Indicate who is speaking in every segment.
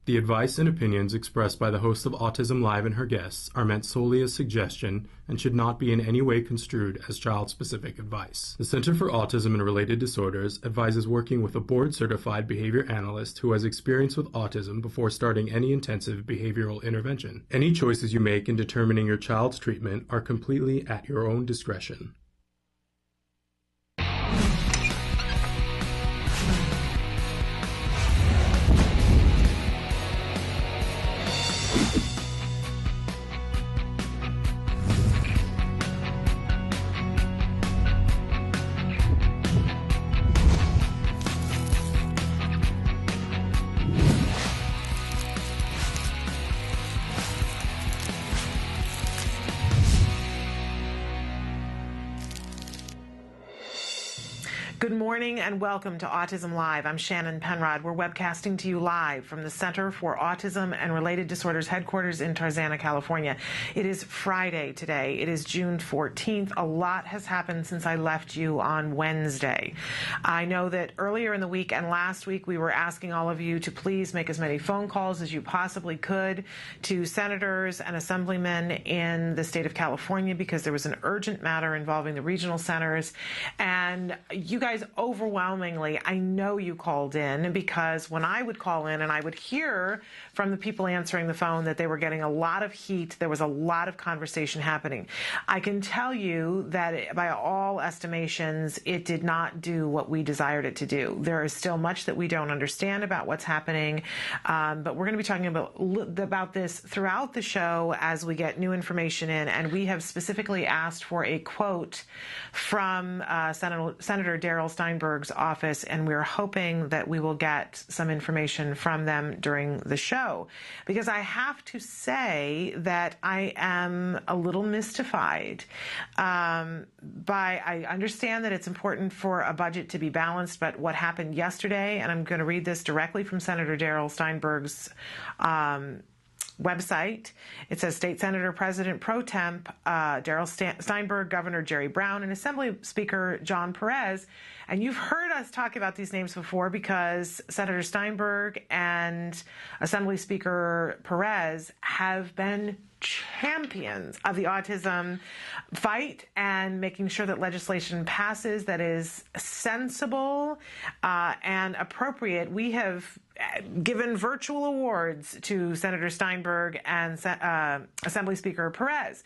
Speaker 1: The advice and opinions expressed by the host of Autism Live and her guests are meant solely as suggestion and should not be in any way construed as child-specific advice. The Center for Autism and Related Disorders advises working with a board-certified behavior analyst who has experience with autism before starting any intensive behavioral intervention. Any choices you make in determining your child's treatment are completely at your own discretion.
Speaker 2: Good morning and welcome to Autism Live. I'm Shannon Penrod. We're webcasting to you live from the Center for Autism and Related Disorders headquarters in Tarzana, California. It is Friday today. It is June 14th. A lot has happened since I left you on Wednesday. I know that earlier in the week and last week we were asking all of you to please make as many phone calls as you possibly could to senators and assemblymen in the state of California because there was an urgent matter involving the regional centers. And you guys overwhelmingly, I know you called in, because when I would call in and I would hear from the people answering the phone that they were getting a lot of heat, there was a lot of conversation happening. I can tell you that by all estimations, it did not do what we desired it to do. There is still much that we don't understand about what's happening, but we're going to be talking about this throughout the show as we get new information in, and we have specifically asked for a quote from Senator Darrell Steinberg's office, and we're hoping that we will get some information from them during the show, because I have to say that I am a little mystified. I understand that it's important for a budget to be balanced, but what happened yesterday, and I'm going to read this directly from Senator Darrell Steinberg's website. It says State Senator President Pro Temp Darrell Steinberg, Governor Jerry Brown, and Assembly Speaker John Perez. And you've heard us talk about these names before because Senator Steinberg and Assembly Speaker Perez have been champions of the autism fight and making sure that legislation passes that is sensible and appropriate. We have given virtual awards to Senator Steinberg and Assembly Speaker Perez.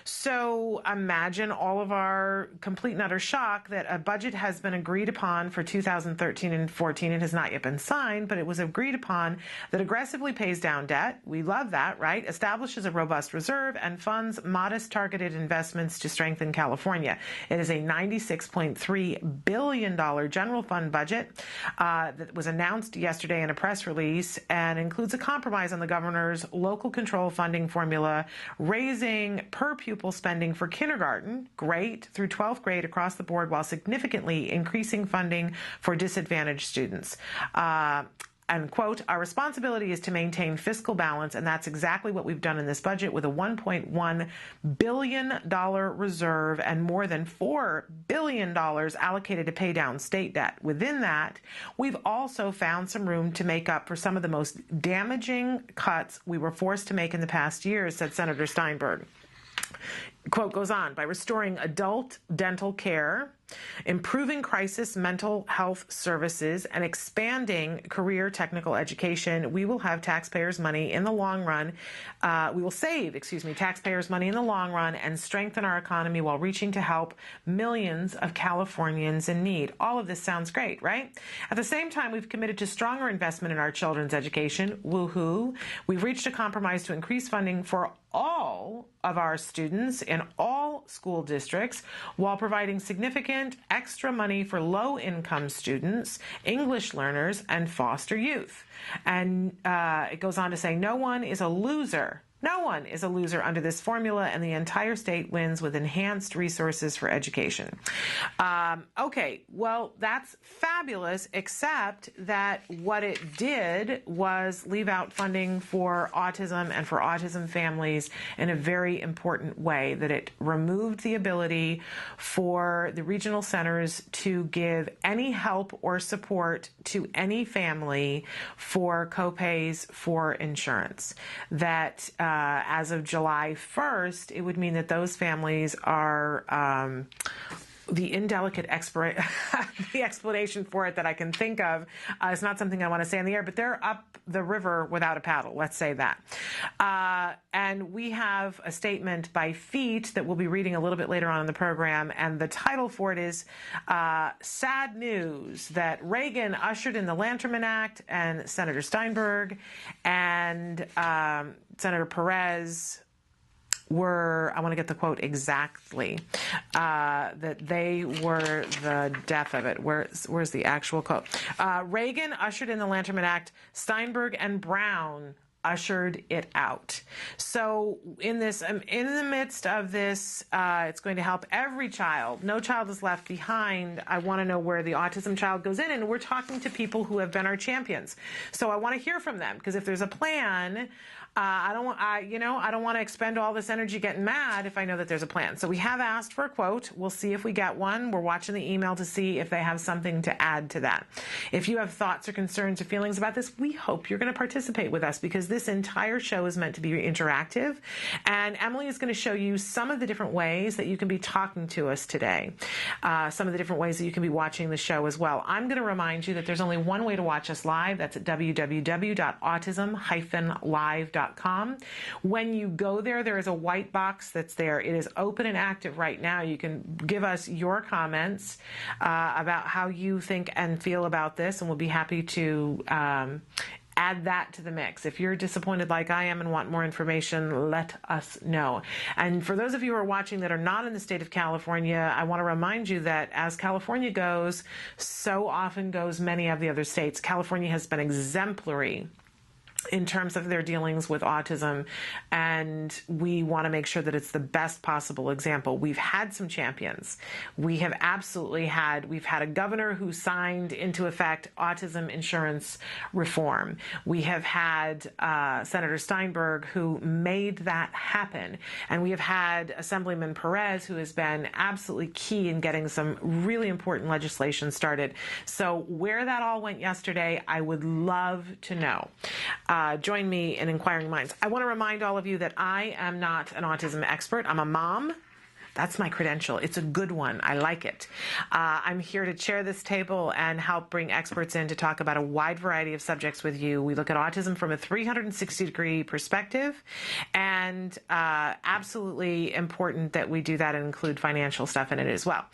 Speaker 2: So imagine all of our complete and utter shock that a budget has been agreed upon for 2013 and 14. It has not yet been signed, but it was agreed upon that aggressively pays down debt. We love that, right? Establishes a robust reserve and funds modest targeted investments to strengthen California. It is a $96.3 billion general fund budget that was announced yesterday in a press release and includes a compromise on the governor's local control funding formula, raising per pupil spending for kindergarten, great, through 12th grade across the board, while significantly increasing funding for disadvantaged students. And quote, our responsibility is to maintain fiscal balance, and that's exactly what we've done in this budget with a $1.1 billion reserve and more than $4 billion allocated to pay down state debt. Within that, we've also found some room to make up for some of the most damaging cuts we were forced to make in the past years, said Senator Steinberg. Quote goes on, by restoring adult dental care, improving crisis mental health services, and expanding career technical education, we will have taxpayers' money in the long run. We will save, taxpayers' money in the long run and strengthen our economy while reaching to help millions of Californians in need. All of this sounds great, right? At the same time, we've committed to stronger investment in our children's education. Woohoo! We've reached a compromise to increase funding for all of our students in all school districts while providing significant extra money for low-income students, English learners, and foster youth. And it goes on to say, no one is a loser No one is a loser under this formula, and the entire state wins with enhanced resources for education. Okay, well, that's fabulous, except that what it did was leave out funding for autism and for autism families in a very important way, that it removed the ability for the regional centers to give any help or support to any family for copays for insurance. That as of July 1st, it would mean that those families are the indelicate the explanation for it that I can think of is not something I want to say in the air, but they're up the river without a paddle. Let's say that. And we have a statement by FEAT that we'll be reading a little bit later on in the program, and the title for it is Sad News that Reagan ushered in the Lanterman Act, and Senator Steinberg and Senator Perez were, I want to get the quote exactly, that they were the death of it. Where's the actual quote? Reagan ushered in the Lanterman Act. Steinberg and Brown ushered it out. So in the midst of this, it's going to help every child. No child is left behind. I want to know where the autism child goes in, and we're talking to people who have been our champions. So I want to hear from them, because if there's a plan, I don't want to expend all this energy getting mad if I know that there's a plan. So we have asked for a quote. We'll see if we get one. We're watching the email to see if they have something to add to that. If you have thoughts or concerns or feelings about this, we hope you're going to participate with us, because this entire show is meant to be interactive. And Emily is going to show you some of the different ways that you can be talking to us today. Some of the different ways that you can be watching the show as well. I'm going to remind you that there's only one way to watch us live. That's at www.autism-live.com. When you go there, there is a white box that's there. It is open and active right now. You can give us your comments about how you think and feel about this, and we'll be happy to add that to the mix. If you're disappointed like I am and want more information, let us know. And for those of you who are watching that are not in the state of California, I want to remind you that as California goes, so often goes many of the other states. California has been exemplary in terms of their dealings with autism, and we want to make sure that it's the best possible example. We've had some champions. We've had a governor who signed into effect autism insurance reform. We have had Senator Steinberg who made that happen, and we have had Assemblyman Perez who has been absolutely key in getting some really important legislation started. So where that all went yesterday, I would love to know. Join me in Inquiring Minds. I want to remind all of you that I am not an autism expert. I'm a mom. That's my credential. It's a good one. I like it. I'm here to chair this table and help bring experts in to talk about a wide variety of subjects with you. We look at autism from a 360-degree perspective, and absolutely important that we do that and include financial stuff in it as well.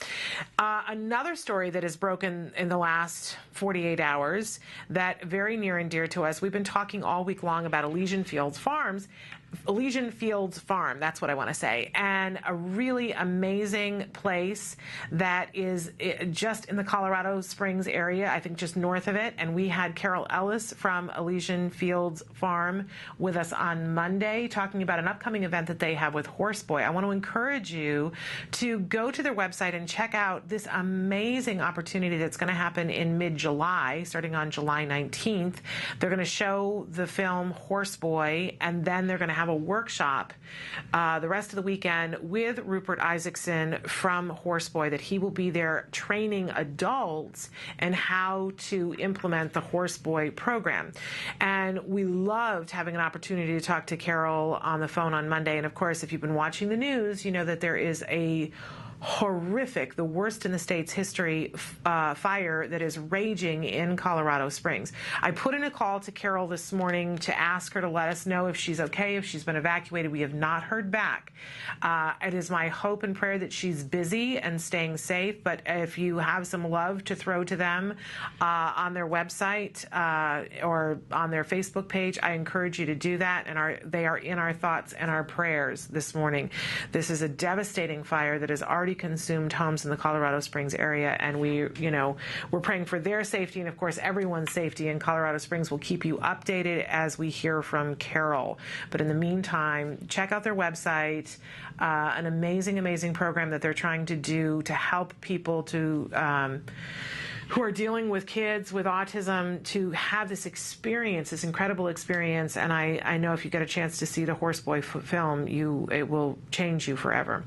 Speaker 2: Another story that has broken in the last 48 hours that very near and dear to us, we've been talking all week long about Elysian Fields Farm, that's what I want to say, and a really amazing place that is just in the Colorado Springs area, I think just north of it. And we had Carol Ellis from Elysian Fields Farm with us on Monday talking about an upcoming event that they have with Horseboy. I want to encourage you to go to their website and check out this amazing opportunity that's going to happen in mid-July, starting on July 19th. They're going to show the film Horseboy, and then they're going to have a workshop the rest of the weekend with Rupert Isaacson from Horseboy, that he will be there training adults and how to implement the Horseboy program. And we loved having an opportunity to talk to Carol on the phone on Monday. And of course, if you've been watching the news, you know that there is a horrific, the worst in the state's history, fire that is raging in Colorado Springs. I put in a call to Carol this morning to ask her to let us know if she's okay, if she's been evacuated. We have not heard back. It is my hope and prayer that she's busy and staying safe, but if you have some love to throw to them on their website or on their Facebook page, I encourage you to do that, and they are in our thoughts and our prayers this morning. This is a devastating fire that has already heavily consumed homes in the Colorado Springs area, and we're praying for their safety and, of course, everyone's safety in Colorado Springs. We'll keep you updated as we hear from Carol. But in the meantime, check out their website, an amazing program that they're trying to do to help people who are dealing with kids with autism to have this experience, this incredible experience. And I know if you get a chance to see the Horseboy film, it will change you forever.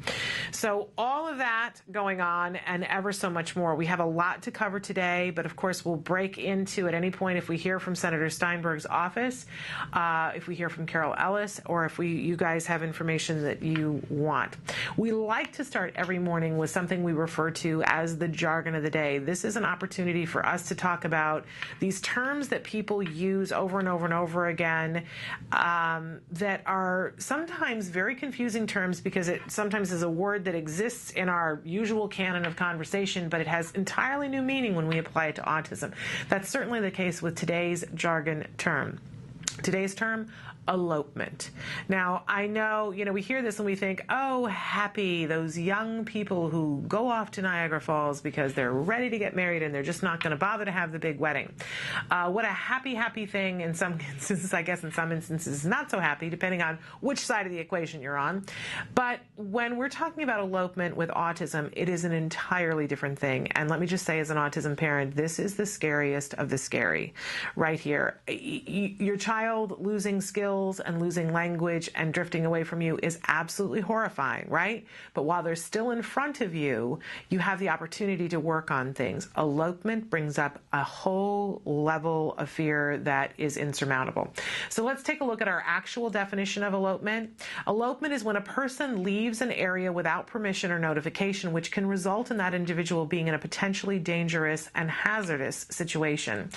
Speaker 2: So all of that going on and ever so much more. We have a lot to cover today, but of course we'll break into at any point if we hear from Senator Steinberg's office, if we hear from Carol Ellis, or if you guys have information that you want. We like to start every morning with something we refer to as the jargon of the day. This is an opportunity for us to talk about these terms that people use over and over and over again, that are sometimes very confusing terms because it sometimes is a word that exists in our usual canon of conversation, but it has entirely new meaning when we apply it to autism. That's certainly the case with today's jargon term. Today's term, elopement. Now, I know, we hear this and we think, oh, happy, those young people who go off to Niagara Falls because they're ready to get married and they're just not going to bother to have the big wedding. What a happy thing. In some instances, I guess in some instances, not so happy, depending on which side of the equation you're on. But when we're talking about elopement with autism, it is an entirely different thing. And let me just say, as an autism parent, this is the scariest of the scary right here. Your child losing skills and losing language and drifting away from you is absolutely horrifying, right? But while they're still in front of you, you have the opportunity to work on things. Elopement brings up a whole level of fear that is insurmountable. So let's take a look at our actual definition of elopement. Elopement is when a person leaves an area without permission or notification, which can result in that individual being in a potentially dangerous and hazardous situation.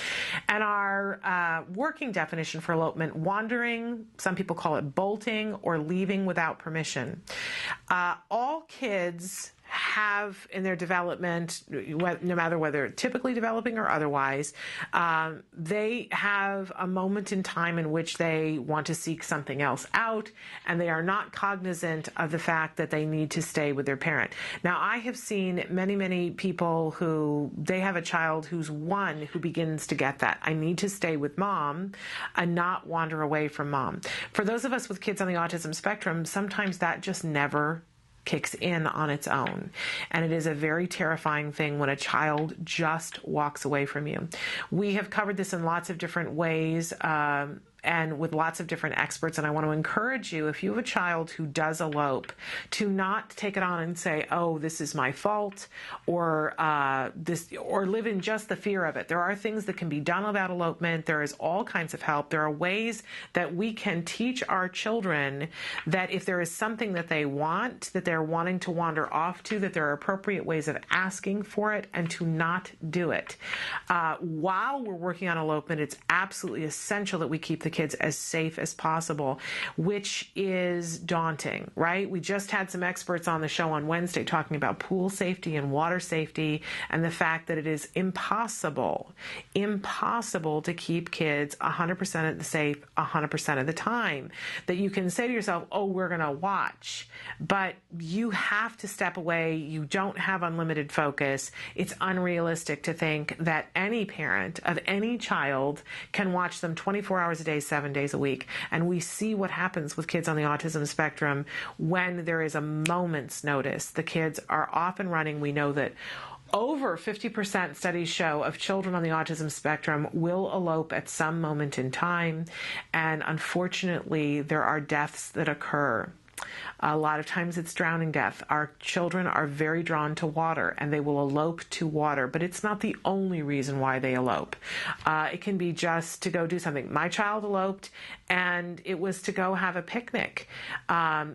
Speaker 2: And our working definition for elopement, wandering, some people call it bolting, or leaving without permission. All kids have in their development, no matter whether typically developing or otherwise, they have a moment in time in which they want to seek something else out, and they are not cognizant of the fact that they need to stay with their parent. Now, I have seen many people who they have a child who's one who begins to get that. I need to stay with mom and not wander away from mom. For those of us with kids on the autism spectrum, sometimes that just never kicks in on its own. And it is a very terrifying thing when a child just walks away from you. We have covered this in lots of different ways, and with lots of different experts. And I want to encourage you, if you have a child who does elope, to not take it on and say, oh, this is my fault, or live in just the fear of it. There are things that can be done about elopement. There is all kinds of help. There are ways that we can teach our children that if there is something that they want, that they're wanting to wander off to, that there are appropriate ways of asking for it and to not do it. While we're working on elopement, it's absolutely essential that we keep the kids as safe as possible, which is daunting, right? We just had some experts on the show on Wednesday talking about pool safety and water safety and the fact that it is impossible to keep kids 100% safe 100% of the time. That you can say to yourself, oh, we're going to watch, but you have to step away. You don't have unlimited focus. It's unrealistic to think that any parent of any child can watch them 24 hours a day, 7 days a week. And we see what happens with kids on the autism spectrum when there is a moment's notice. The kids are off and running. We know that over 50% studies show of children on the autism spectrum will elope at some moment in time. And unfortunately, there are deaths that occur. A lot of times it's drowning death. Our children are very drawn to water and they will elope to water, but it's not the only reason why they elope. It can be just to go do something. My child eloped and it was to go have a picnic.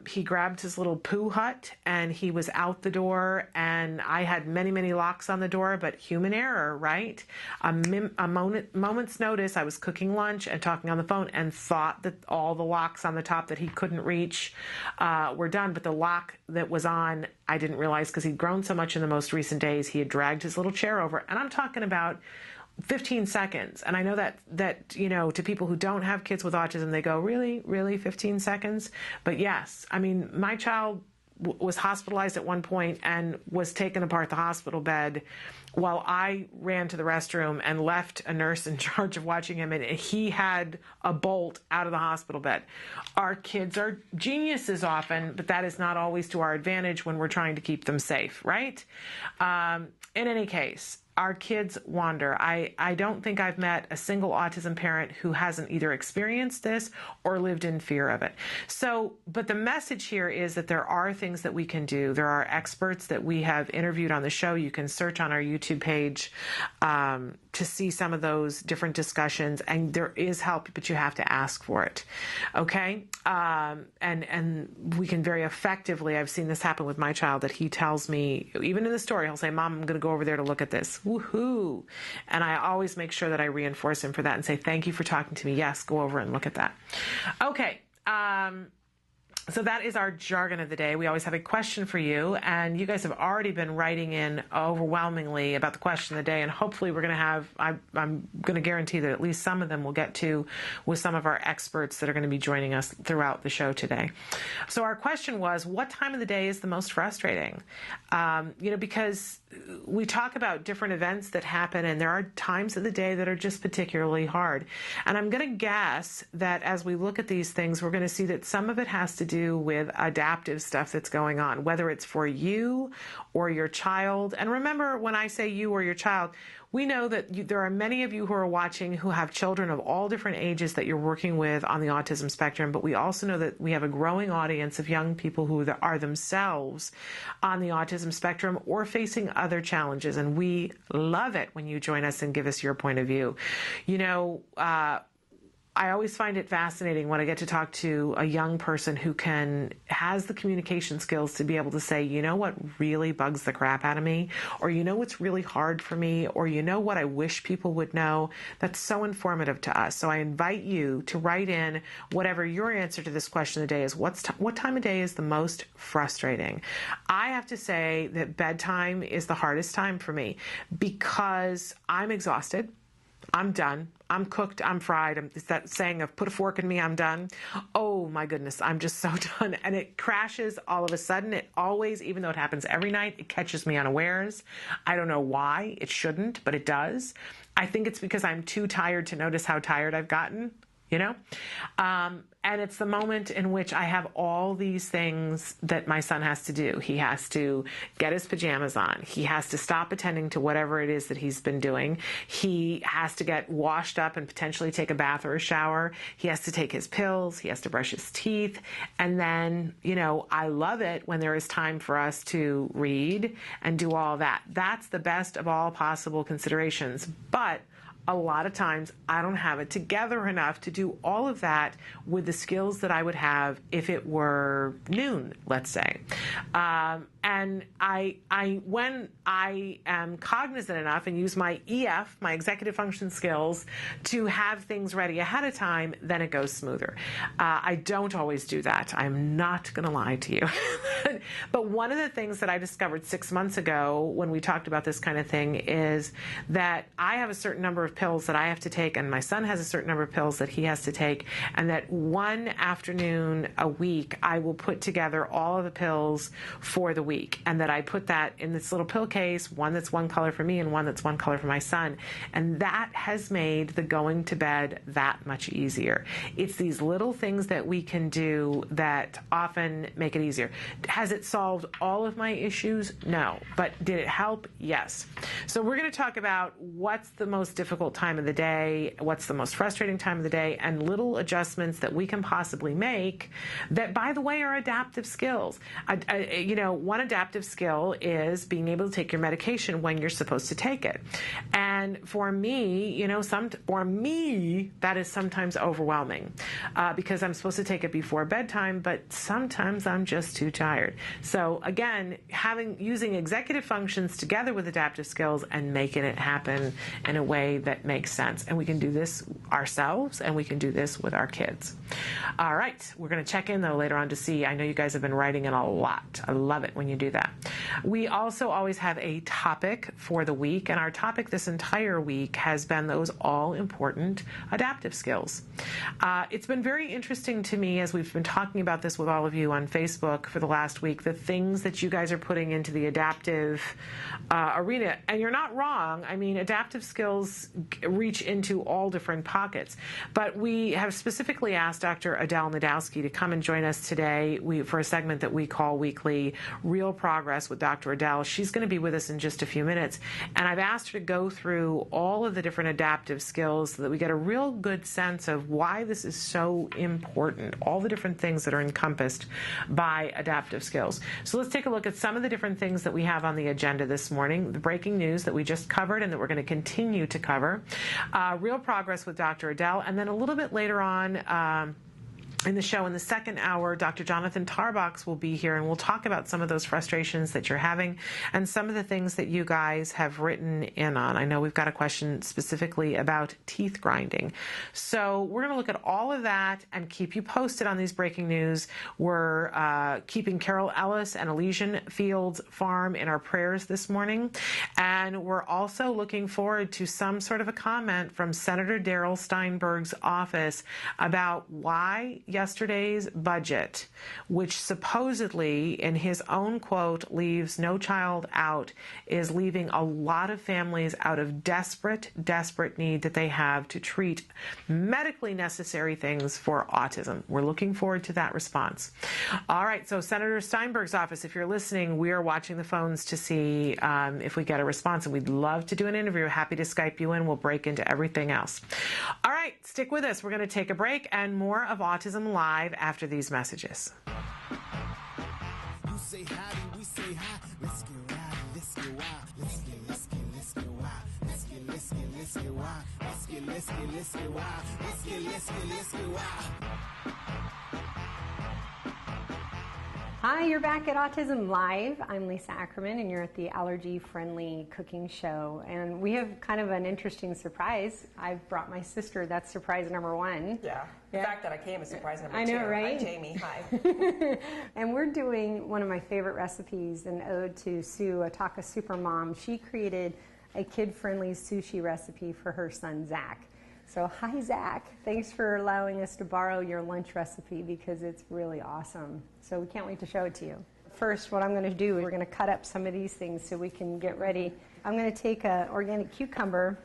Speaker 2: He grabbed his little poo hut and he was out the door, and I had many locks on the door, but human error, right? A moment's notice, I was cooking lunch and talking on the phone and thought that all the locks on the top that he couldn't reach were done, but the lock that was on, I didn't realize because he'd grown so much in the most recent days. He had dragged his little chair over, and I'm talking about 15 seconds. And I know that to people who don't have kids with autism, they go, really 15 seconds? But yes, I mean, my child was hospitalized at one point and was taken apart the hospital bed while I ran to the restroom and left a nurse in charge of watching him, and he had a bolt out of the hospital bed. Our kids are geniuses often, but that is not always to our advantage when we're trying to keep them safe, right? In any case, our kids wander. I don't think I've met a single autism parent who hasn't either experienced this or lived in fear of it. So, but the message here is that there are things that we can do. There are experts that we have interviewed on the show. You can search on our YouTube page to see some of those different discussions, and there is help, but you have to ask for it. Okay? And we can very effectively, I've seen this happen with my child, that he tells me, even in the story, he'll say, Mom, I'm going to go over there to look at this. Woohoo. And I always make sure that I reinforce him for that and say, thank you for talking to me. Yes, go over and look at that. Okay. So that is our jargon of the day. We always have a question for you, and you guys have already been writing in overwhelmingly about the question of the day, and hopefully we're going to have, I'm going to guarantee that at least some of them we'll get to with some of our experts that are going to be joining us throughout the show today. So our question was, what time of the day is the most frustrating? Because we talk about different events that happen, and there are times of the day that are just particularly hard. And I'm going to guess that as we look at these things, we're going to see that some of it has to do with adaptive stuff that's going on, whether it's for you or your child. And remember, when I say you or your child, we know that there are many of you who are watching who have children of all different ages that you're working with on the autism spectrum, but we also know that we have a growing audience of young people who are themselves on the autism spectrum or facing other challenges. And we love it when you join us and give us your point of view. I always find it fascinating when I get to talk to a young person who has the communication skills to be able to say, you know what really bugs the crap out of me, or you know what's really hard for me, or you know what I wish people would know. That's so informative to us. So I invite you to write in whatever your answer to this question of the day is. What time of day is the most frustrating? I have to say that bedtime is the hardest time for me because I'm exhausted. I'm done. I'm cooked. I'm fried. It's that saying of put a fork in me, I'm done. Oh my goodness. I'm just so done. And it crashes all of a sudden. It always, even though it happens every night, it catches me unawares. I don't know why. It shouldn't, but it does. I think it's because I'm too tired to notice how tired I've gotten, and it's the moment in which I have all these things that my son has to do. He has to get his pajamas on. He has to stop attending to whatever it is that he's been doing. He has to get washed up and potentially take a bath or a shower. He has to take his pills. He has to brush his teeth. And then, I love it when there is time for us to read and do all that. That's the best of all possible considerations. But a lot of times I don't have it together enough to do all of that with the skills that I would have if it were noon, let's say. And when I am cognizant enough and use my EF, my executive function skills, to have things ready ahead of time, then it goes smoother. I don't always do that. I'm not going to lie to you. But one of the things that I discovered 6 months ago when we talked about this kind of thing is that I have a certain number of pills that I have to take, and my son has a certain number of pills that he has to take, and that one afternoon a week I will put together all of the pills for the week, and that I put that in this little pill case, one that's one color for me and one that's one color for my son. And that has made the going to bed that much easier. It's these little things that we can do that often make it easier. Has it solved all of my issues? No. But did it help? Yes. So we're going to talk about what's the most difficult time of the day, what's the most frustrating time of the day, and little adjustments that we can possibly make that, by the way, are adaptive skills. One adaptive skill is being able to take your medication when you're supposed to take it. And for me, that is sometimes overwhelming because I'm supposed to take it before bedtime, but sometimes I'm just too tired. So again, using executive functions together with adaptive skills and making it happen in a way that that makes sense. And we can do this ourselves, and we can do this with our kids. All right, we're going to check in, though, later on to see. I know you guys have been writing in a lot. I love it when you do that. We also always have a topic for the week, and our topic this entire week has been those all-important adaptive skills. It's been very interesting to me as we've been talking about this with all of you on Facebook for the last week, the things that you guys are putting into the adaptive arena. And you're not wrong. I mean, adaptive skills reach into all different pockets. But we have specifically asked Dr. Adel Najdowski to come and join us today for a segment that we call weekly Real Progress with Dr. Adel. She's going to be with us in just a few minutes. And I've asked her to go through all of the different adaptive skills so that we get a real good sense of why this is so important, all the different things that are encompassed by adaptive skills. So let's take a look at some of the different things that we have on the agenda this morning, the breaking news that we just covered and that we're going to continue to cover, Real Progress with Dr. Adel, and then a little bit later on in the show, in the second hour, Dr. Jonathan Tarbox will be here, and we'll talk about some of those frustrations that you're having and some of the things that you guys have written in on. I know we've got a question specifically about teeth grinding. So we're going to look at all of that and keep you posted on these breaking news. We're keeping Carol Ellis and Elysian Fields Farm in our prayers this morning. And we're also looking forward to some sort of a comment from Senator Darrell Steinberg's office about why yesterday's budget, which supposedly, in his own quote, leaves no child out, is leaving a lot of families out of desperate need that they have to treat medically necessary things for autism. We're looking forward to that response. All right, so Senator Steinberg's office, if you're listening, we are watching the phones to see if we get a response, and we'd love to do an interview. Happy to Skype you in. We'll break into everything else. All right, stick with us. We're going to take a break and more of Autism Live after these messages.
Speaker 3: You say howdy, we say hi. Let's get rowdy, let's get wild. Let's get wild. Let's get wild. Let's get wild.
Speaker 4: Hi, you're back at Autism Live. I'm Lisa Ackerman, and you're at the Allergy-Friendly Cooking Show. And we have kind of an interesting surprise. I've brought my sister. That's surprise number one.
Speaker 5: Yeah. The fact that I came is surprise number two.
Speaker 4: I know, right?
Speaker 5: Hi, Jamie. Hi.
Speaker 4: And we're doing one of my favorite recipes, an ode to Sue, a Taka super mom. She created a kid-friendly sushi recipe for her son, Zach. So, hi, Zach. Thanks for allowing us to borrow your lunch recipe because it's really awesome. So we can't wait to show it to you. First, what I'm going to do is we're going to cut up some of these things so we can get ready. I'm going to take an organic cucumber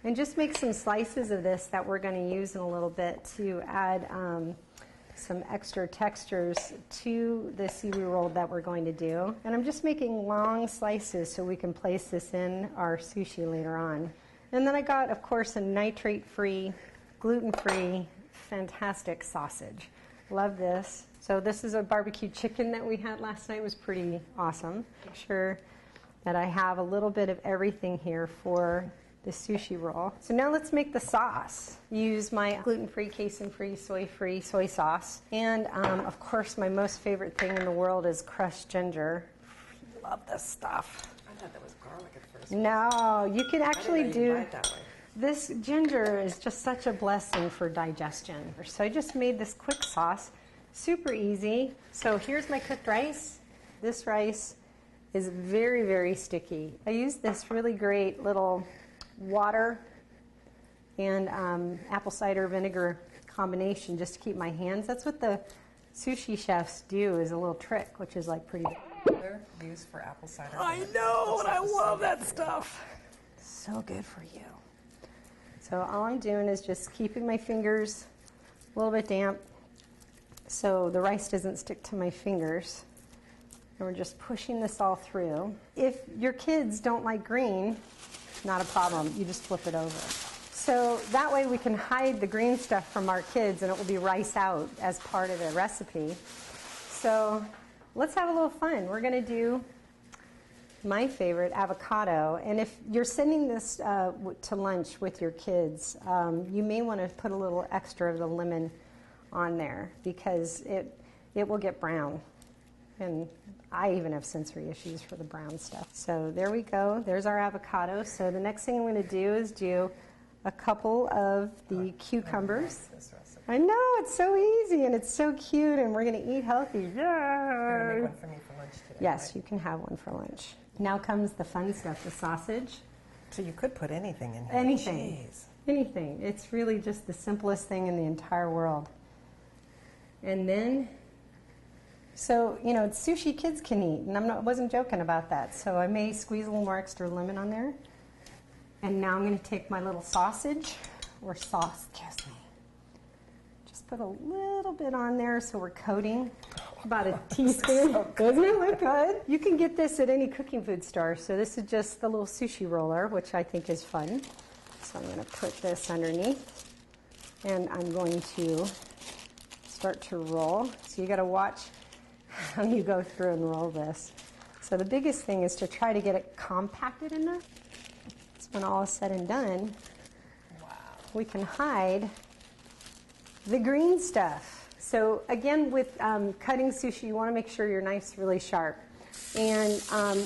Speaker 4: and just make some slices of this that we're going to use in a little bit to add some extra textures to the seaweed roll that we're going to do. And I'm just making long slices so we can place this in our sushi later on. And then I got, of course, a nitrate-free, gluten-free, fantastic sausage. Love this. So this is a barbecue chicken that we had last night. It was pretty awesome. Make sure that I have a little bit of everything here for the sushi roll. So now let's make the sauce. Use my gluten-free, casein-free, soy-free soy sauce. And, of course, my most favorite thing in the world is crushed ginger. Love this stuff.
Speaker 5: I thought that was garlic at first.
Speaker 4: No, you can actually do
Speaker 5: buy it that way.
Speaker 4: this. Ginger is just such a blessing for digestion. So I just made this quick sauce, super easy. So here's my cooked rice. This rice is very, very sticky. I used this really great little water and apple cider vinegar combination just to keep my hands. That's what the sushi chefs do, is a little trick, which is like pretty.
Speaker 5: They're used for apple cider.
Speaker 4: I know, and I love that stuff. So good for you. So all I'm doing is just keeping my fingers a little bit damp so the rice doesn't stick to my fingers. And we're just pushing this all through. If your kids don't like green, not a problem. You just flip it over. So that way we can hide the green stuff from our kids and it will be rice out as part of the recipe. So let's have a little fun. We're going to do my favorite, avocado. And if you're sending this to lunch with your kids, you may want to put a little extra of the lemon on there because it will get brown. And I even have sensory issues for the brown stuff. So there we go. There's our avocado. So the next thing I'm going to do is do a couple of the cucumbers. I know, it's so easy and it's so cute, and we're going to eat healthy.
Speaker 5: You're going to make one for me for lunch today.
Speaker 4: Yes,
Speaker 5: right?
Speaker 4: you can have one for lunch. Now comes the fun stuff, the sausage.
Speaker 5: So you could put anything in here.
Speaker 4: Anything.
Speaker 5: Jeez.
Speaker 4: Anything. It's really just the simplest thing in the entire world. And then, so, you know, it's sushi kids can eat, and I wasn't joking about that. So I may squeeze a little more extra lemon on there. And now I'm going to take my little sausage, or sauce, excuse me. Just put a little bit on there so we're coating. About a teaspoon. Doesn't it look good? You can get this at any cooking food store. So this is just the little sushi roller, which I think is fun. So I'm going to put this underneath, and I'm going to start to roll. So you got to watch how you go through and roll this. So the biggest thing is to try to get it compacted enough. So when all is said and done, we can hide the green stuff. So again, with cutting sushi, you want to make sure your knife's really sharp. And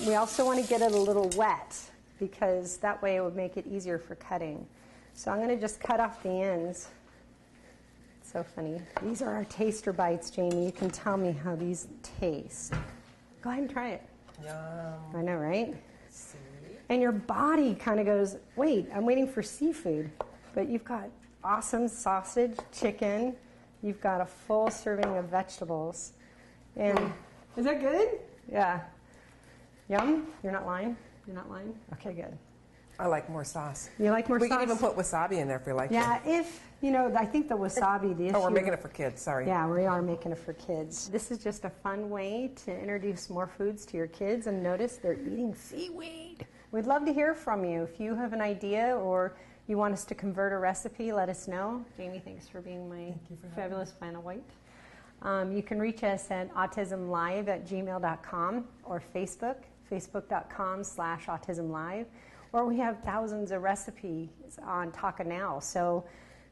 Speaker 4: we also want to get it a little wet, because that way it would make it easier for cutting. So I'm going to just cut off the ends. It's so funny. These are our taster bites, Jamie. You can tell me how these taste. Go ahead and try it.
Speaker 5: Yum.
Speaker 4: I know, right?
Speaker 5: See?
Speaker 4: And your body kind of goes, wait, I'm waiting for seafood. But you've got awesome sausage, chicken. You've got a full serving of vegetables. And is that good? Yeah. Yum? You're not lying? You're not lying? Okay, good.
Speaker 5: I like more sauce.
Speaker 4: You like more
Speaker 5: We
Speaker 4: sauce?
Speaker 5: can even put wasabi in there if you like.
Speaker 4: Yeah, if, you know, I think the wasabi, the issue...
Speaker 5: Oh, we're making it for kids, sorry.
Speaker 4: Yeah, we are making it for kids. This is just a fun way to introduce more foods to your kids, and notice they're eating seaweed. We'd love to hear from you. If you have an idea or you want us to convert a recipe, let us know. Jamie, thanks for being my fabulous final white. You can reach us at autismlive@gmail.com or Facebook, facebook.com/autismlive. Or we have thousands of recipes on Taka Now. So,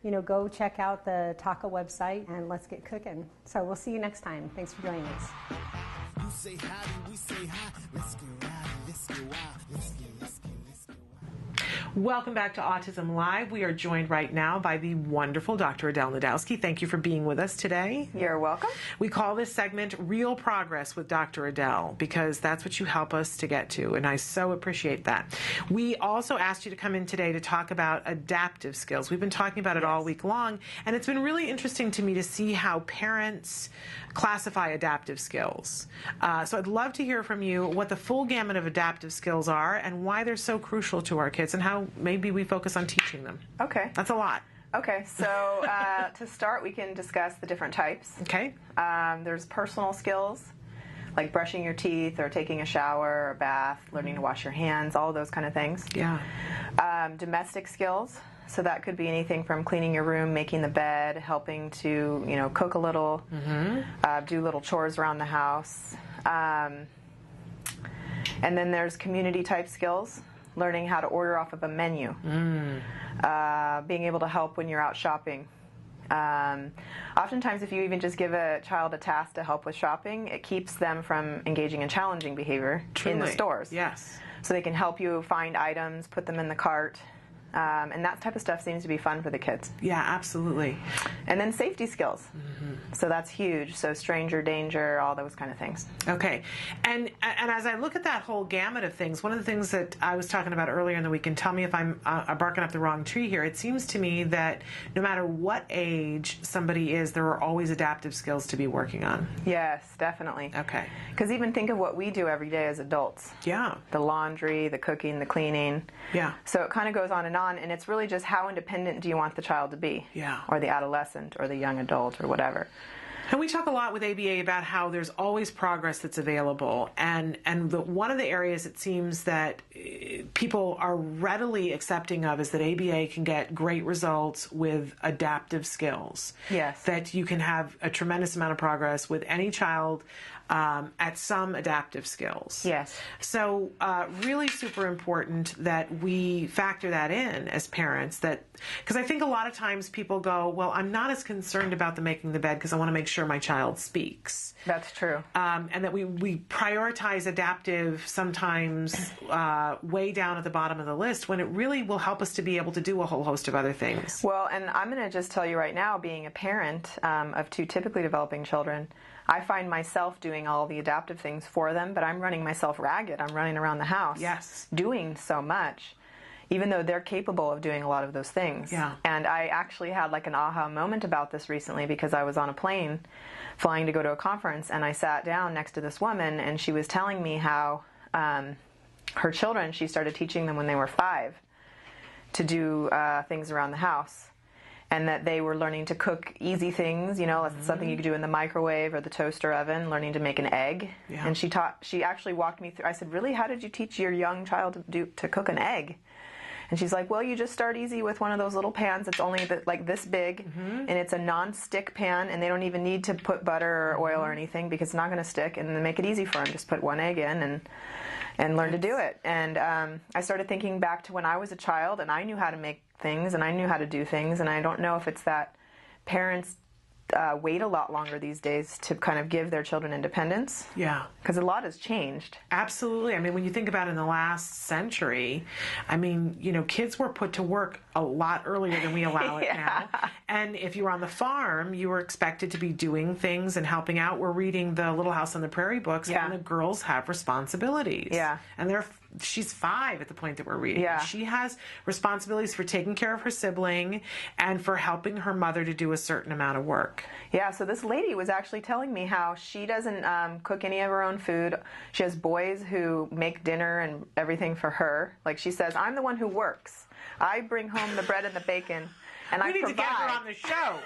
Speaker 4: you know, go check out the Taka website and let's get cooking. So we'll see you next time. Thanks for joining us.
Speaker 3: You say howdy, we say hi. Let's get rowdy, let's get wild. Let's get wild.
Speaker 2: Welcome back to Autism Live. We are joined right now by the wonderful Dr. Adel Najdowski. Thank you for being with us today.
Speaker 6: You're welcome.
Speaker 2: We call this segment Real Progress with Dr. Adel, because that's what you help us to get to, and I so appreciate that. We also asked you to come in today to talk about adaptive skills. We've been talking about it all week long, and it's been really interesting to me to see how parents classify adaptive skills. So I'd love to hear from you what the full gamut of adaptive skills are and why they're so crucial to our kids, and how maybe we focus on teaching them.
Speaker 6: Okay.
Speaker 2: That's a lot.
Speaker 6: Okay, so to start, we can discuss the different types.
Speaker 2: Okay.
Speaker 6: There's personal skills, like brushing your teeth or taking a shower or a bath, learning to wash your hands, all of those kind of things.
Speaker 2: Yeah.
Speaker 6: Domestic skills, so that could be anything from cleaning your room, making the bed, helping to, you know, cook a little, do little chores around the house. And then there's community type skills, learning how to order off of a menu, being able to help when you're out shopping. Oftentimes, if you even just give a child a task to help with shopping, it keeps them from engaging in challenging behavior in the stores.
Speaker 2: Yes.
Speaker 6: So they can help you find items, put them in the cart, and that type of stuff seems to be fun for the kids.
Speaker 2: Yeah, absolutely.
Speaker 6: And then safety skills. So that's huge. So stranger danger, all those kind of things.
Speaker 2: Okay. And as I look at that whole gamut of things, one of the things that I was talking about earlier in the week, and tell me if I'm barking up the wrong tree here, it seems to me that no matter what age somebody is, there are always adaptive skills to be working on.
Speaker 6: Yes, definitely.
Speaker 2: Okay.
Speaker 6: Because even think of what we do every day as adults.
Speaker 2: Yeah.
Speaker 6: The laundry, the cooking, the cleaning.
Speaker 2: Yeah.
Speaker 6: So it kind of goes on, and it's really just how independent do you want the child to be?
Speaker 2: Yeah.
Speaker 6: Or the adolescent or the young adult or whatever.
Speaker 2: And we talk a lot with ABA about how there's always progress that's available, and one of the areas it seems that people are readily accepting of is that ABA can get great results with adaptive skills.
Speaker 6: Yes.
Speaker 2: That you can have a tremendous amount of progress with any child at some adaptive skills.
Speaker 6: Yes.
Speaker 2: So really super important that we factor that in as parents, that because I think a lot of times people go, well, I'm not as concerned about the making the bed because I want to make sure my child speaks.
Speaker 6: That's true.
Speaker 2: And that we prioritize adaptive sometimes way down at the bottom of the list when it really will help us to be able to do a whole host of other things.
Speaker 6: Well, and I'm going to just tell you right now, being a parent of two typically developing children, I find myself doing all the adaptive things for them, but I'm running myself ragged. I'm running around the house doing so much, even though they're capable of doing a lot of those things.
Speaker 2: Yeah.
Speaker 6: And I actually had like an aha moment about this recently because I was on a plane flying to go to a conference, and I sat down next to this woman, and she was telling me how her children, she started teaching them when they were 5 to do things around the house. And that they were learning to cook easy things, you know, something you could do in the microwave or the toaster oven, learning to make an egg.
Speaker 2: Yeah.
Speaker 6: And she actually walked me through. I said, really, how did you teach your young child to cook an egg? And she's like, well, you just start easy with one of those little pans. It's only like this big, and it's a non-stick pan, and they don't even need to put butter or oil or anything because it's not going to stick, and then make it easy for them. Just put one egg in and learn to do it. And I started thinking back to when I was a child, and I knew how to make things, and I knew how to do things, and I don't know if it's that parents wait a lot longer these days to kind of give their children independence.
Speaker 2: Yeah.
Speaker 6: Because a lot has changed.
Speaker 2: Absolutely. I mean, when you think about it, in the last century, I mean, you know, kids were put to work a lot earlier than we allow it now. And if you were on the farm, you were expected to be doing things and helping out. We're reading the Little House on the Prairie books, and the girls have responsibilities.
Speaker 6: Yeah.
Speaker 2: And she's 5 at the point that we're reading.
Speaker 6: Yeah.
Speaker 2: She has responsibilities for taking care of her sibling and for helping her mother to do a certain amount of work.
Speaker 6: Yeah, so this lady was actually telling me how she doesn't cook any of her own food. She has boys who make dinner and everything for her. Like she says, I'm the one who works. I bring home the bread and the bacon, and I provide.
Speaker 2: We need to get her on the show.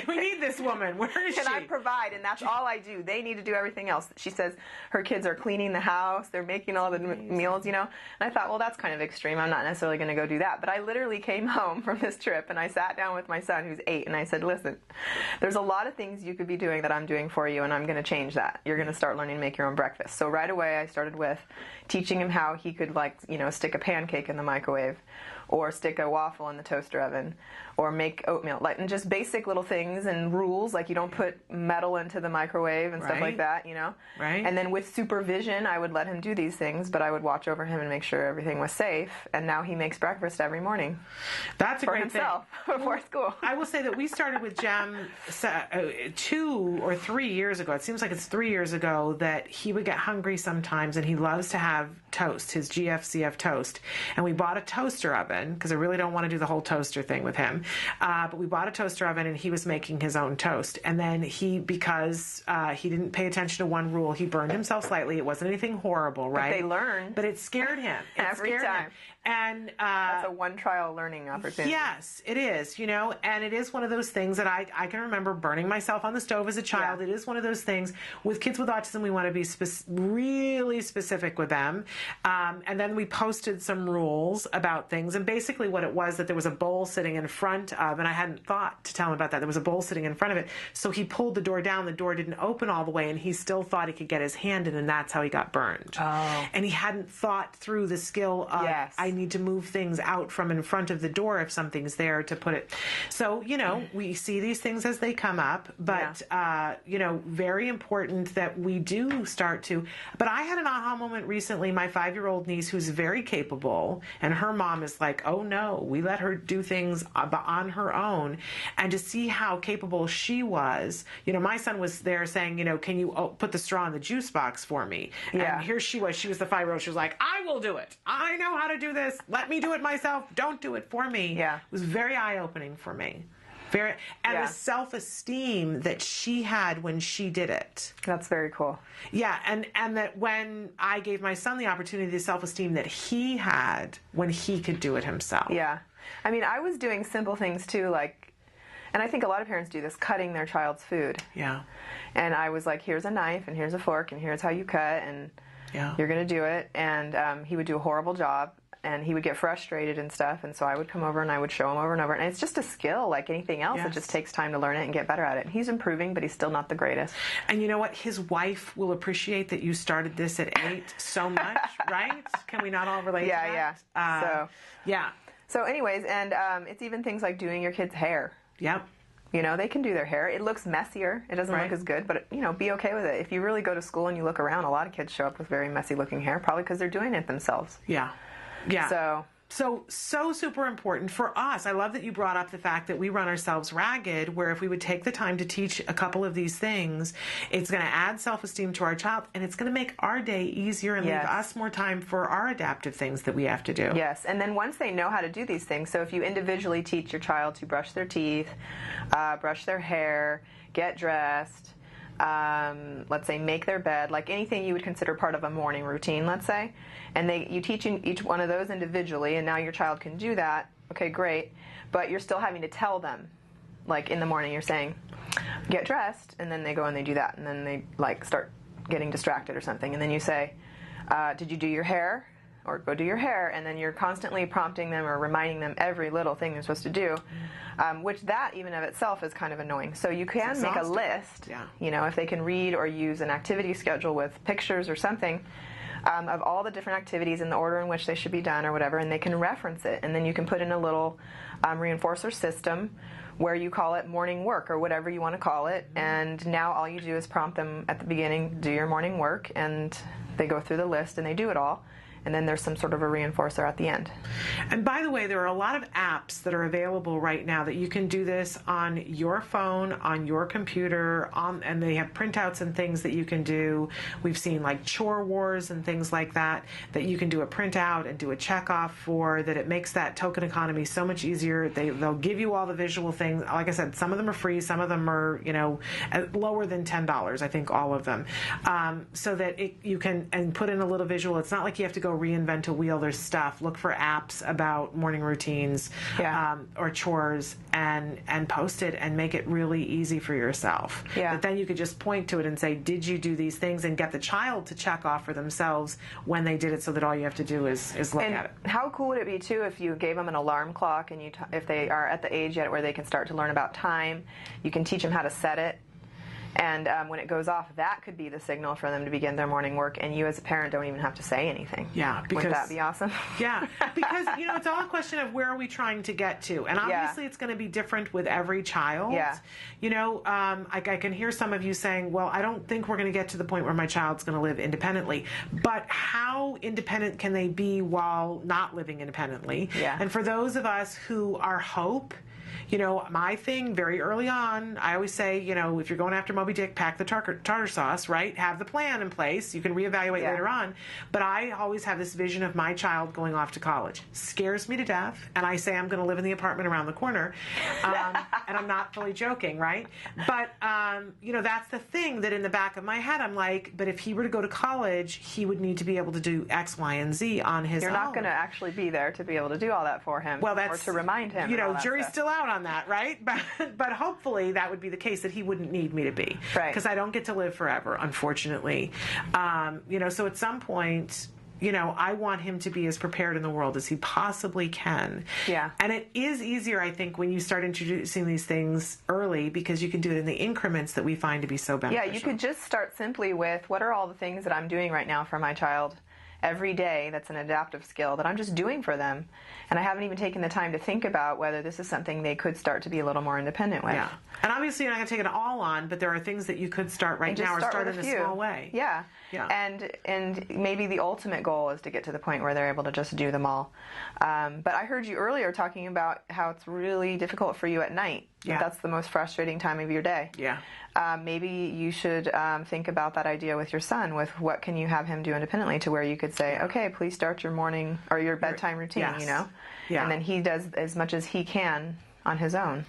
Speaker 2: We need this woman. Where is she?
Speaker 6: And I provide, and that's all I do. They need to do everything else. She says her kids are cleaning the house. They're making all the meals, you know. And I thought, well, that's kind of extreme. I'm not necessarily going to go do that. But I literally came home from this trip, and I sat down with my son, who's 8, and I said, listen, there's a lot of things you could be doing that I'm doing for you, and I'm going to change that. You're going to start learning to make your own breakfast. So right away, I started with teaching him how he could, like, you know, stick a pancake in the microwave, or stick a waffle in the toaster oven, or make oatmeal, like, and just basic little things and rules, like you don't put metal into the microwave and stuff like that, you know?
Speaker 2: Right.
Speaker 6: And then with supervision, I would let him do these things, but I would watch over him and make sure everything was safe. And now he makes breakfast every morning.
Speaker 2: That's a
Speaker 6: for
Speaker 2: great
Speaker 6: himself
Speaker 2: thing.
Speaker 6: before school.
Speaker 2: I will say that we started with Jem 2 or 3 years ago. It seems like it's 3 years ago that he would get hungry sometimes, and he loves to have toast, his GFCF toast. And we bought a toaster oven, because I really don't want to do the whole toaster thing with him. But we bought a toaster oven, and he was making his own toast. And then because he didn't pay attention to one rule, he burned himself slightly. It wasn't anything horrible, right?
Speaker 6: But they learn.
Speaker 2: But it scared him.
Speaker 6: Every time.
Speaker 2: And
Speaker 6: that's a one trial learning opportunity.
Speaker 2: Yes, it is, you know, and it is one of those things that I can remember burning myself on the stove as a child.
Speaker 6: Yeah.
Speaker 2: It is one of those things. With kids with autism, we want to be really specific with them. And then we posted some rules about things. And basically what it was, that there was a bowl sitting in front of, and I hadn't thought to tell him about that. There was a bowl sitting in front of it. So he pulled the door down. The door didn't open all the way, and he still thought he could get his hand in, and that's how he got burned.
Speaker 6: Oh.
Speaker 2: And he hadn't thought through the skill of, I need to move things out from in front of the door if something's there to put it. So, you know, we see these things as they come up, but, you know, very important that we do start to. But I had an aha moment recently. My 5-year-old niece, who's very capable, and her mom is like, oh no, we let her do things on her own. And to see how capable she was, you know, my son was there saying, you know, can you put the straw in the juice box for me?
Speaker 6: Yeah.
Speaker 2: And here she was the 5-year-old. She was like, I will do it. I know how to do this. Let me do it myself. Don't do it for me.
Speaker 6: Yeah.
Speaker 2: It was very eye-opening for me. The self-esteem that she had when she did it.
Speaker 6: That's very cool.
Speaker 2: Yeah, and that when I gave my son the opportunity, the self-esteem that he had when he could do it himself.
Speaker 6: Yeah. I mean, I was doing simple things too, like, and I think a lot of parents do this, cutting their child's food.
Speaker 2: Yeah.
Speaker 6: And I was like, here's a knife, and here's a fork, and here's how you cut, and
Speaker 2: Yeah.
Speaker 6: You're going to do it. And he would do a horrible job. And he would get frustrated and stuff, and so I would come over and I would show him over and over. And it's just a skill like anything else.
Speaker 2: Yes.
Speaker 6: It just takes time to learn it and get better at it. He's improving, but he's still not the greatest.
Speaker 2: And you know what? His wife will appreciate that you started this at 8 so much, right? Can we not all relate to that?
Speaker 6: Yeah.
Speaker 2: Yeah.
Speaker 6: So anyways, and it's even things like doing your kid's hair.
Speaker 2: Yep.
Speaker 6: You know, they can do their hair. It looks messier. It doesn't
Speaker 2: Right.
Speaker 6: look as good, but, you know, be okay with it. If you really go to school and you look around, a lot of kids show up with very messy looking hair, probably because they're doing it themselves.
Speaker 2: Yeah. Yeah.
Speaker 6: So
Speaker 2: So super important for us. I love that you brought up the fact that we run ourselves ragged, where if we would take the time to teach a couple of these things, it's going to add self-esteem to our child, and it's going to make our day easier and
Speaker 6: Yes.
Speaker 2: leave us more time for our adaptive things that we have to do.
Speaker 6: yes, and then once they know how to do these things, so if you individually teach your child to brush their teeth, brush their hair, get dressed, let's say make their bed, like anything you would consider part of a morning routine, let's say, and you teach each one of those individually, and now your child can do that, okay, great, but you're still having to tell them, like in the morning you're saying, get dressed, and then they go and they do that, and then they like start getting distracted or something, and then you say, did you do your hair? Or go do your hair, and then you're constantly prompting them or reminding them every little thing they're supposed to do, which that even of itself is kind of annoying. So you can make a list,
Speaker 2: Yeah.
Speaker 6: you know, if they can read or use an activity schedule with pictures or something of all the different activities in the order in which they should be done or whatever, and they can reference it, and then you can put in a little reinforcer system where you call it morning work or whatever you want to call it, and now all you do is prompt them at the beginning, do your morning work, and they go through the list and they do it all. And then there's some sort of a reinforcer at the end.
Speaker 2: And by the way, there are a lot of apps that are available right now that you can do this on your phone, on your computer, and they have printouts and things that you can do. We've seen like Chore Wars and things like that you can do a printout and do a checkoff for, that it makes that token economy so much easier. They'll give you all the visual things. Like I said, some of them are free, some of them are, you know, lower than $10, I think all of them. So that you can and put in a little visual. It's not like you have to go reinvent a wheel. There's stuff. Look for apps about morning routines or chores and post it and make it really easy for yourself.
Speaker 6: Yeah.
Speaker 2: But then you could just point to it and say, did you do these things, and get the child to check off for themselves when they did it, so that all you have to do is look
Speaker 6: And
Speaker 2: at it.
Speaker 6: how cool would it be too if you gave them an alarm clock, and if they are at the age yet where they can start to learn about time, you can teach them how to set it. And when it goes off, that could be the signal for them to begin their morning work, and you as a parent don't even have to say anything.
Speaker 2: Yeah, because
Speaker 6: wouldn't that be awesome?
Speaker 2: Yeah, because, you know, it's all a question of where are we trying to get to. And obviously it's going to be different with every child.
Speaker 6: Yeah.
Speaker 2: You know, I can hear some of you saying, well, I don't think we're going to get to the point where my child's going to live independently. But how independent can they be while not living independently?
Speaker 6: Yeah.
Speaker 2: And for those of us who are hope, you know, my thing very early on, I always say, you know, if you're going after Moby Dick, pack the tartar sauce, right? Have the plan in place. You can reevaluate later on. But I always have this vision of my child going off to college. Scares me to death. And I say I'm going to live in the apartment around the corner. And I'm not fully joking, right? But, you know, that's the thing that in the back of my head, I'm like, but if he were to go to college, he would need to be able to do X, Y, and Z on his own.
Speaker 6: You're not going to actually be there to be able to do all that for him,
Speaker 2: well, that's,
Speaker 6: or to remind him.
Speaker 2: You know,
Speaker 6: and all that
Speaker 2: jury's
Speaker 6: stuff.
Speaker 2: still out on that, right? But hopefully that would be the case, that he wouldn't need me to be.
Speaker 6: Right.
Speaker 2: Because I don't get to live forever, unfortunately. You know, so at some point, you know, I want him to be as prepared in the world as he possibly can.
Speaker 6: Yeah.
Speaker 2: And it is easier, I think, when you start introducing these things early, because you can do it in the increments that we find to be so beneficial.
Speaker 6: Yeah, you could just start simply with, what are all the things that I'm doing right now for my child every day that's an adaptive skill that I'm just doing for them, and I haven't even taken the time to think about whether this is something they could start to be a little more independent with.
Speaker 2: Yeah. And obviously you're not going to take it all on, but there are things that you could start right now, or start in a small way.
Speaker 6: Yeah.
Speaker 2: Yeah.
Speaker 6: And maybe the ultimate goal is to get to the point where they're able to just do them all. But I heard you earlier talking about how it's really difficult for you at night.
Speaker 2: Yeah.
Speaker 6: That's the most frustrating time of your day.
Speaker 2: Yeah.
Speaker 6: Maybe you should think about that idea with your son, with what can you have him do independently, to where you could say, okay, please start your morning or your bedtime routine,
Speaker 2: Yes.
Speaker 6: you know?
Speaker 2: Yeah.
Speaker 6: And then he does as much as he can on his own.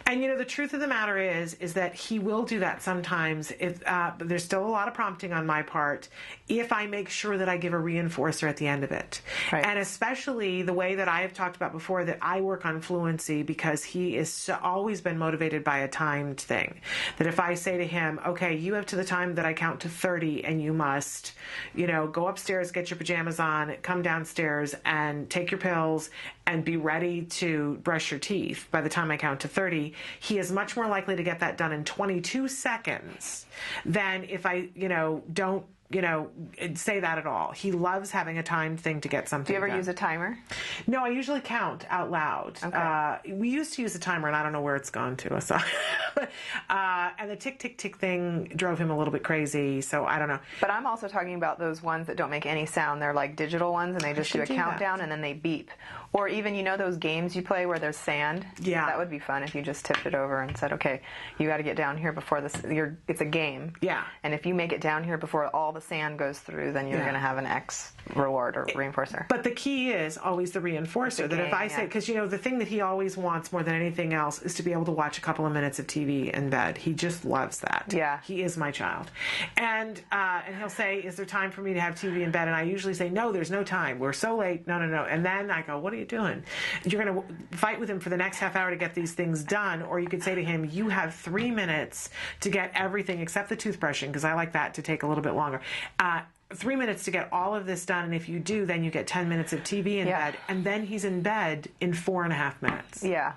Speaker 2: And the truth of the matter is that he will do that sometimes. If but there's still a lot of prompting on my part, if I make sure that I give a reinforcer at the end of it.
Speaker 6: Right.
Speaker 2: And especially the way that I have talked about before, that I work on fluency, because he is always been motivated by a timed thing. That if I say to him, okay, you have to the time that I count to 30, and you must, go upstairs, get your pajamas on, come downstairs and take your pills and be ready to brush your teeth by the time I count to 30, he is much more likely to get that done in 22 seconds than if I, don't, say that at all. He loves having a timed thing to get something
Speaker 6: Do you ever
Speaker 2: done.
Speaker 6: use a timer?
Speaker 2: No, I usually count out loud.
Speaker 6: Okay.
Speaker 2: We used to use a timer, and I don't know where it's gone to. So, and the tick, tick, tick thing drove him a little bit crazy, so I don't know.
Speaker 6: But I'm also talking about those ones that don't make any sound. They're like digital ones, and they just do a countdown, and then they beep. Or even, those games you play where there's sand?
Speaker 2: Yeah.
Speaker 6: That would be fun if you just tipped it over and said, okay, you got to get down here before this. It's a game.
Speaker 2: Yeah.
Speaker 6: And if you make it down here before all the sand goes through, then you're going to have an X reward or reinforcer.
Speaker 2: But the key is always the reinforcer. That if I say, because the thing that he always wants more than anything else is to be able to watch a couple of minutes of TV in bed. He just loves that.
Speaker 6: Yeah.
Speaker 2: He is my child. And he'll say, is there time for me to have TV in bed? And I usually say, no, there's no time. We're so late. No. And then I go, what are you doing? You're going to fight with him for the next half hour to get these things done. Or you could say to him, you have 3 minutes to get everything except the toothbrushing, because I like that to take a little bit longer. 3 minutes to get all of this done, and if you do, then you get 10 minutes of TV in bed, and then he's in bed in 4.5 minutes.
Speaker 6: Yeah.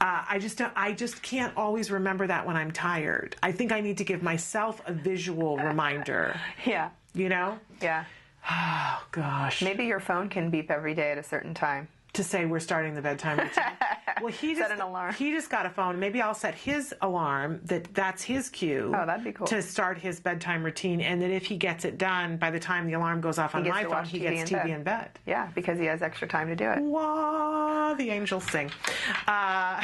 Speaker 2: I just can't always remember that when I'm tired. I think I need to give myself a visual reminder.
Speaker 6: Yeah. Yeah.
Speaker 2: Oh, gosh.
Speaker 6: Maybe your phone can beep every day at a certain time.
Speaker 2: To say we're starting the bedtime routine. Well,
Speaker 6: set an alarm.
Speaker 2: He just got a phone. Maybe I'll set his alarm that's his cue.
Speaker 6: Oh, that'd be cool.
Speaker 2: To start his bedtime routine, and that if he gets it done by the time the alarm goes off on my phone, he gets TV in bed.
Speaker 6: Yeah, because he has extra time to do it.
Speaker 2: Wah, the angels sing. Well,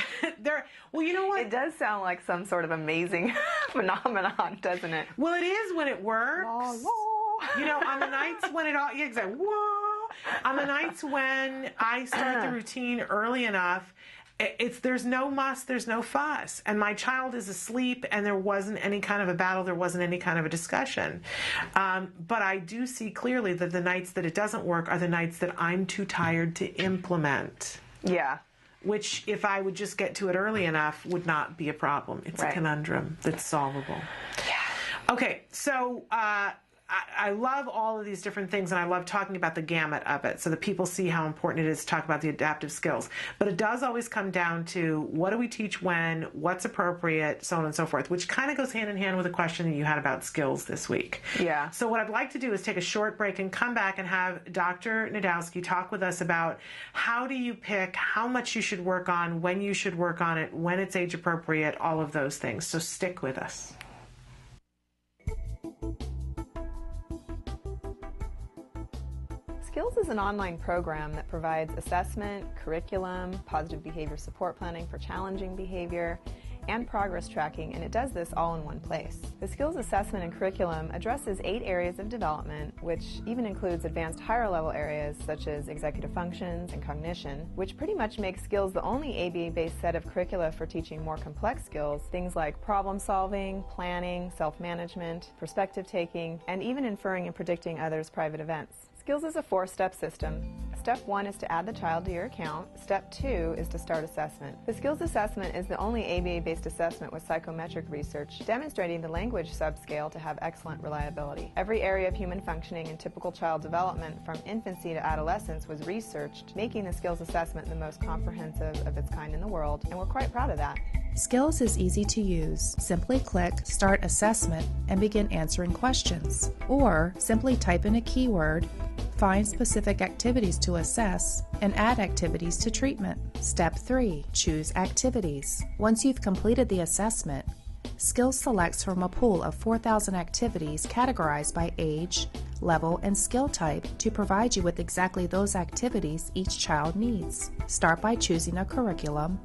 Speaker 2: you know what?
Speaker 6: It does sound like some sort of amazing phenomenon, doesn't it?
Speaker 2: Well, it is when it works.
Speaker 6: Wah, wah.
Speaker 2: On the nights when it all, exactly. Whoa. On the nights when I start the routine early enough, there's no muss, there's no fuss, and my child is asleep, and there wasn't any kind of a battle, there wasn't any kind of a discussion. But I do see clearly that the nights that it doesn't work are the nights that I'm too tired to implement.
Speaker 6: Yeah.
Speaker 2: Which, if I would just get to it early enough, would not be a problem. It's a conundrum that's solvable. Yeah. Okay, so I love all of these different things, and I love talking about the gamut of it so that people see how important it is to talk about the adaptive skills. But it does always come down to what do we teach when, what's appropriate, so on and so forth, which kind of goes hand in hand with a question that you had about skills this week.
Speaker 6: Yeah.
Speaker 2: So what I'd like to do is take a short break and come back and have Dr. Najdowski talk with us about how do you pick how much you should work on, when you should work on it, when it's age appropriate, all of those things. So stick with us.
Speaker 6: Skills is an online program that provides assessment, curriculum, positive behavior support planning for challenging behavior, and progress tracking, and it does this all in one place. The skills assessment and curriculum addresses 8 areas of development, which even includes advanced higher level areas such as executive functions and cognition, which pretty much makes skills the only ABA-based set of curricula for teaching more complex skills, things like problem solving, planning, self-management, perspective taking, and even inferring and predicting others' private events. Skills is a 4-step system. Step 1 is to add the child to your account. Step 2 is to start assessment. The skills assessment is the only ABA-based assessment with psychometric research demonstrating the language subscale to have excellent reliability. Every area of human functioning and typical child development from infancy to adolescence was researched, making the skills assessment the most comprehensive of its kind in the world, and we're quite proud of that.
Speaker 7: Skills is easy to use. Simply click Start Assessment and begin answering questions. Or simply type in a keyword, find specific activities to assess, and add activities to treatment. Step 3. Choose activities. Once you've completed the assessment, Skills selects from a pool of 4,000 activities categorized by age, level, and skill type to provide you with exactly those activities each child needs. Start by choosing a curriculum,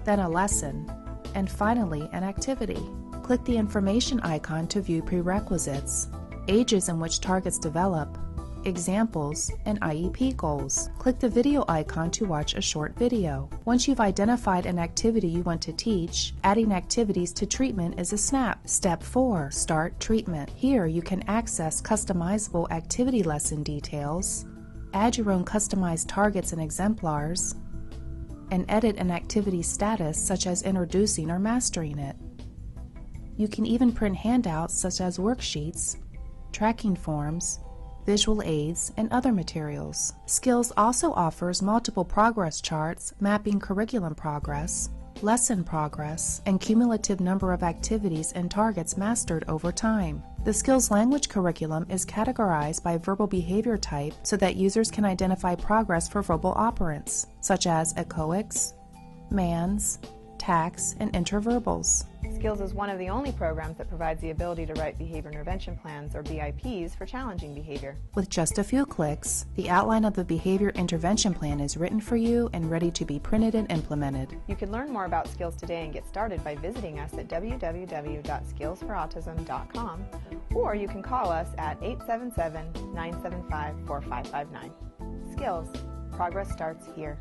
Speaker 7: then a lesson, and finally an activity. Click the information icon to view prerequisites, ages in which targets develop, examples, and IEP goals. Click the video icon to watch a short video. Once you've identified an activity you want to teach, adding activities to treatment is a snap. Step 4. Start treatment. Here you can access customizable activity lesson details, add your own customized targets and exemplars, and edit an activity status such as introducing or mastering it. You can even print handouts such as worksheets, tracking forms, visual aids, and other materials. Skills also offers multiple progress charts mapping curriculum progress, lesson progress, and cumulative number of activities and targets mastered over time. The Skills language curriculum is categorized by verbal behavior type so that users can identify progress for verbal operants, such as echoics, mans, tax, and interverbals.
Speaker 6: Skills is one of the only programs that provides the ability to write behavior intervention plans, or BIPs, for challenging behavior.
Speaker 7: With just a few clicks, the outline of the behavior intervention plan is written for you and ready to be printed and implemented.
Speaker 6: You can learn more about Skills today and get started by visiting us at www.skillsforautism.com, or you can call us at 877-975-4559. Skills. Progress starts here.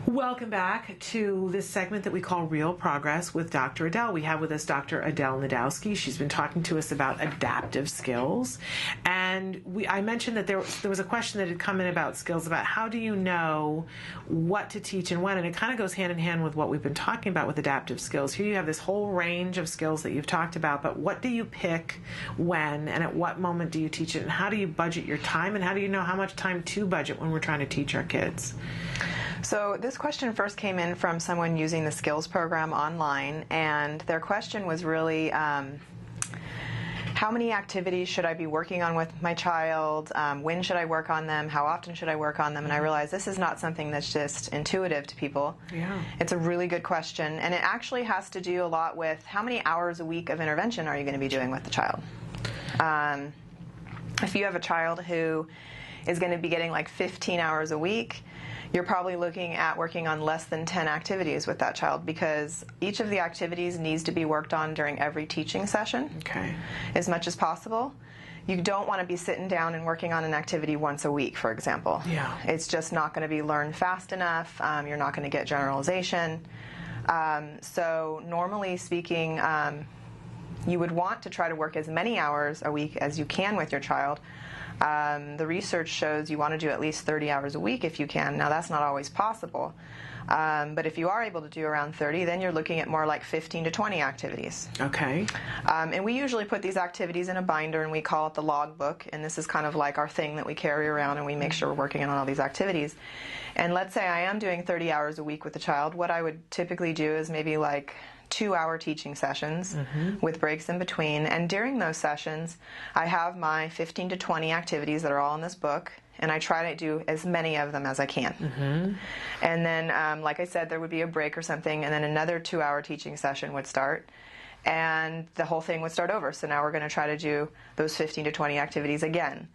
Speaker 2: Welcome back to this segment that we call Real Progress with Dr. Adel. We have with us Dr. Adel Najdowski. She's been talking to us about adaptive skills. And I mentioned that there was a question that had come in about skills, about how do you know what to teach and when. And it kind of goes hand in hand with what we've been talking about with adaptive skills. Here you have this whole range of skills that you've talked about, but what do you pick when and at what moment do you teach it? And how do you budget your time? And how do you know how much time to budget when we're trying to teach our kids?
Speaker 6: So this question first came in from someone using the Skills program online, and their question was really, how many activities should I be working on with my child? When should I work on them? How often should I work on them? And I realized this is not something that's just intuitive to people. Yeah. It's a really good question, and it actually has to do a lot with how many hours a week of intervention are you going to be doing with the child. If you have a child who is going to be getting like 15 hours a week, you're probably looking at working on less than 10 activities with that child, because each of the activities needs to be worked on during every teaching session, as much as possible. You don't want to be sitting down and working on an activity once a week, for example. Yeah. It's just not going to be learned fast enough. You're not going to get generalization. So normally speaking, you would want to try to work as many hours a week as you can with your child. The research shows you want to do at least 30 hours a week if you can. Now, that's not always possible. But if you are able to do around 30, then you're looking at more like 15 to 20 activities. Okay. And we usually put these activities in a binder, and we call it the log book. And this is kind of like our thing that we carry around, and we make sure we're working on all these activities. And let's say I am doing 30 hours a week with the child. What I would typically do is maybe like 2-hour teaching sessions with breaks in between. And during those sessions, I have my 15 to 20 activities that are all in this book, and I try to do as many of them as I can. And then, like I said, there would be a break or something, and then another 2-hour teaching session would start, and the whole thing would start over. So now we're going to try to do those 15 to 20 activities again.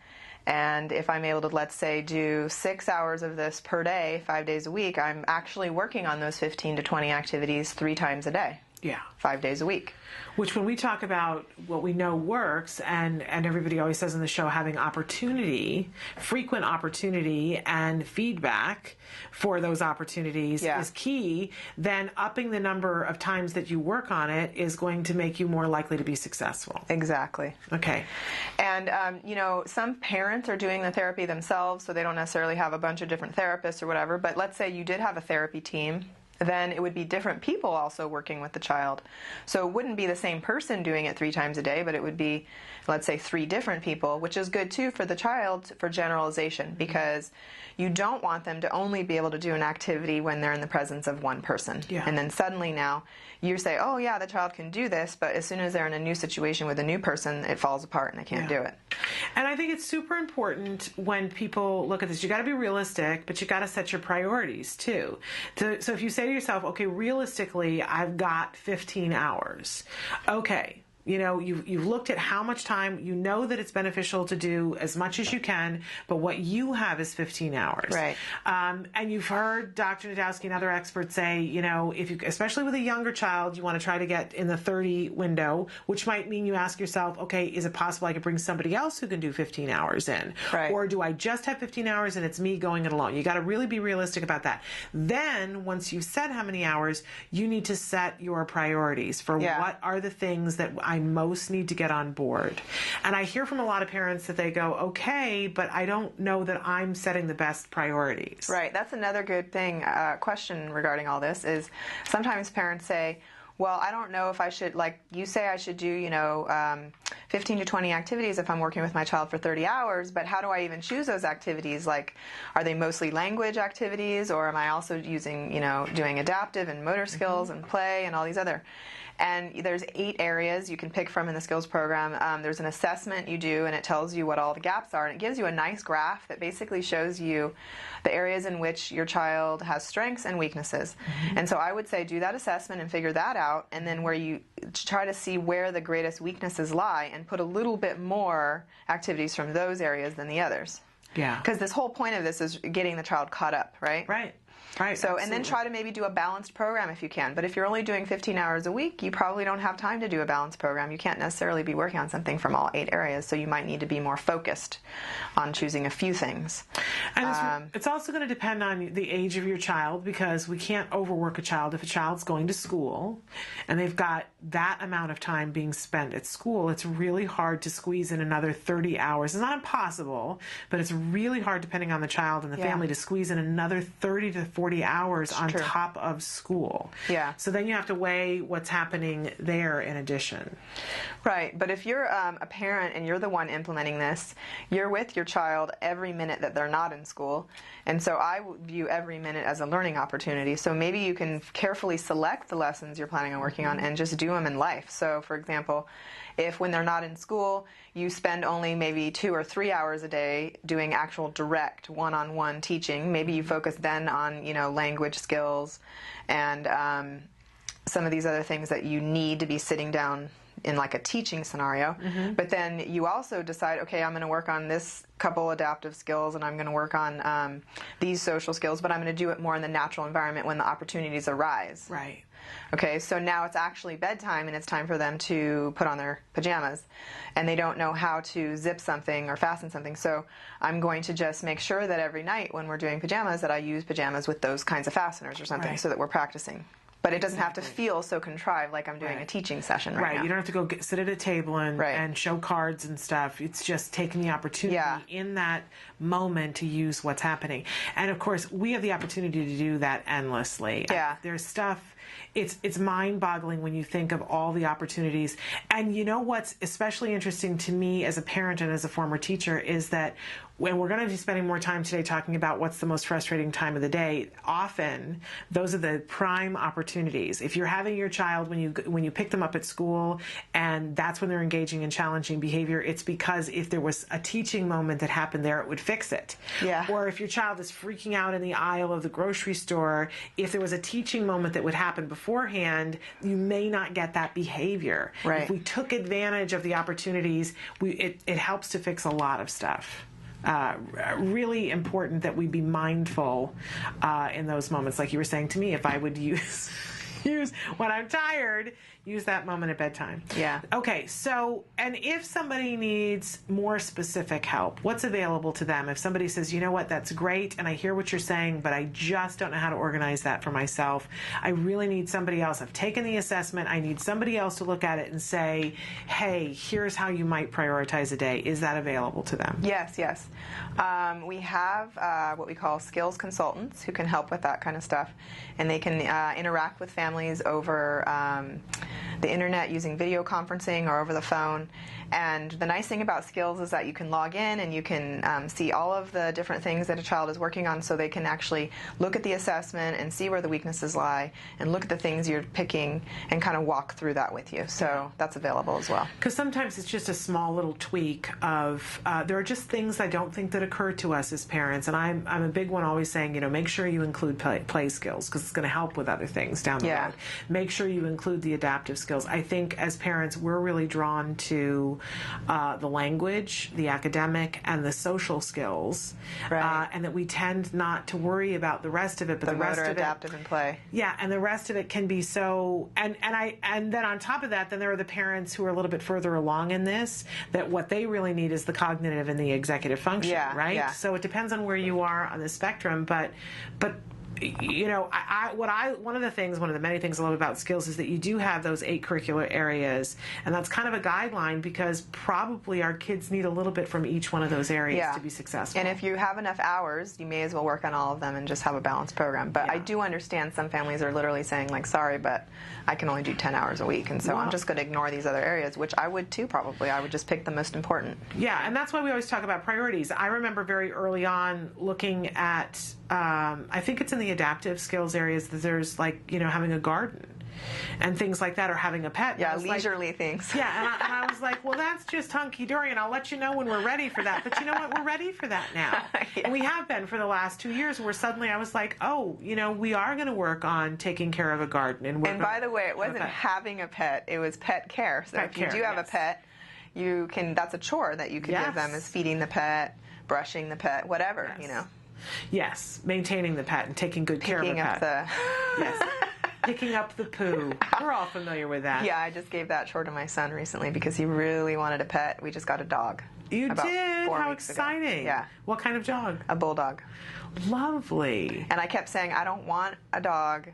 Speaker 6: And if I'm able to, let's say, do 6 hours of this per day, 5 days a week, I'm actually working on those 15 to 20 activities 3 times a day. Yeah. 5 days a week.
Speaker 2: Which, when we talk about what we know works, and everybody always says in the show, having opportunity, frequent opportunity and feedback for those opportunities is key, then upping the number of times that you work on it is going to make you more likely to be successful.
Speaker 6: Exactly.
Speaker 2: Okay.
Speaker 6: And, you know, some parents are doing the therapy themselves, so they don't necessarily have a bunch of different therapists or whatever, but let's say you did have a therapy team, then it would be different people also working with the child. So it wouldn't be the same person doing it 3 times a day, but it would be, let's say, 3 different people, which is good too for the child for generalization, because you don't want them to only be able to do an activity when they're in the presence of one person. Yeah. And then suddenly now you say, oh yeah, the child can do this, but as soon as they're in a new situation with a new person, it falls apart and they can't do it.
Speaker 2: And I think it's super important when people look at this. You got to be realistic, but you got to set your priorities too. So if you say to yourself, okay, realistically, I've got 15 hours. Okay. You know, you've looked at how much time, you know that it's beneficial to do as much as you can, but what you have is 15 hours.
Speaker 6: Right.
Speaker 2: And you've heard Dr. Najdowski and other experts say, you know, if you, especially with a younger child, you want to try to get in the 30 window, which might mean you ask yourself, okay, is it possible I could bring somebody else who can do 15 hours in?
Speaker 6: Right.
Speaker 2: Or do I just have 15 hours and it's me going it alone? You got to really be realistic about that. Then once you've said how many hours, you need to set your priorities for what are the things that I most need to get on board. And I hear from a lot of parents that they go, okay, but I don't know that I'm setting the best priorities.
Speaker 6: Right. That's another good thing, question regarding all this is sometimes parents say, well, I don't know if I should, like you say, I should do, you know, 15 to 20 activities if I'm working with my child for 30 hours, but how do I even choose those activities? Like, are they mostly language activities, or am I also using, you know, doing adaptive and motor skills and play and all these other? And there's 8 areas you can pick from in the skills program. There's an assessment you do, and it tells you what all the gaps are, and it gives you a nice graph that basically shows you the areas in which your child has strengths and weaknesses. And so I would say do that assessment and figure that out, and then where you try to see where the greatest weaknesses lie and put a little bit more activities from those areas than the others.
Speaker 2: Yeah.
Speaker 6: Because this whole point of this is getting the child caught up, right?
Speaker 2: Right. Right.
Speaker 6: So,
Speaker 2: absolutely.
Speaker 6: and then try to maybe do a balanced program if you can. But if you're only doing 15 hours a week, you probably don't have time to do a balanced program. You can't necessarily be working on something from all 8 areas, so you might need to be more focused on choosing a few things.
Speaker 2: And it's also going to depend on the age of your child, because we can't overwork a child. If a child's going to school and they've got that amount of time being spent at school, it's really hard to squeeze in another 30 hours. It's not impossible, but it's really hard, depending on the child and the family, to squeeze in another 30 to 40 hours on top of school.
Speaker 6: Yeah.
Speaker 2: So then you have to weigh what's happening there in addition.
Speaker 6: Right. But if you're a parent and you're the one implementing this, you're with your child every minute that they're not in school. And so I view every minute as a learning opportunity. So maybe you can carefully select the lessons you're planning on working on and just do them in life. So, for example, if when they're not in school, you spend only maybe 2 or 3 hours a day doing actual direct one-on-one teaching, maybe you focus then on, you know, language skills and some of these other things that you need to be sitting down in like a teaching scenario. But then you also decide, okay, I'm going to work on this couple adaptive skills and I'm going to work on these social skills, but I'm going to do it more in the natural environment when the opportunities arise.
Speaker 2: Right.
Speaker 6: Okay, so now it's actually bedtime and it's time for them to put on their pajamas and they don't know how to zip something or fasten something. So I'm going to just make sure that every night when we're doing pajamas that I use pajamas with those kinds of fasteners or something so that we're practicing. But it doesn't have to feel so contrived like I'm doing a teaching session right now.
Speaker 2: You don't have to go sit at a table and show cards and stuff. It's just taking the opportunity in that moment to use what's happening. And of course, we have the opportunity to do that endlessly.
Speaker 6: Yeah.
Speaker 2: There's stuff. It's mind-boggling when you think of all the opportunities. And you know what's especially interesting to me as a parent and as a former teacher is that when we're going to be spending more time today talking about what's the most frustrating time of the day, often those are the prime opportunities. If you're having your child when you pick them up at school and that's when they're engaging in challenging behavior, it's because if there was a teaching moment that happened there, it would fix it.
Speaker 6: Yeah.
Speaker 2: Or if your child is freaking out in the aisle of the grocery store, if there was a teaching moment that would happen beforehand, you may not get that behavior.
Speaker 6: Right.
Speaker 2: If we took advantage of the opportunities, it helps to fix a lot of stuff. Really important that we be mindful in those moments. Like you were saying to me, if I would use when I'm tired, use that moment at bedtime.
Speaker 6: Yeah.
Speaker 2: Okay, so, and if somebody needs more specific help, what's available to them? If somebody says, you know what, that's great, and I hear what you're saying, but I just don't know how to organize that for myself. I really need somebody else. I've taken the assessment. I need somebody else to look at it and say, hey, here's how you might prioritize a day. Is that available to them?
Speaker 6: Yes, yes. We have what we call skills consultants who can help with that kind of stuff, and they can interact with families over the internet using video conferencing or over the phone. And the nice thing about skills is that you can log in and you can see all of the different things that a child is working on, so they can actually look at the assessment and see where the weaknesses lie and look at the things you're picking and kind of walk through that with you. So that's available as well.
Speaker 2: Because sometimes it's just a small little tweak of, there are just things I don't think that occur to us as parents. And I'm a big one always saying, make sure you include play skills, because it's going to help with other things down the road. about. Make sure you include the adaptive skills. I think as parents, we're really drawn to the language, the academic, and the social skills, and that we tend not to worry about the rest of it. But the rest
Speaker 6: motor,
Speaker 2: of it,
Speaker 6: adaptive, and play.
Speaker 2: yeah, and the rest of it can be so. And then on top of that, then there are the parents who are a little bit further along in this. That what they really need is the cognitive and the executive function, right?
Speaker 6: Yeah.
Speaker 2: So it depends on where you are on the spectrum, but you know, one of the many things I love about skills is that you do have those 8 curricular areas, and that's kind of a guideline because probably our kids need a little bit from each one of those areas to be successful.
Speaker 6: And if you have enough hours, you may as well work on all of them and just have a balanced program. But I do understand some families are literally saying, like, sorry, but I can only do 10 hours a week, and so I'm just going to ignore these other areas, which I would too probably. I would just pick the most important.
Speaker 2: Yeah, and that's why we always talk about priorities. I remember very early on looking at, I think it's in the adaptive skills areas that there's, like, you know, having a garden and things like that, or having a pet.
Speaker 6: Yeah, leisurely things.
Speaker 2: Yeah, and I was like, well, that's just hunky-dory, and I'll let you know when we're ready for that. But you know what? We're ready for that now. And we have been for the last 2 years, where suddenly I was like, oh, you know, we are going to work on taking care of a garden. And
Speaker 6: by the way, it wasn't having a pet, it was pet care. So if you do have a pet, you can, that's a chore that you could give them, is feeding the pet, brushing the pet, whatever, you know.
Speaker 2: Yes, maintaining the pet and taking good care of the pet. Yes. Picking up the poo. We're all familiar with that.
Speaker 6: Yeah, I just gave that chore to my son recently because he really wanted a pet. We just got a dog.
Speaker 2: You
Speaker 6: about
Speaker 2: did?
Speaker 6: 4
Speaker 2: How
Speaker 6: weeks
Speaker 2: exciting.
Speaker 6: Ago. Yeah.
Speaker 2: What kind of dog?
Speaker 6: A bulldog.
Speaker 2: Lovely.
Speaker 6: And I kept saying, I don't want a dog.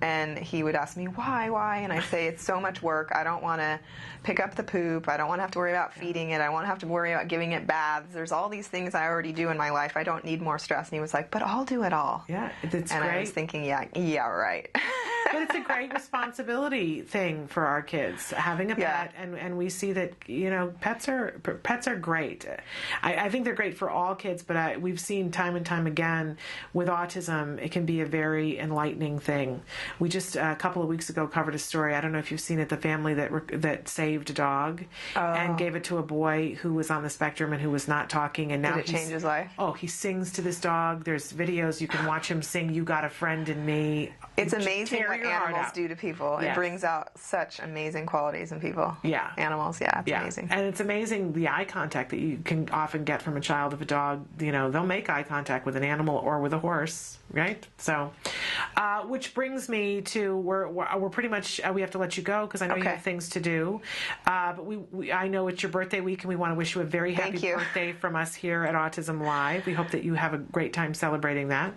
Speaker 6: And he would ask me, why? And I say, it's so much work. I don't want to pick up the poop. I don't want to have to worry about feeding it. I won't have to worry about giving it baths. There's all these things I already do in my life. I don't need more stress. And he was like, but I'll do it all.
Speaker 2: Yeah, it's
Speaker 6: and
Speaker 2: great.
Speaker 6: I was thinking, yeah, right.
Speaker 2: But it's a great responsibility thing for our kids, having a pet, and we see that, you know, pets are great. I think they're great for all kids, but we've seen time and time again with autism, it can be a very enlightening thing. We just a couple of weeks ago covered a story. I don't know if you've seen it. The family that saved a dog and gave it to a boy who was on the spectrum and who was not talking, and now
Speaker 6: did it change his life?
Speaker 2: Oh, he sings to this dog. There's videos you can watch him sing. You got a friend in me.
Speaker 6: It's amazing what animals do to people.
Speaker 2: Yes.
Speaker 6: It brings out such amazing qualities in people. Yeah. Animals, it's amazing.
Speaker 2: And it's amazing the eye contact that you can often get from a child of a dog. You know, they'll make eye contact with an animal or with a horse, right? So, which brings me to we're pretty much, we have to let you go because I know you have things to do. But I know it's your birthday week, and we want to wish you a very happy birthday from us here at Autism Live. We hope that you have a great time celebrating that.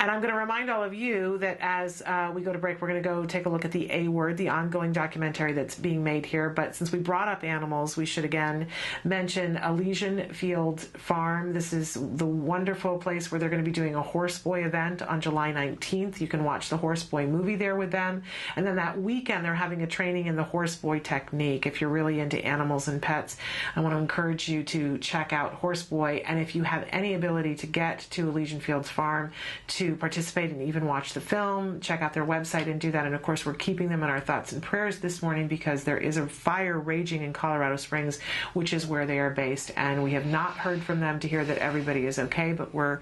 Speaker 2: And I'm going to remind all of you that as we go to break, we're going to go take a look at the A Word, the ongoing documentary that's being made here. But since we brought up animals, we should again mention Elysian Field Farm. This is the wonderful place where they're going to be doing a Horseboy event on July 19th. You can watch the Horseboy movie there with them. And then that weekend, they're having a training in the Horseboy technique. If you're really into animals and pets, I want to encourage you to check out Horseboy. And if you have any ability to get to Elysian Fields Farm to participate and even watch the film, check out their website and do that. And of course, we're keeping them in our thoughts and prayers this morning because there is a fire raging in Colorado Springs, which is where they are based. And we have not heard from them to hear that everybody is okay, but we're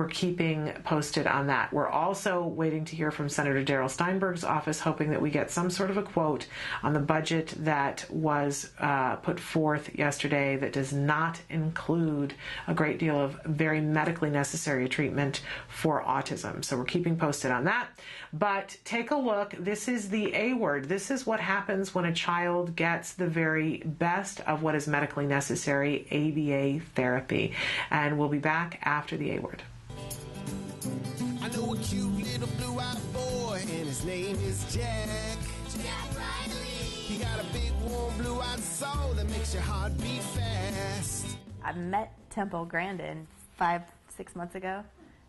Speaker 2: keeping posted on that. We're also waiting to hear from Senator Darrell Steinberg's office, hoping that we get some sort of a quote on the budget that was put forth yesterday that does not include a great deal of very medically necessary treatment for autism. So we're keeping posted on that. But take a look. This is the A Word. This is what happens when a child gets the very best of what is medically necessary, ABA therapy. And we'll be back after the A Word.
Speaker 3: I know a cute little blue-eyed boy, and his name is Jack. Jack Riley. He got a big, warm, blue-eyed soul that makes your heart beat fast.
Speaker 8: I met Temple Grandin 5-6 months ago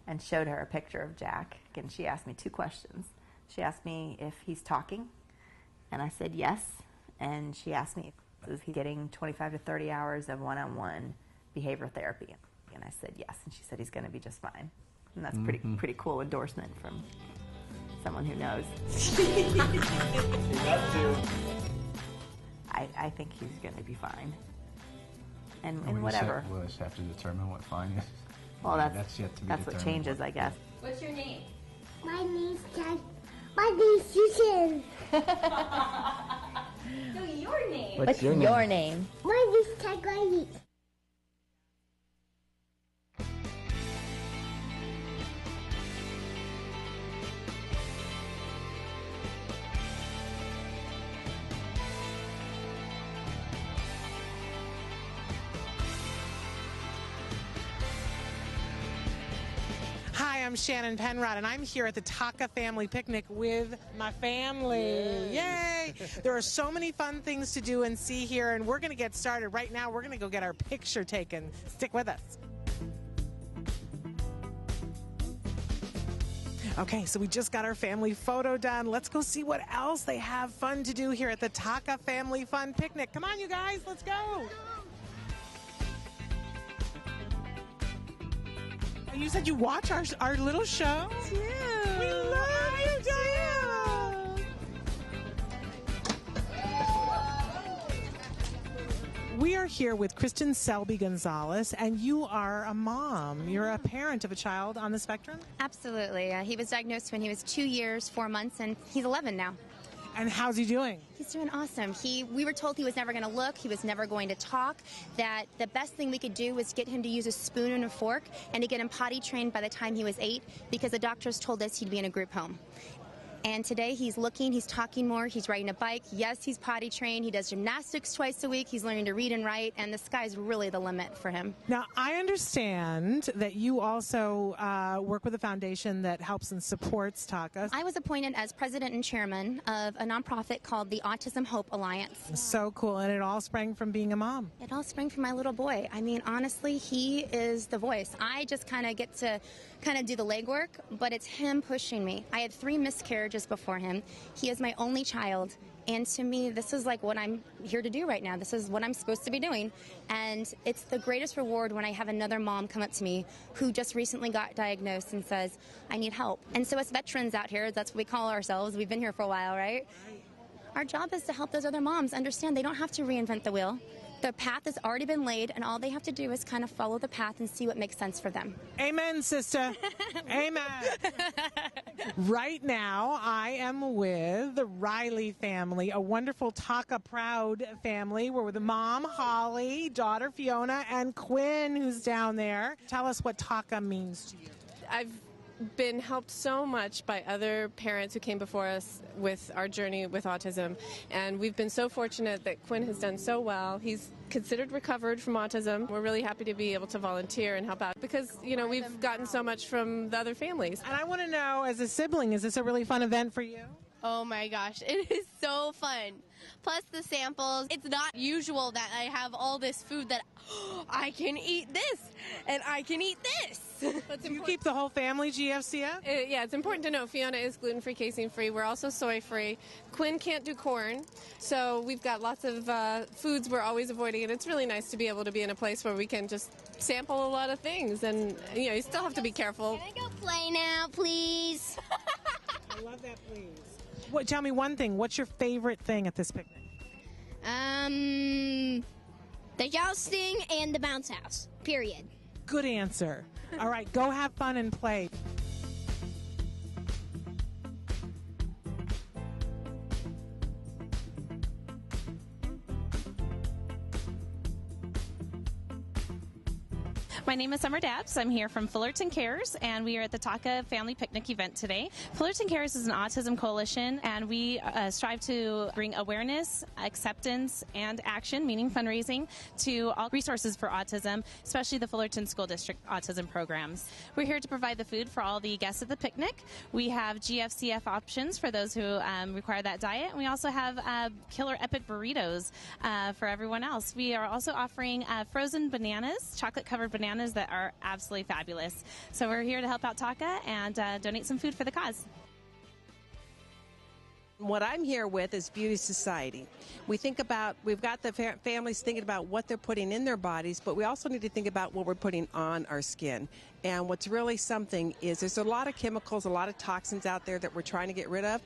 Speaker 8: and showed her a picture of Jack, and she asked me 2 questions. She asked me if he's talking, and I said yes, and she asked me if he's getting 25 to 30 hours of one-on-one behavioral therapy, and I said yes, and she said he's going to be just fine. And that's pretty cool endorsement from someone who knows. I think he's going to be fine. And whatever.
Speaker 9: We'll just have to determine what fine is.
Speaker 8: Well,
Speaker 9: that's yet to be
Speaker 8: that's what changes, I guess.
Speaker 10: What's your name?
Speaker 11: My name's Jack.
Speaker 10: My name is Susan.
Speaker 11: So your name?
Speaker 12: What's your name?
Speaker 10: My name is Tagayi.
Speaker 2: Hi, I'm Shannon Penrod, and I'm here at the Taka Family Picnic with my family. Yay! There are so many fun things to do and see here, and we're going to get started right now. We're going to go get our picture taken. Stick with us. Okay, so we just got our family photo done. Let's go see what else they have fun to do here at the Taka Family Fun Picnic. Come on, you guys, let's go. You said you watch our little show? Yeah. We love you, Diana. We are here with Kristen Selby Gonzalez, and you are a mom. You're a parent of a child on the spectrum?
Speaker 11: Absolutely. He was diagnosed when he was 2 years, 4 months, and he's 11 now.
Speaker 2: And how's he doing?
Speaker 11: He's doing awesome. We were told he was never going to look, he was never going to talk, that the best thing we could do was get him to use a spoon and a fork and to get him potty trained by the time he was 8, because the doctors told us he'd be in a group home. And today he's looking, he's talking more, he's riding a bike. Yes, he's potty trained. He does gymnastics twice a week. He's learning to read and write, and the sky's really the limit for him.
Speaker 2: Now, I understand that you also work with a foundation that helps and supports Taka.
Speaker 11: I was appointed as president and chairman of a nonprofit called the Autism Hope Alliance.
Speaker 2: So cool, and it all sprang from being a mom.
Speaker 11: It all sprang from my little boy. I mean, honestly, he is the voice. I just kind of get to do the legwork, but it's him pushing me. I had 3 miscarriages before him. He is my only child, and to me, this is like what I'm here to do right now. This is what I'm supposed to be doing, and it's the greatest reward when I have another mom come up to me who just recently got diagnosed and says, I need help. And so us veterans out here, that's what we call ourselves. We've been here for a while, right? Our job is to help those other moms understand they don't have to reinvent the wheel. The path has already been laid, and all they have to do is kind of follow the path and see what makes sense for them.
Speaker 2: Amen, sister. Amen. Right now, I am with the Riley family, a wonderful Taka proud family. We're with mom, Holly, daughter, Fiona, and Quinn, who's down there. Tell us what Taka means to you.
Speaker 13: I've been helped so much by other parents who came before us with our journey with autism, and we've been so fortunate that Quinn has done so well. He's considered recovered from autism. We're really happy to be able to volunteer and help out because, you know, we've gotten so much from the other families.
Speaker 2: And I want to know, as a sibling, is this a really fun event for you?
Speaker 14: Oh my gosh, it is so fun. Plus the samples. It's not usual that I have all this food that I can eat this and I can eat this.
Speaker 2: Do you keep the whole family GFCF?
Speaker 13: Yeah, it's important to know Fiona is gluten-free, casein-free. We're also soy-free. Quinn can't do corn, so we've got lots of foods we're always avoiding, and it's really nice to be able to be in a place where we can just sample a lot of things, and you know, you still have to be careful.
Speaker 14: Can I go play now, please?
Speaker 2: I love that, please. Tell me one thing. What's your favorite thing at this picnic?
Speaker 14: The jousting and the bounce house, period.
Speaker 2: Good answer. All right, go have fun and play.
Speaker 15: My name is Summer Dabbs. I'm here from Fullerton Cares, and we are at the Taka Family Picnic event today. Fullerton Cares is an autism coalition, and we strive to bring awareness, acceptance, and action, meaning fundraising, to all resources for autism, especially the Fullerton School District autism programs. We're here to provide the food for all the guests at the picnic. We have GFCF options for those who require that diet, and we also have killer epic burritos for everyone else. We are also offering frozen bananas, chocolate-covered bananas that are absolutely fabulous. So we're here to help out Taka and donate some food for the cause.
Speaker 16: What I'm here with is Beauty Society. We've got the families thinking about what they're putting in their bodies, but we also need to think about what we're putting on our skin. And what's really something is there's a lot of chemicals, a lot of toxins out there that we're trying to get rid of.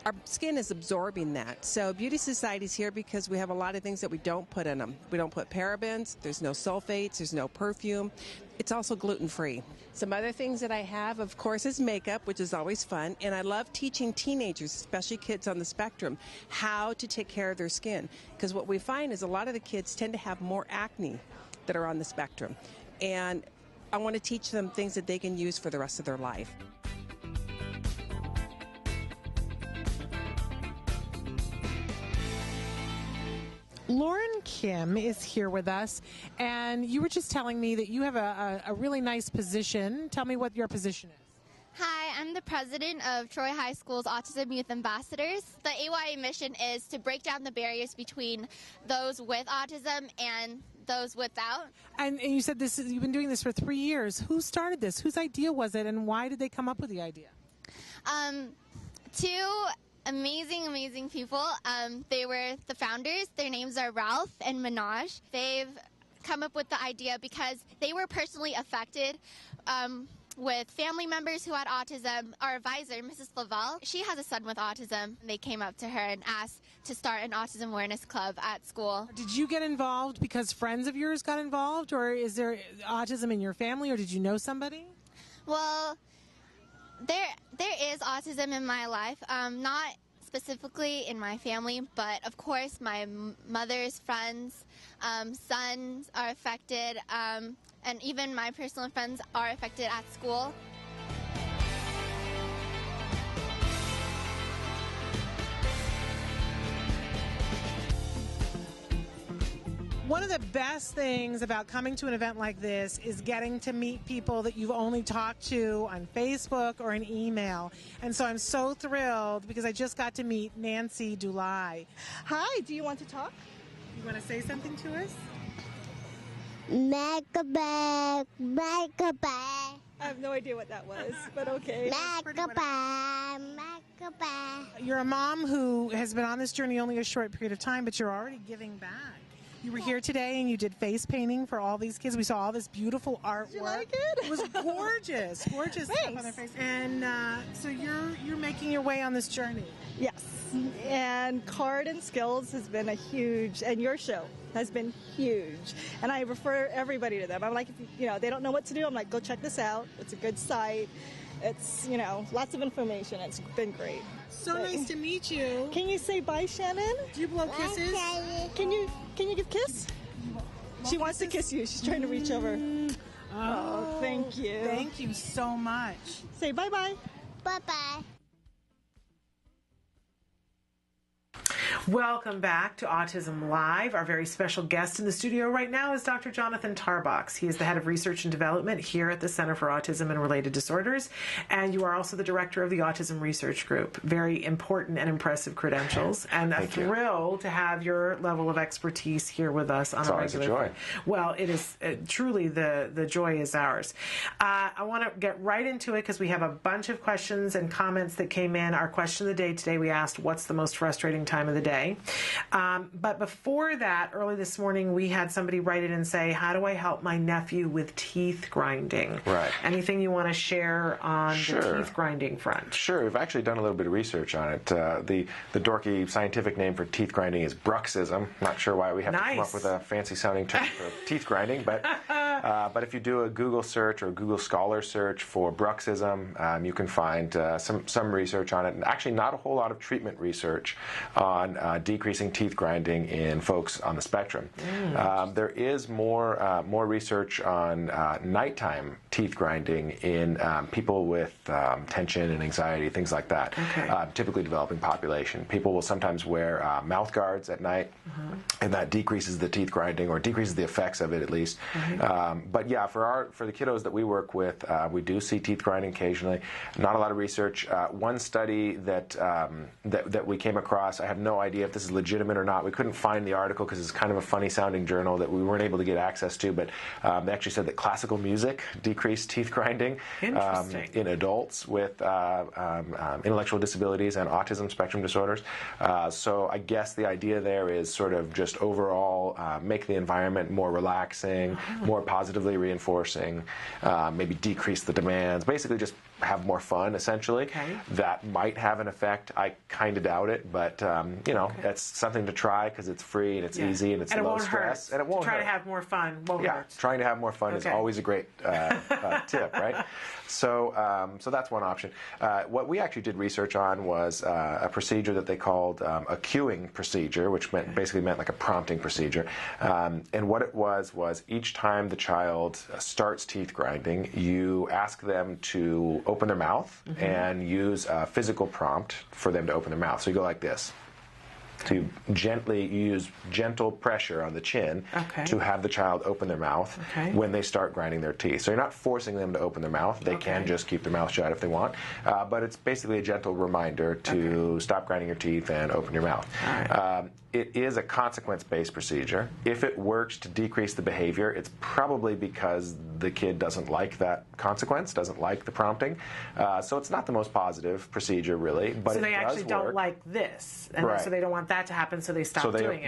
Speaker 16: our skin is absorbing that. So Beauty Society's here because we have a lot of things that we don't put in them. We don't put parabens, there's no sulfates, there's no perfume. It's also gluten-free. Some other things that I have, of course, is makeup, which is always fun. And I love teaching teenagers, especially kids on the spectrum, how to take care of their skin. Because what we find is a lot of the kids tend to have more acne that are on the spectrum. And I want to teach them things that they can use for the rest of their life.
Speaker 2: Lauren Kim is here with us, and you were just telling me that you have a really nice position. Tell me what your position is.
Speaker 12: Hi, I'm the president of Troy High School's Autism Youth Ambassadors. The AYA mission is to break down the barriers between those with autism and those without.
Speaker 2: And you said you've been doing this for 3 years. Who started this? Whose idea was it, and why did they come up with the idea?
Speaker 12: Two amazing people. They were the founders. Their names are Ralph and Minaj. They've come up with the idea because they were personally affected with family members who had autism. Our advisor, Mrs. Laval, she has a son with autism. They came up to her and asked to start an autism awareness club at school.
Speaker 2: Did you get involved because friends of yours got involved, or is there autism in your family, or did you know somebody?
Speaker 12: Well, there is autism in my life, not specifically in my family, but of course my mother's friends, sons are affected, and even my personal friends are affected at school.
Speaker 2: One of the best things about coming to an event like this is getting to meet people that you've only talked to on Facebook or an email. And so I'm so thrilled because I just got to meet Nancy Dulai.
Speaker 17: Hi, do you want to talk?
Speaker 2: You want to say something to us?
Speaker 10: Make-a-bag.
Speaker 17: I have no idea what that was, but okay.
Speaker 10: Make-a-bag.
Speaker 2: You're a mom who has been on this journey only a short period of time, but you're already giving back. You were here today and you did face painting for all these kids. We saw all this beautiful artwork.
Speaker 17: Did you like it?
Speaker 2: It was gorgeous, gorgeous stuff on their face. And so you're making your way on this journey.
Speaker 17: Yes, and Card and Skills has been a huge, and your show has been huge. And I refer everybody to them. I'm like, if they don't know what to do, I'm like, go check this out. It's a good site. It's, lots of information. It's been great.
Speaker 2: So nice to meet you.
Speaker 17: Can you say bye, Shannon?
Speaker 2: Do you blow kisses?
Speaker 17: Can you give a kiss? She wants to kiss you. She's trying to reach over. Oh, thank you.
Speaker 2: Thank you so much.
Speaker 17: Say bye-bye.
Speaker 10: Bye-bye.
Speaker 2: Welcome back to Autism Live. Our very special guest in the studio right now is Dr. Jonathan Tarbox. He is the head of research and development here at the Center for Autism and Related Disorders, and you are also the director of the Autism Research Group. Very important and impressive credentials, and a thrill to have your level of expertise here with us on a regular.
Speaker 18: It's always a joy.
Speaker 2: Well, it is truly the joy is ours. I want to get right into it because we have a bunch of questions and comments that came in. Our question of the day today, we asked, what's the most frustrating time of the day? But before that, early this morning, we had somebody write in and say, how do I help my nephew with teeth grinding?
Speaker 18: Right.
Speaker 2: Anything you want to share on the teeth grinding front?
Speaker 18: Sure. We've actually done a little bit of research on it. The dorky scientific name for teeth grinding is bruxism. Not sure why we have to come up with a fancy sounding term for teeth grinding, but if you do a Google search or a Google Scholar search for bruxism, you can find some research on it, and actually not a whole lot of treatment research on decreasing teeth grinding in folks on the spectrum. There is more research on nighttime teeth grinding in people with tension and anxiety, things like that. Typically developing population. People will sometimes wear mouth guards at night, and that decreases the teeth grinding, or decreases the effects of it at least. But yeah, for the kiddos that we work with, we do see teeth grinding occasionally. Not a lot of research. One study that we came across, I have no idea if this is legitimate or not. We couldn't find the article because it's kind of a funny sounding journal that we weren't able to get access to, but they actually said that classical music decreased teeth grinding in adults with intellectual disabilities and autism spectrum disorders. So I guess the idea there is sort of just overall make the environment more relaxing, more positive positively reinforcing, maybe decrease the demands, basically just have more fun, essentially.
Speaker 2: Okay.
Speaker 18: That might have an effect. I kind of doubt it, but that's something to try because it's free and it's easy and it's low stress. And it won't
Speaker 2: Try
Speaker 18: hurt.
Speaker 2: to have more fun won't hurt.
Speaker 18: Trying to have more fun is always a great tip, right? So that's one option. What we actually did research on was a procedure that they called a cueing procedure, which basically meant like a prompting procedure. And what it was each time the child starts teeth grinding, you ask them to open their mouth and use a physical prompt for them to open their mouth. So you go like this. To gently use gentle pressure on the chin to have the child open their mouth when they start grinding their teeth. So you're not forcing them to open their mouth. They can just keep their mouth shut if they want. But it's basically a gentle reminder to stop grinding your teeth and open your mouth. It is a consequence-based procedure. If it works to decrease the behavior, it's probably because the kid doesn't like that consequence, doesn't like the prompting. So it's not the most positive procedure, really. But
Speaker 2: so they
Speaker 18: it
Speaker 2: actually
Speaker 18: does
Speaker 2: don't
Speaker 18: work.
Speaker 2: like this, and so they don't want that to happen, so they stop doing it.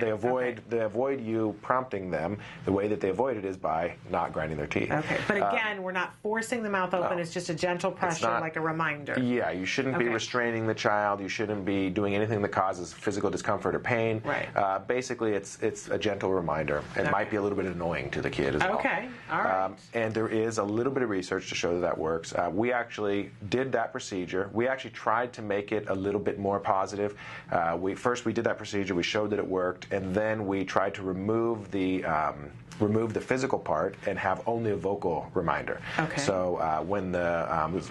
Speaker 18: They avoid you prompting them. The way that they avoid it is by not grinding their teeth.
Speaker 2: Okay, but again, we're not forcing the mouth open. It's just a gentle pressure, like a reminder.
Speaker 18: Yeah, you shouldn't be restraining the child. You shouldn't be doing anything that causes physical discomfort or pain.
Speaker 2: Right.
Speaker 18: Basically, it's a gentle reminder. It might be a little bit annoying to the kid as well.
Speaker 2: Okay, all right.
Speaker 18: And there is a little bit of research to show that works. We actually did that procedure. We actually tried to make it a little bit more positive. First, we did that procedure. We showed that it worked, and then we tried to remove the physical part and have only a vocal reminder.
Speaker 2: Okay.
Speaker 18: So when this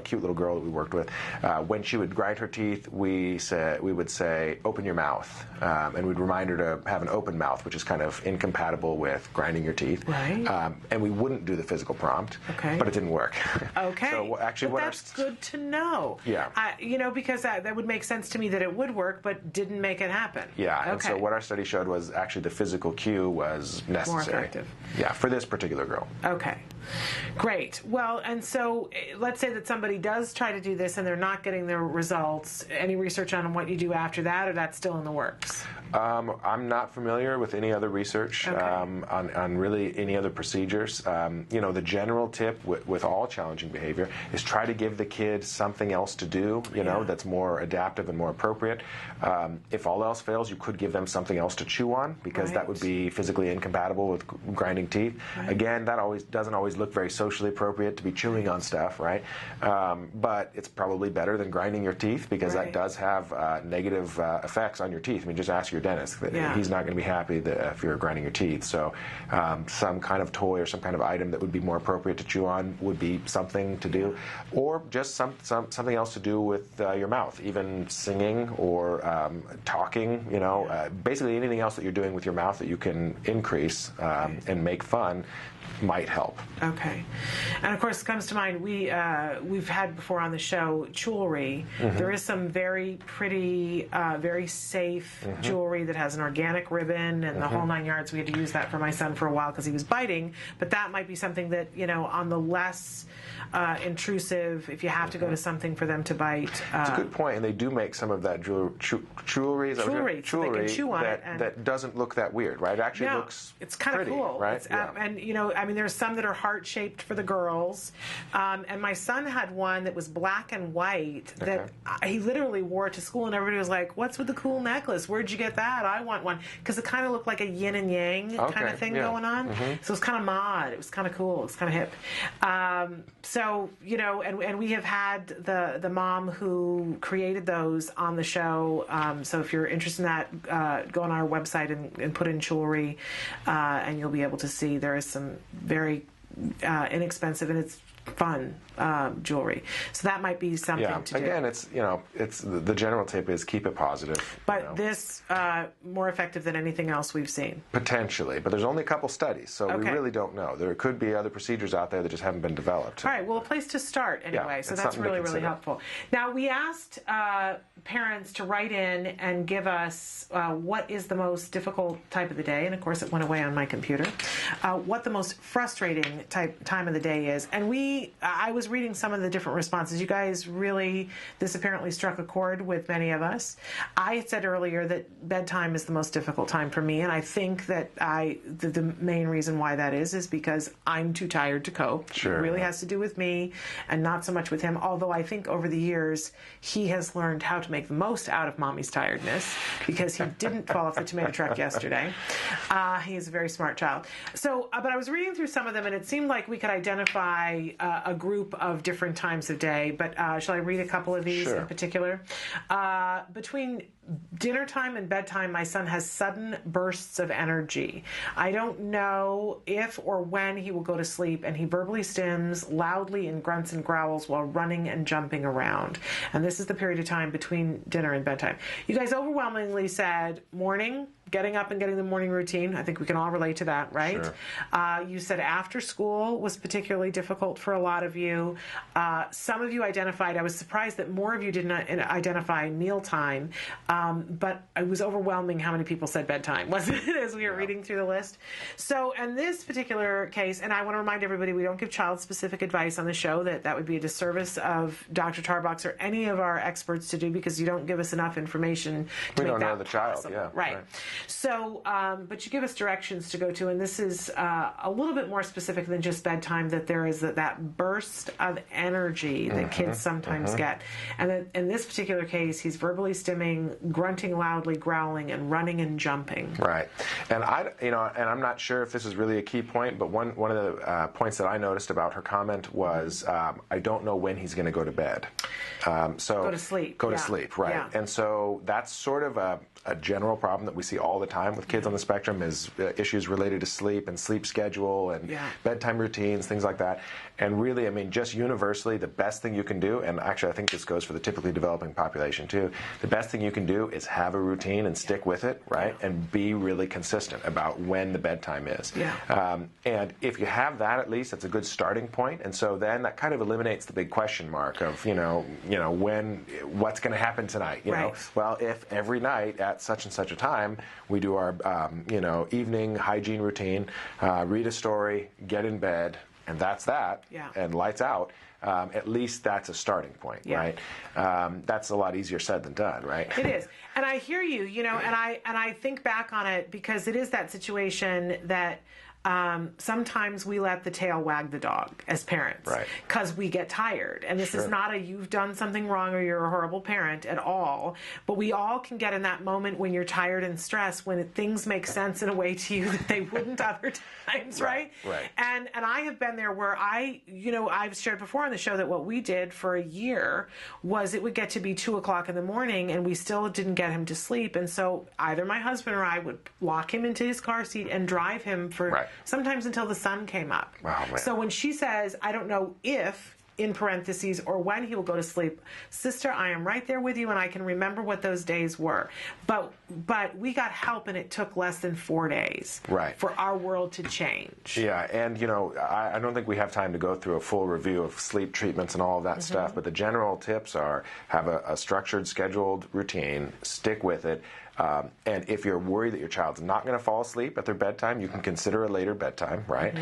Speaker 18: cute little girl that we worked with, when she would grind her teeth, we would say, "Open your mouth," and we'd remind her to have an open mouth, which is kind of incompatible with grinding your teeth.
Speaker 2: Right.
Speaker 18: And we wouldn't do the physical prompt.
Speaker 2: Okay.
Speaker 18: But it didn't work.
Speaker 2: Okay.
Speaker 18: So actually,
Speaker 2: that's good to know.
Speaker 18: Yeah.
Speaker 2: Because that would make sense to me that it would work, but didn't make it happen.
Speaker 18: Yeah.
Speaker 2: Okay.
Speaker 18: And so what our study showed was actually the physical cue was necessary.
Speaker 2: More effective.
Speaker 18: Yeah, for this particular girl.
Speaker 2: Okay. Great. Well, and so let's say that somebody does try to do this and they're not getting their results. Any research on what you do after that, or that's still in the works?
Speaker 18: I'm not familiar with any other research on really any other procedures. The general tip with all challenging behavior is try to give the kid something else to do, that's more adaptive and more appropriate. If all else fails, you could give them something else to chew on, because that would be physically incompatible with grinding teeth. Right. Again, that doesn't always look very socially appropriate to be chewing on stuff, right? But it's probably better than grinding your teeth, because that does have negative effects on your teeth. I mean, just ask your dentist. He's not going to be happy if you're grinding your teeth. So some kind of toy or some kind of item that would be more appropriate to chew on would be something to do, or just something else to do with your mouth, even singing or talking, basically anything else that you're doing with your mouth that you can increase and make fun might help.
Speaker 2: Okay. And of course, it comes to mind, we've had before on the show jewelry. Mm-hmm. There is some very pretty, very safe jewelry that has an organic ribbon and the whole 9 yards. We had to use that for my son for a while because he was biting. But that might be something that, on the less intrusive, if you have to go to something for them to bite.
Speaker 18: It's a good point, and they do make some of that jewelry
Speaker 2: so they can chew on it,
Speaker 18: that doesn't look that weird, right? It actually looks
Speaker 2: it's kind of cool,
Speaker 18: right?
Speaker 2: And there's some that are heart-shaped for the girls, and my son had one that was black and white that he literally wore to school, and everybody was like, "What's with the cool necklace? Where'd you get that? I want one," because it kind of looked like a yin and yang kind of thing going on. So it's kind of mod. It was kind of cool. It was kind of hip. And we have had the mom who created those on the show. So if you're interested in that, go on our website and put in jewelry, and you'll be able to see there is some very inexpensive, and it's fun jewelry. So that might be something to do.
Speaker 18: Again, it's the general tip is keep it positive.
Speaker 2: But this more effective than anything else we've seen.
Speaker 18: Potentially, but there's only a couple studies, so we really don't know. There could be other procedures out there that just haven't been developed.
Speaker 2: All right, well, a place to start anyway. So that's really, really helpful. Now, we asked parents to write in and give us what is the most difficult type of the day, and of course it went away on my computer, what the most frustrating time of the day is. And we me, I was reading some of the different responses. You guys really, this apparently struck a chord with many of us. I had said earlier that bedtime is the most difficult time for me, and I think that the main reason why that is because I'm too tired to cope.
Speaker 18: Sure.
Speaker 2: It really has to do with me and not so much with him, although I think over the years he has learned how to make the most out of mommy's tiredness because he didn't fall off the tomato truck yesterday. He is a very smart child. So, but I was reading through some of them, and it seemed like we could identify a group of different times of day, but shall I read a couple of these in particular? Between dinner time and bedtime, my son has sudden bursts of energy. I don't know if or when he will go to sleep, and he verbally stims loudly and grunts and growls while running and jumping around. And this is the period of time between dinner and bedtime. You guys overwhelmingly said morning, getting up and getting the morning routine. I think we can all relate to that, right?
Speaker 18: Sure.
Speaker 2: You said after school was particularly difficult for a lot of you. Some of you identified, I was surprised that more of you did not identify mealtime, but it was overwhelming how many people said bedtime, wasn't it, as we were reading through the list? So in this particular case, and I want to remind everybody, we don't give child-specific advice on the show. That would be a disservice of Dr. Tarbox or any of our experts to do, because you don't give us enough information to
Speaker 18: we
Speaker 2: make
Speaker 18: don't
Speaker 2: that
Speaker 18: know the child,
Speaker 2: possible.
Speaker 18: yeah.
Speaker 2: Right. So, but you give us directions to go to, and this is a little bit more specific than just bedtime, that there is that burst of energy that kids sometimes get. And that in this particular case, he's verbally stimming, grunting loudly, growling, and running and jumping.
Speaker 18: Right. And I'm not sure if this is really a key point, but one of the points that I noticed about her comment was, I don't know when he's going to go to bed. So
Speaker 2: go to sleep.
Speaker 18: Go to sleep, right.
Speaker 2: Yeah.
Speaker 18: And so that's sort of a general problem that we see all the time with kids on the spectrum, is issues related to sleep and sleep schedule and bedtime routines, things like that. And really, I mean, just universally, the best thing you can do, and actually I think this goes for the typically developing population too, the best thing you can do is have a routine and stick with it, right? And be really consistent about when the bedtime is. And if you have that, at least, that's a good starting point. And so then that kind of eliminates the big question mark of, what's going to happen tonight? You know, well, if every night at such and such a time we do our, evening hygiene routine, read a story, get in bed, and that's that, and lights out. At least that's a starting point, right? That's a lot easier said than done, right?
Speaker 2: It is. And I hear you, and I think back on it, because it is that situation that sometimes we let the tail wag the dog as parents, because we get tired. And this is not a you've done something wrong or you're a horrible parent at all, but we all can get in that moment when you're tired and stressed, when things make sense in a way to you that they wouldn't other times, right? And I have been there where I've shared before on the show that what we did for a year was it would get to be 2 o'clock in the morning and we still didn't get him to sleep. And so either my husband or I would lock him into his car seat and drive him for sometimes until the sun came up. So when she says, I don't know if, in parentheses, or when he will go to sleep, sister, I am right there with you, and I can remember what those days were. But we got help, and it took less than 4 days for our world to change.
Speaker 18: Yeah, and I don't think we have time to go through a full review of sleep treatments and all of that stuff, but the general tips are have a structured, scheduled routine, stick with it. And if you're worried that your child's not going to fall asleep at their bedtime, you can consider a later bedtime, right?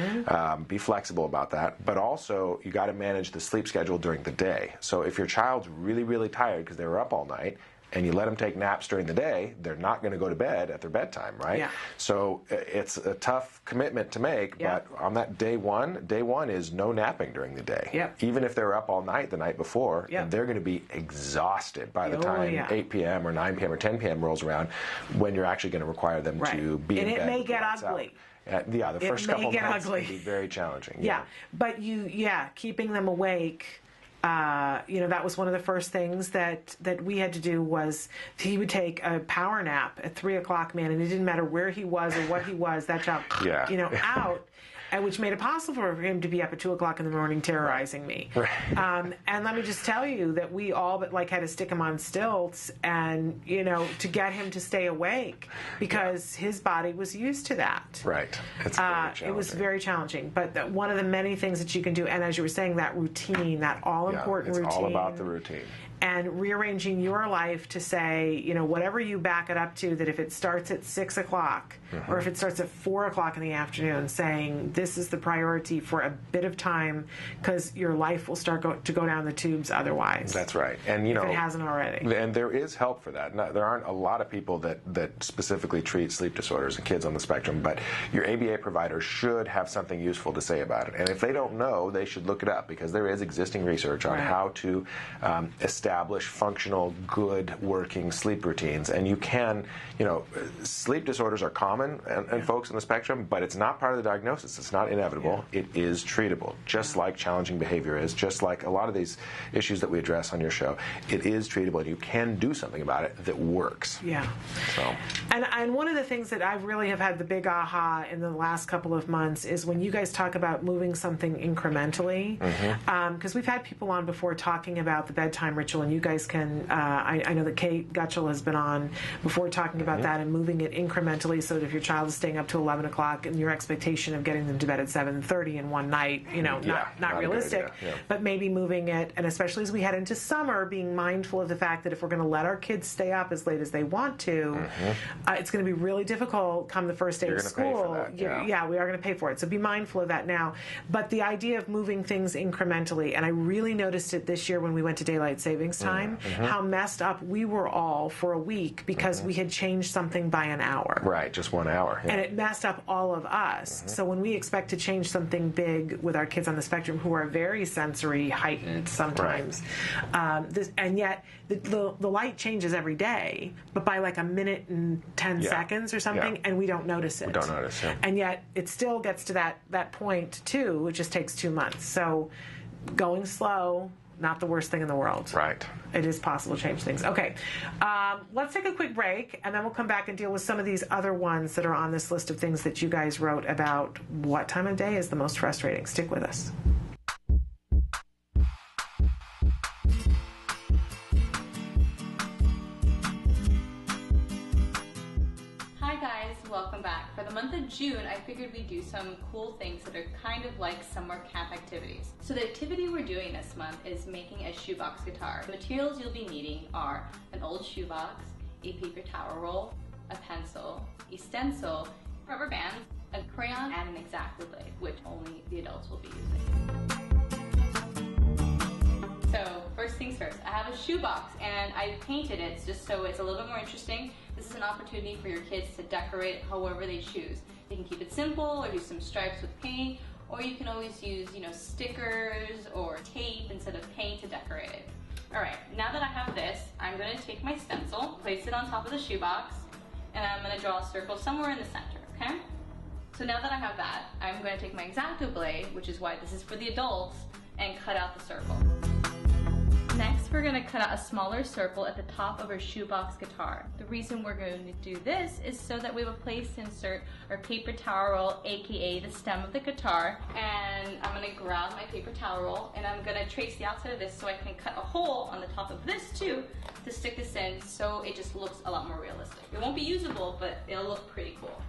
Speaker 18: Be flexible about that. But also, you got to manage the sleep schedule during the day. So if your child's really, really tired because they were up all night, and you let them take naps during the day, they're not going to go to bed at their bedtime, right? So it's a tough commitment to make, but on that day one is no napping during the day. Even if they're up all night the night before, they're going to be exhausted by the time 8 p.m. or 9 p.m. or 10 p.m. rolls around, when you're actually going to require them to be in bed.
Speaker 2: And it may get ugly.
Speaker 18: The first couple of months can be very challenging.
Speaker 2: But keeping them awake. That was one of the first things that we had to do. Was he would take a power nap at 3 o'clock, man, and it didn't matter where he was or what he was. That child, out. And which made it possible for him to be up at 2 o'clock in the morning terrorizing me. And let me just tell you that we all but had to stick him on stilts and, to get him to stay awake, because his body was used to that.
Speaker 18: It's very challenging.
Speaker 2: It was very challenging. But one of the many things that you can do, and as you were saying, that routine, that all-important routine.
Speaker 18: It's all about the routine.
Speaker 2: and rearranging your life to say, you know, whatever you back it up to, that if it starts at 6 o'clock or if it starts at 4 o'clock in the afternoon, saying this is the priority for a bit of time because your life will start to go down the tubes otherwise.
Speaker 18: That's right. And, you know,
Speaker 2: if it hasn't already.
Speaker 18: And there is help for that. There aren't a lot of people that specifically treat sleep disorders and kids on the spectrum, but your ABA provider should have something useful to say about it. And if they don't know, they should look it up, because there is existing research on how to establish functional, good, working sleep routines. And you can, you know, sleep disorders are common in folks on the spectrum, but it's not part of the diagnosis. It's not inevitable. It is treatable, just like challenging behavior is, just like a lot of these issues that we address on your show. It is treatable, and you can do something about it that works.
Speaker 2: Yeah.
Speaker 18: So.
Speaker 2: And one of the things that I really have had the big aha in the last couple of months is when you guys talk about moving something incrementally, because we've had people on before talking about the bedtime ritual, and you guys can, I know that Kate Gutschel has been on before talking about that and moving it incrementally, so that if your child is staying up to 11 o'clock and your expectation of getting them to bed at 7:30 in one night, you know, not realistic, but maybe moving it, and especially as we head into summer, being mindful of the fact that if we're going to let our kids stay up as late as they want to, it's going to be really difficult come the first day of school. We are going to pay for it. So be mindful of that now. But the idea of moving things incrementally, and I really noticed it this year when we went to daylight savings time, how messed up we were all for a week because we had changed something by an hour.
Speaker 18: Right, just 1 hour.
Speaker 2: And it messed up all of us. So when we expect to change something big with our kids on the spectrum who are very sensory heightened sometimes, and yet the light changes every day, but by like a minute and 10 seconds or something, and we don't notice it.
Speaker 18: We don't notice,
Speaker 2: And yet it still gets to that point too. It just takes 2 months. So going slow, not the worst thing in the world.
Speaker 18: Right.
Speaker 2: It is possible to change things. Okay, let's take a quick break, and then we'll come back and deal with some of these other ones that are on this list of things that you guys wrote about what time of day is the most frustrating. Stick with us.
Speaker 19: Hi guys, welcome back. For the month of June, I figured we'd do some cool things that are kind of like summer camp activities. So the activity we're doing this month is making a shoebox guitar. The materials you'll be needing are an old shoebox, a paper towel roll, a pencil, a stencil, rubber bands, a crayon, and an X-Acto blade, which only the adults will be using. So first things first, I have a shoebox and I painted it just so it's a little bit more interesting. This is an opportunity for your kids to decorate however they choose. They can keep it simple or use some stripes with paint, or you can always use, you know, stickers or tape instead of paint to decorate it. All right, now that I have this, I'm gonna take my stencil, place it on top of the shoebox, and I'm gonna draw a circle somewhere in the center, okay? So now that I have that, I'm gonna take my X-Acto blade, which is why this is for the adults, and cut out the circle. Next, we're going to cut out a smaller circle at the top of our shoebox guitar. The reason we're going to do this is so that we have a place to insert our paper towel roll, aka the stem of the guitar. And I'm going to grab my paper towel roll and I'm going to trace the outside of this so I can cut a hole on the top of this too to stick this in so it just looks a lot more realistic. It won't be usable, but it'll look pretty cool.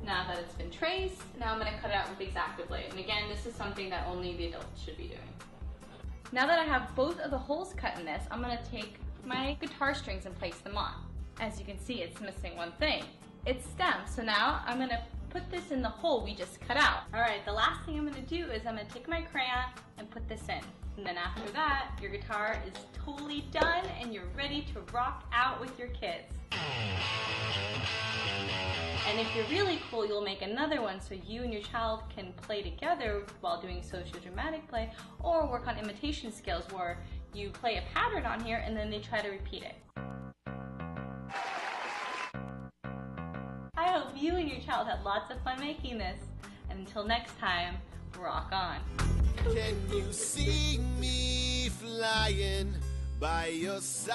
Speaker 19: Now that it's been traced, now I'm going to cut it out with the X-Acto blade. And again, this is something that only the adults should be doing. Now that I have both of the holes cut in this, I'm going to take my guitar strings and place them on. As you can see, it's missing one thing. It's stem. So now I'm going to put this in the hole we just cut out. Alright, the last thing I'm going to do is I'm going to take my crayon and put this in. And then after that, your guitar is totally done and you're ready to rock out with your kids. And if you're really cool, you'll make another one so you and your child can play together while doing sociodramatic play, or work on imitation skills where you play a pattern on here and then they try to repeat it. I hope you and your child had lots of fun making this. And until next time, rock on.
Speaker 3: Can you see me flying by your side?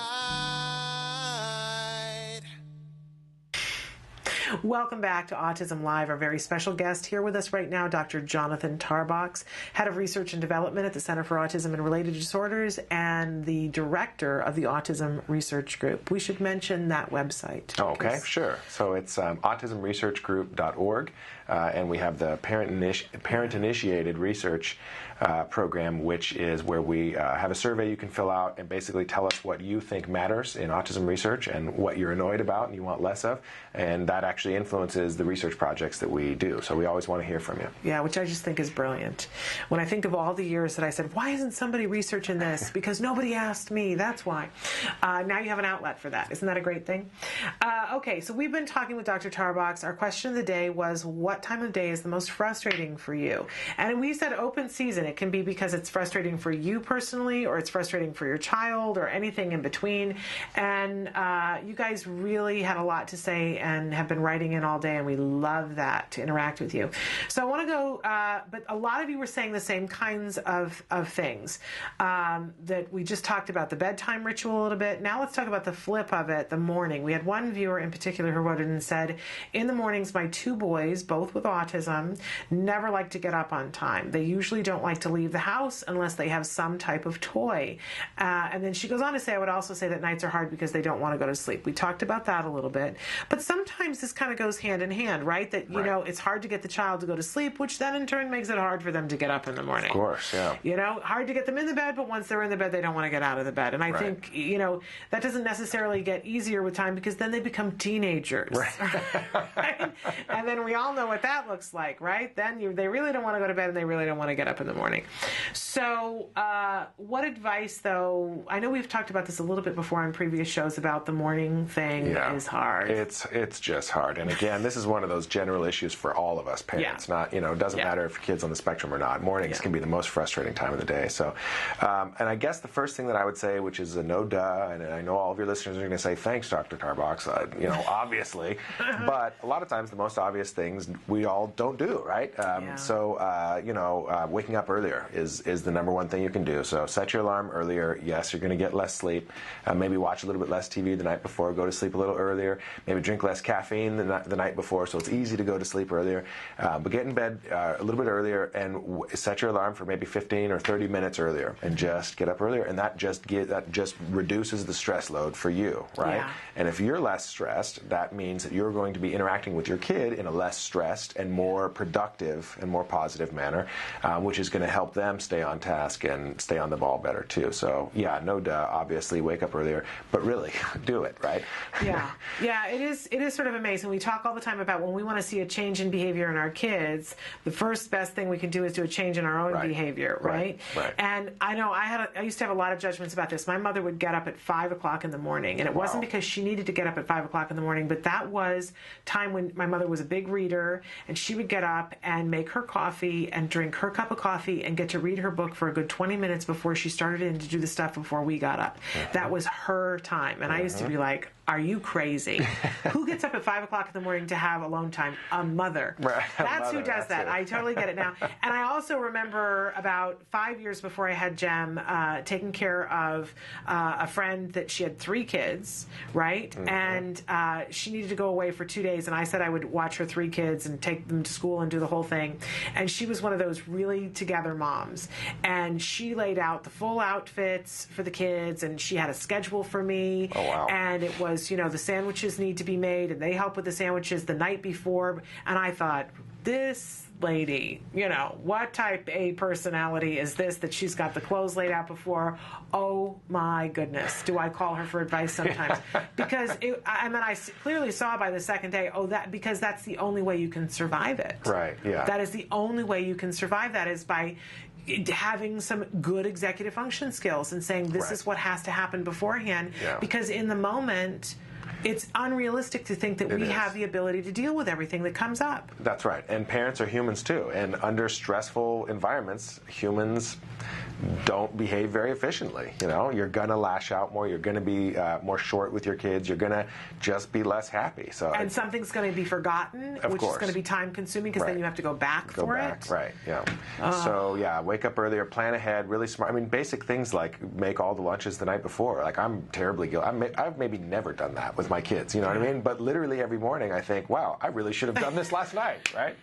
Speaker 2: Welcome back to Autism Live. Our very special guest here with us right now, Dr. Jonathan Tarbox, Head of Research and Development at the Center for Autism and Related Disorders and the Director of the Autism Research Group. We should mention that website.
Speaker 18: Okay, sure. So it's autismresearchgroup.org. and we have the parent-initiated research program, which is where we have a survey you can fill out and basically tell us what you think matters in autism research and what you're annoyed about and you want less of, and that actually influences the research projects that we do. So we always want to hear from you.
Speaker 2: Yeah, which I just think is brilliant. When I think of all the years that I said, why isn't somebody researching this? Because nobody asked me, that's why. Now you have an outlet for that. Isn't that a great thing? Okay, so we've been talking with Dr. Tarbox. Our question of the day was, what time of day is the most frustrating for you? And we said open season. It can be because it's frustrating for you personally, or it's frustrating for your child, or anything in between. And you guys really had a lot to say and have been writing in all day, and we love that, to interact with you. So I want to go, but a lot of you were saying the same kinds of things that we just talked about, the bedtime ritual a little bit. Now let's talk about the flip of it, the morning. We had one viewer in particular who wrote in and said, in the mornings, my 2 boys, both with autism, never like to get up on time. They usually don't like to leave the house unless they have some type of toy. And then she goes on to say, I would also say that nights are hard because they don't want to go to sleep. We talked about that a little bit. But sometimes this kind of goes hand in hand, right? That, you know, it's hard to get the child to go to sleep, which then in turn makes it hard for them to get up in the morning.
Speaker 18: Of course, yeah.
Speaker 2: You know, hard to get them in the bed, but once they're in the bed, they don't want to get out of the bed. And I think, you know, that doesn't necessarily get easier with time because then they become teenagers. Right? And then we all know what that looks like, right? Then they really don't want to go to bed and they really don't want to get up in the morning. So what advice, though, I know we've talked about this a little bit before on previous shows about the morning thing is hard.
Speaker 18: It's just hard. And again, this is one of those general issues for all of us parents. Not, you know, it doesn't matter if your kid's on the spectrum or not. Mornings can be the most frustrating time of the day. So, and I guess the first thing that I would say, which is a no duh, and I know all of your listeners are going to say, thanks, Dr. Tarbox, you know, obviously. But a lot of times the most obvious things we all don't do, right? So, you know, waking up earlier is the number one thing you can do. So set your alarm earlier. Yes, you're going to get less sleep. Maybe watch a little bit less TV the night before. Go to sleep a little earlier. Maybe drink less caffeine the night before, so it's easy to go to sleep earlier. But get in bed a little bit earlier and set your alarm for maybe 15 or 30 minutes earlier, and just get up earlier. And that just reduces the stress load for you, right? Yeah. And if you're less stressed, that means that you're going to be interacting with your kid in a less stressed and more productive and more positive manner, which is going to help them stay on task and stay on the ball better too. So yeah, no duh, obviously wake up earlier, but really do it, right?
Speaker 2: Yeah, it is sort of amazing. We talk all the time about when we want to see a change in behavior in our kids, the first best thing we can do is do a change in our own behavior, right? And I know I used to have a lot of judgments about this. My mother would get up at 5 o'clock in the morning, and it wasn't because she needed to get up at 5 o'clock in the morning, but that was time when my mother was a big reader, and she would get up and make her coffee and drink her cup of coffee and get to read her book for a good 20 minutes before she started in to do the stuff before we got up. That was her time. And I used to be like, are you crazy? Who gets up at 5 o'clock in the morning to have alone time? A mother. That's who does that. I totally get it now. And I also remember about 5 years before I had Jem, taking care of a friend that she had 3 kids, right? And she needed to go away for 2 days, and I said I would watch her 3 kids and take them to school and do the whole thing. And she was one of those really together moms. And she laid out the full outfits for the kids, and she had a schedule for me. And it was, you know, the sandwiches need to be made, and they help with the sandwiches the night before. And I thought, this lady, you know, what type A personality is this that she's got the clothes laid out before? Oh my goodness, do I call her for advice sometimes? Because I clearly saw by the second day, because that's the only way you can survive it. That is the only way you can survive that, is by having some good executive function skills and saying this is what has to happen beforehand, because in the moment it's unrealistic to think that we have the ability to deal with everything that comes up.
Speaker 18: That's right. And parents are humans too. And under stressful environments, humans don't behave very efficiently. You know, you're going to lash out more. You're going to be more short with your kids. You're going to just be less happy. And
Speaker 2: something's going to be forgotten, which is going to be time consuming, because then you have to go back for it.
Speaker 18: Right, yeah. So yeah, wake up earlier, plan ahead, really smart. I mean, basic things like make all the lunches the night before. Like, I'm terribly guilty. I've maybe never done that with with my kids, you know what I mean? But literally every morning I think, wow, I really should have done this last night, right?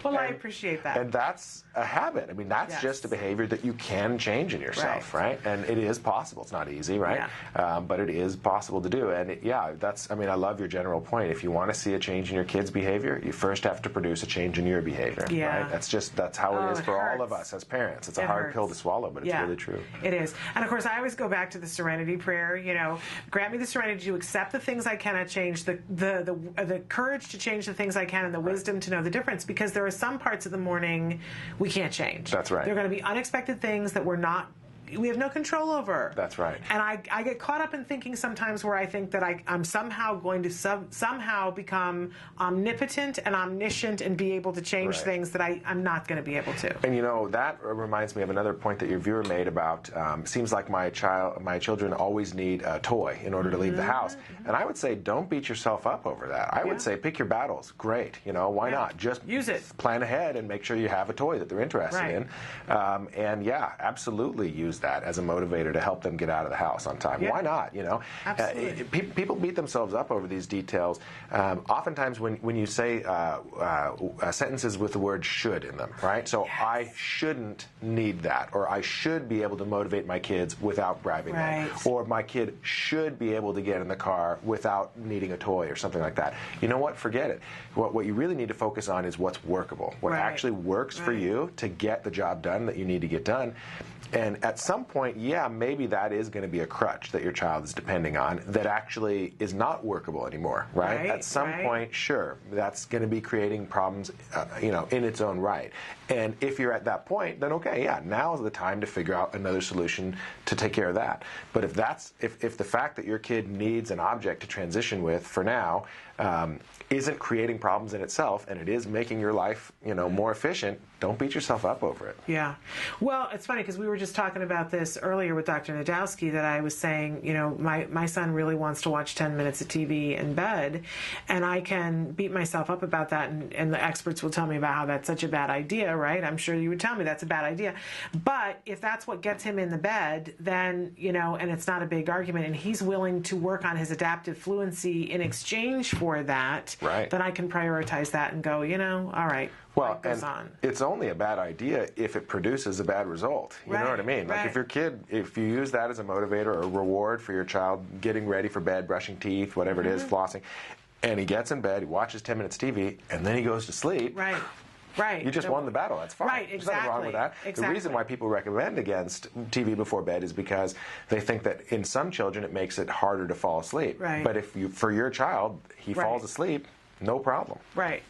Speaker 2: Well, I appreciate that.
Speaker 18: And that's a habit. I mean, that's just a behavior that you can change in yourself, right? And it is possible. It's not easy, right? But it is possible to do. And I love your general point. If you want to see a change in your kids' behavior, you first have to produce a change in your behavior, right? That's how it is for all of us as parents. It's a hard pill to swallow, but it's really true.
Speaker 2: It is. And of course, I always go back to the serenity prayer, grant me the serenity to accept the things I cannot change, the courage to change the things I can, and the wisdom to know the difference, because there are some parts of the morning we can't change.
Speaker 18: That's right.
Speaker 2: There are going to be unexpected things that we have no control over.
Speaker 18: That's right.
Speaker 2: And I get caught up in thinking sometimes where I think that I'm somehow going to somehow become omnipotent and omniscient and be able to change things that I'm not going to be able to.
Speaker 18: And that reminds me of another point that your viewer made about seems like my children always need a toy in order to leave the house. And I would say don't beat yourself up over that. I would say pick your battles. Great. Why not? Just
Speaker 2: use it.
Speaker 18: Plan ahead and make sure you have a toy that they're interested in. And absolutely use that as a motivator to help them get out of the house on time. Why not?
Speaker 2: Absolutely.
Speaker 18: People beat themselves up over these details. Oftentimes when you say sentences with the word should in them, right? So I shouldn't need that, or I should be able to motivate my kids without bribing them, or my kid should be able to get in the car without needing a toy or something like that. You know what? Forget it. What you really need to focus on is what's workable, what actually works for you to get the job done that you need to get done. And at some point, maybe that is going to be a crutch that your child is depending on that actually is not workable anymore, right? At some point, sure, that's going to be creating problems, in its own right. And if you're at that point, then now is the time to figure out another solution to take care of that. But if the fact that your kid needs an object to transition with for now isn't creating problems in itself, and it is making your life, more efficient, don't beat yourself up over it.
Speaker 2: Yeah. Well, it's funny because we were just talking about this earlier with Dr. Najdowski, that I was saying, my son really wants to watch 10 minutes of TV in bed, and I can beat myself up about that, and the experts will tell me about how that's such a bad idea, right? I'm sure you would tell me that's a bad idea. But if that's what gets him in the bed, then, and it's not a big argument, and he's willing to work on his adaptive fluency in exchange for that, then I can prioritize that and go, all right.
Speaker 18: Well, and it's only a bad idea if it produces a bad result. You know what I mean? Like if you use that as a motivator or a reward for your child getting ready for bed, brushing teeth, whatever it is, flossing, and he gets in bed, he watches 10 minutes TV, and then he goes to sleep.
Speaker 2: Right.
Speaker 18: You just won the battle. That's fine.
Speaker 2: Right, exactly.
Speaker 18: There's nothing wrong with that. The reason why people recommend against TV before bed is because they think that in some children it makes it harder to fall asleep.
Speaker 2: Right.
Speaker 18: But for your child, he falls asleep, no problem.
Speaker 2: Right.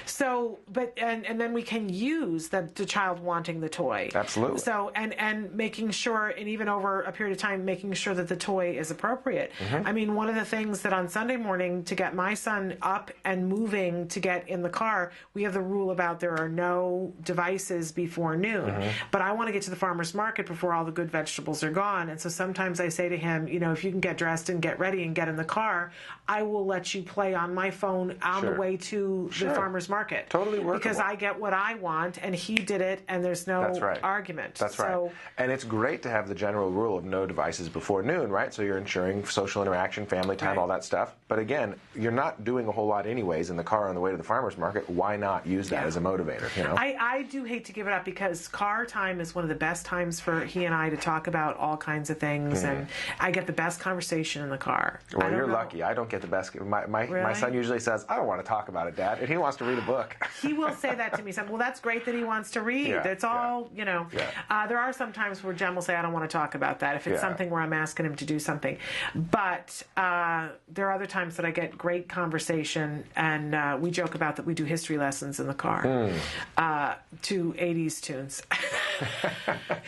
Speaker 2: So, but and then we can use the child wanting the toy.
Speaker 18: Absolutely.
Speaker 2: So and making sure, and even over a period of time, making sure that the toy is appropriate. I mean, one of the things that on Sunday morning, to get my son up and moving to get in the car, we have the rule about there are no devices before noon. But I want to get to the farmer's market before all the good vegetables are gone. And so sometimes I say to him, if you can get dressed and get ready and get in the car, I will let you play on my phone on the way to the farmer's market.
Speaker 18: Totally workable.
Speaker 2: Because I get what I want, and he did it, and there's no argument.
Speaker 18: That's right. And it's great to have the general rule of no devices before noon, right? So you're ensuring social interaction, family time, all that stuff. But again, you're not doing a whole lot anyways in the car on the way to the farmer's market. Why not use that as a motivator?
Speaker 2: I do hate to give it up, because car time is one of the best times for he and I to talk about all kinds of things, and I get the best conversation in the car.
Speaker 18: Well, you're lucky. I don't get the best. My son usually says, I don't want to talk about it, Dad, and he wants to read a book.
Speaker 2: He will say that to me. Well, that's great that he wants to read. That's all, there are some times where Jem will say, I don't want to talk about that if it's something where I'm asking him to do something. But there are other times that I get great conversation, and we joke about that we do history lessons in the car to 80s tunes.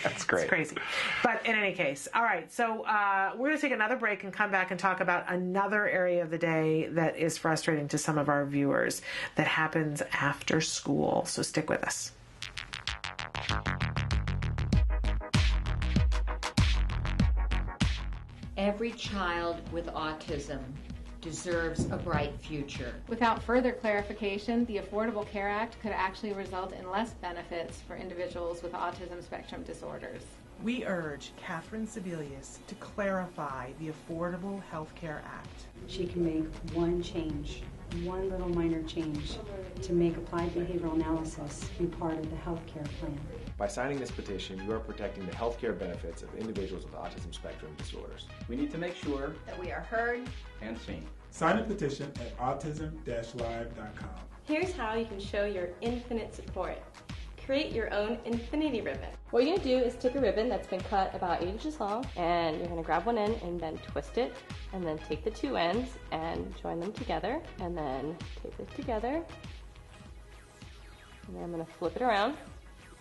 Speaker 18: That's great.
Speaker 2: It's crazy. But in any case, all right, so we're going to take another break and come back and talk about another area of the day that is frustrating to some of our viewers that happens after school. So stick with us.
Speaker 20: Every child with autism deserves a bright future.
Speaker 21: Without further clarification, the Affordable Care Act could actually result in less benefits for individuals with autism spectrum disorders.
Speaker 2: We urge Catherine Sebelius to clarify the Affordable Health Care Act.
Speaker 22: She can make one change, one little minor change, to make applied behavioral analysis be part of the health care plan.
Speaker 18: By signing this petition, you are protecting the health care benefits of individuals with autism spectrum disorders.
Speaker 23: We need to make sure
Speaker 24: that we are heard
Speaker 23: and seen.
Speaker 25: Sign the petition at autism-live.com.
Speaker 26: Here's how you can show your infinite support. Create your own infinity ribbon. What you're going to do is take a ribbon that's been cut about 8 inches long, and you're going to grab one end and then twist it, and then take the two ends and join them together, and then tape it together. And then I'm going to flip it around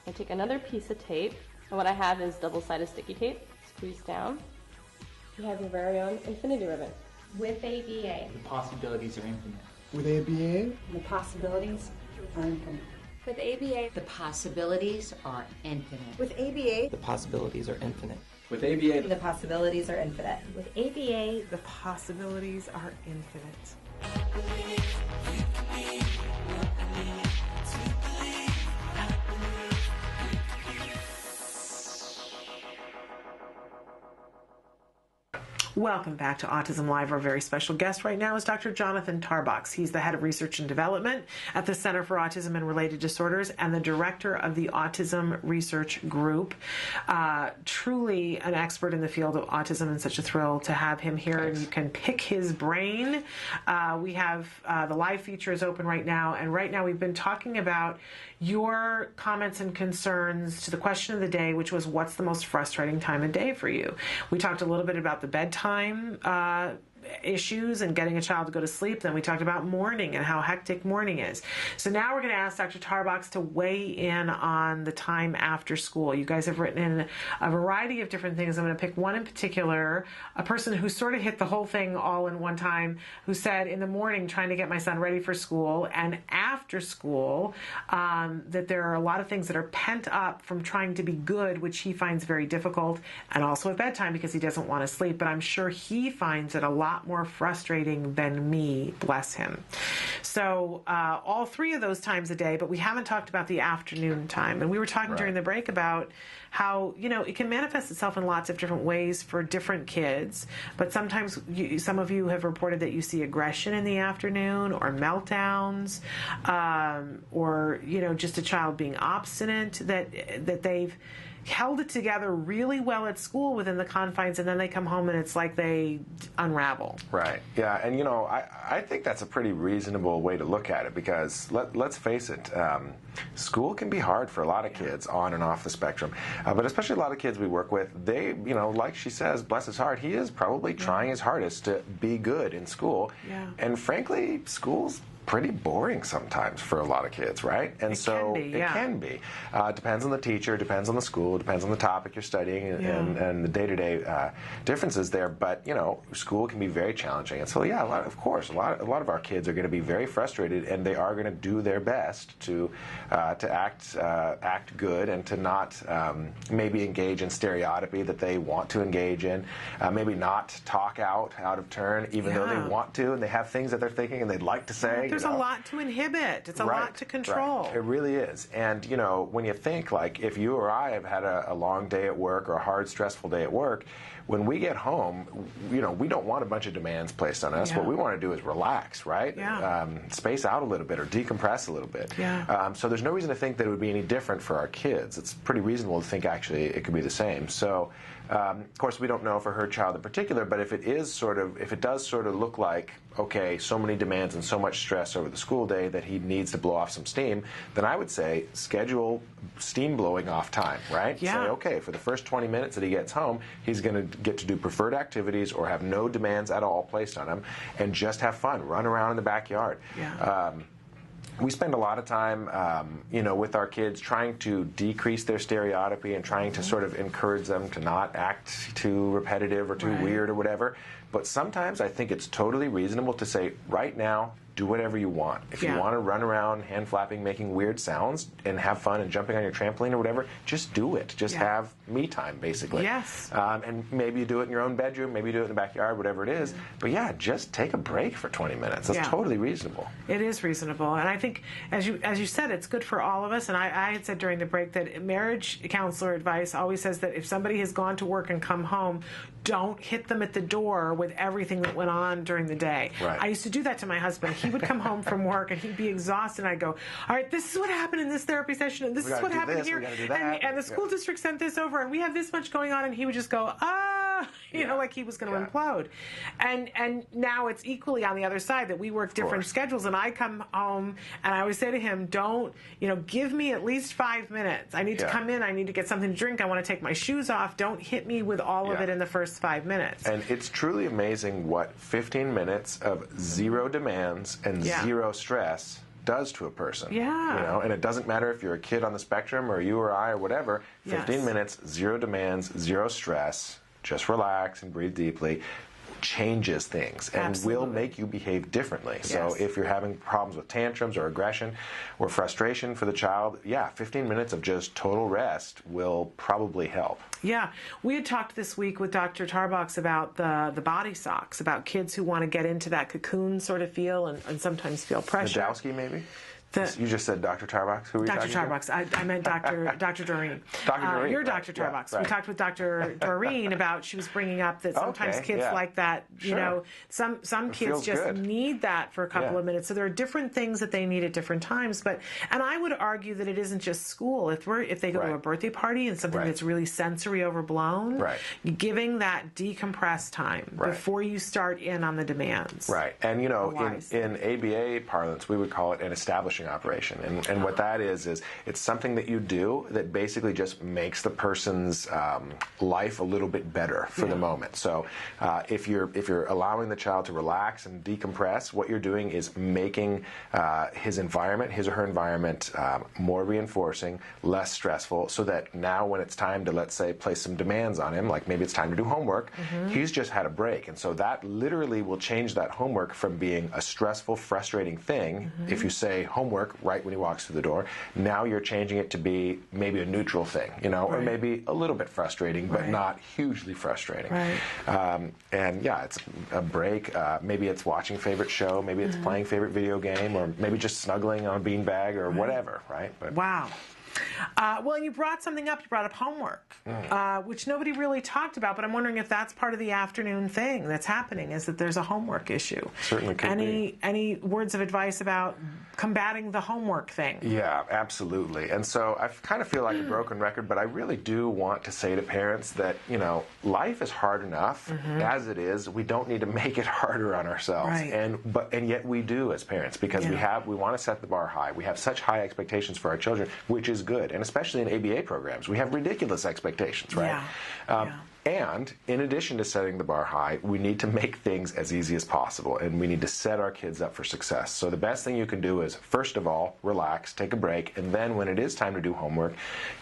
Speaker 26: and take another piece of tape. And what I have is double-sided sticky tape. Squeeze down. You have your very own infinity ribbon.
Speaker 24: With ABA,
Speaker 23: the possibilities are infinite.
Speaker 25: With ABA,
Speaker 22: the possibilities are infinite.
Speaker 24: With ABA,
Speaker 20: the possibilities are infinite.
Speaker 24: With ABA,
Speaker 23: The possibilities are infinite. With ABA,
Speaker 24: the possibilities are infinite. With ABA,
Speaker 2: the possibilities are infinite. Welcome back to Autism Live. Our very special guest right now is Dr. Jonathan Tarbox. He's the head of research and development at the Center for Autism and Related Disorders and the director of the Autism Research Group. Truly an expert in the field of autism, and such a thrill to have him here. Thanks. And you can pick his brain. We have the live feature is open right now, and right now we've been talking about your comments and concerns to the question of the day, which was, what's the most frustrating time of day for you? We talked a little bit about the bedtime issues and getting a child to go to sleep. Then we talked about morning and how hectic morning is. So now we're going to ask Dr. Tarbox to weigh in on the time after school. You guys have written in a variety of different things. I'm going to pick one in particular, a person who sort of hit the whole thing all in one time, who said in the morning trying to get my son ready for school and after school that there are a lot of things that are pent up from trying to be good, which he finds very difficult, and also at bedtime because he doesn't want to sleep. But I'm sure he finds it a lot more frustrating than me, bless him. So all three of those times a day, but we haven't talked about the afternoon time. And we were talking during the break about how, you know, it can manifest itself in lots of different ways for different kids. But sometimes some of you have reported that you see aggression in the afternoon or meltdowns or, you know, just a child being obstinate, that they've held it together really well at school within the confines, and then they come home and it's like they unravel.
Speaker 18: Right. Yeah. And, you know, I think that's a pretty reasonable way to look at it, because let's face it, school can be hard for a lot of kids on and off the spectrum, but especially a lot of kids we work with, they, you know, like she says, bless his heart, he is probably trying his hardest to be good in school. Yeah. And frankly, school's pretty boring sometimes for a lot of kids, right? And it can be. Depends on the teacher, depends on the school, depends on the topic you're studying, and the day-to-day differences there. But you know, school can be very challenging, and so yeah, a lot of our kids are going to be very frustrated, and they are going to do their best to act good and to not maybe engage in stereotypy that they want to engage in, maybe not talk out of turn, even though they want to, and they have things that they're thinking and they'd like to say.
Speaker 2: There's a lot to inhibit. It's a lot to control.
Speaker 18: Right. It really is. And, you know, when you think, like, if you or I have had a long day at work or a hard, stressful day at work, when we get home, you know, we don't want a bunch of demands placed on us. Yeah. What we want to do is relax, right? Yeah. Space out a little bit or decompress a little bit. Yeah. So there's no reason to think that it would be any different for our kids. It's pretty reasonable to think, actually, it could be the same. So, of course, we don't know for her child in particular, but if it does sort of look like, okay, so many demands and so much stress over the school day that he needs to blow off some steam, then I would say schedule steam blowing off time, right? Yeah. Say, okay, for the first 20 minutes that he gets home, he's going to get to do preferred activities or have no demands at all placed on him and just have fun, run around in the backyard. Yeah. We spend a lot of time, you know, with our kids trying to decrease their stereotypy and trying to sort of encourage them to not act too repetitive or too weird or whatever. But sometimes I think it's totally reasonable to say, right now, do whatever you want. If you want to run around hand flapping, making weird sounds, and have fun and jumping on your trampoline or whatever, just do it. Just have me time, basically.
Speaker 2: Yes.
Speaker 18: And maybe you do it in your own bedroom, maybe you do it in the backyard, whatever it is. But yeah, just take a break for 20 minutes. That's totally reasonable.
Speaker 2: It is reasonable. And I think, as you said, it's good for all of us. And I had said during the break that marriage counselor advice always says that if somebody has gone to work and come home, don't hit them at the door with everything that went on during the day.
Speaker 18: Right.
Speaker 2: I used to do that to my husband. He would come home from work and he'd be exhausted. And I'd go, all right, this is what happened in this therapy session, and this is what happened here. And the school district sent this over, and we have this much going on. And he would just go, you know, like he was going to implode. And now it's equally on the other side that we work different schedules. And I come home and I always say to him, don't, give me at least 5 minutes. I need to come in. I need to get something to drink. I want to take my shoes off. Don't hit me with all of it in the first 5 minutes.
Speaker 18: And it's truly amazing what 15 minutes of zero demands and zero stress does to a person.
Speaker 2: Yeah.
Speaker 18: And it doesn't matter if you're a kid on the spectrum or you or I or whatever. 15 minutes, zero demands, zero stress, just relax and breathe deeply, changes things and will make you behave differently. So if you're having problems with tantrums or aggression or frustration for the child, 15 minutes of just total rest will probably help.
Speaker 2: Yeah. We had talked this week with Dr. Tarbox about the body socks, about kids who want to get into that cocoon sort of feel and sometimes feel pressure.
Speaker 18: Najdowski, maybe? You just said Dr. Tarbox. Who were you
Speaker 2: Dr.
Speaker 18: talking
Speaker 2: Tarbox. I meant Dr. Doreen.
Speaker 18: Dr. Doreen.
Speaker 2: You're Dr. Tarbox. We talked with Dr. Doreen about, she was bringing up that sometimes kids like that, some kids just need that for a couple of minutes. So there are different things that they need at different times. And I would argue that it isn't just school. If they go to a birthday party and something that's really sensory overblown, giving that decompress time before you start in on the demands.
Speaker 18: Right. And, in ABA parlance, we would call it an establishing operation. And what that is it's something that you do that basically just makes the person's life a little bit better for the moment. So if you're allowing the child to relax and decompress, what you're doing is making his or her environment more reinforcing, less stressful, so that now when it's time to, let's say, place some demands on him, like maybe it's time to do homework, he's just had a break. And so that literally will change that homework from being a stressful, frustrating thing. If you say homework right when he walks through the door, now you're changing it to be maybe a neutral thing, or maybe a little bit frustrating, but not hugely frustrating. It's a break. Maybe it's watching favorite show, maybe it's playing favorite video game, or maybe just snuggling on a beanbag or whatever, right? But,
Speaker 2: wow. Well, you brought something up. You brought up homework, which nobody really talked about, but I'm wondering if that's part of the afternoon thing that's happening, is that there's a homework issue.
Speaker 18: Certainly could be.
Speaker 2: Any words of advice about combating the homework thing?
Speaker 18: Yeah, absolutely. And so I kind of feel like a broken record, but I really do want to say to parents that, life is hard enough as it is. We don't need to make it harder on ourselves. And yet we do as parents, because we want to set the bar high. We have such high expectations for our children, which is good. And especially in ABA programs, we have ridiculous expectations, right? And in addition to setting the bar high, we need to make things as easy as possible, and we need to set our kids up for success. So the best thing you can do is, first of all, relax, take a break, and then when it is time to do homework,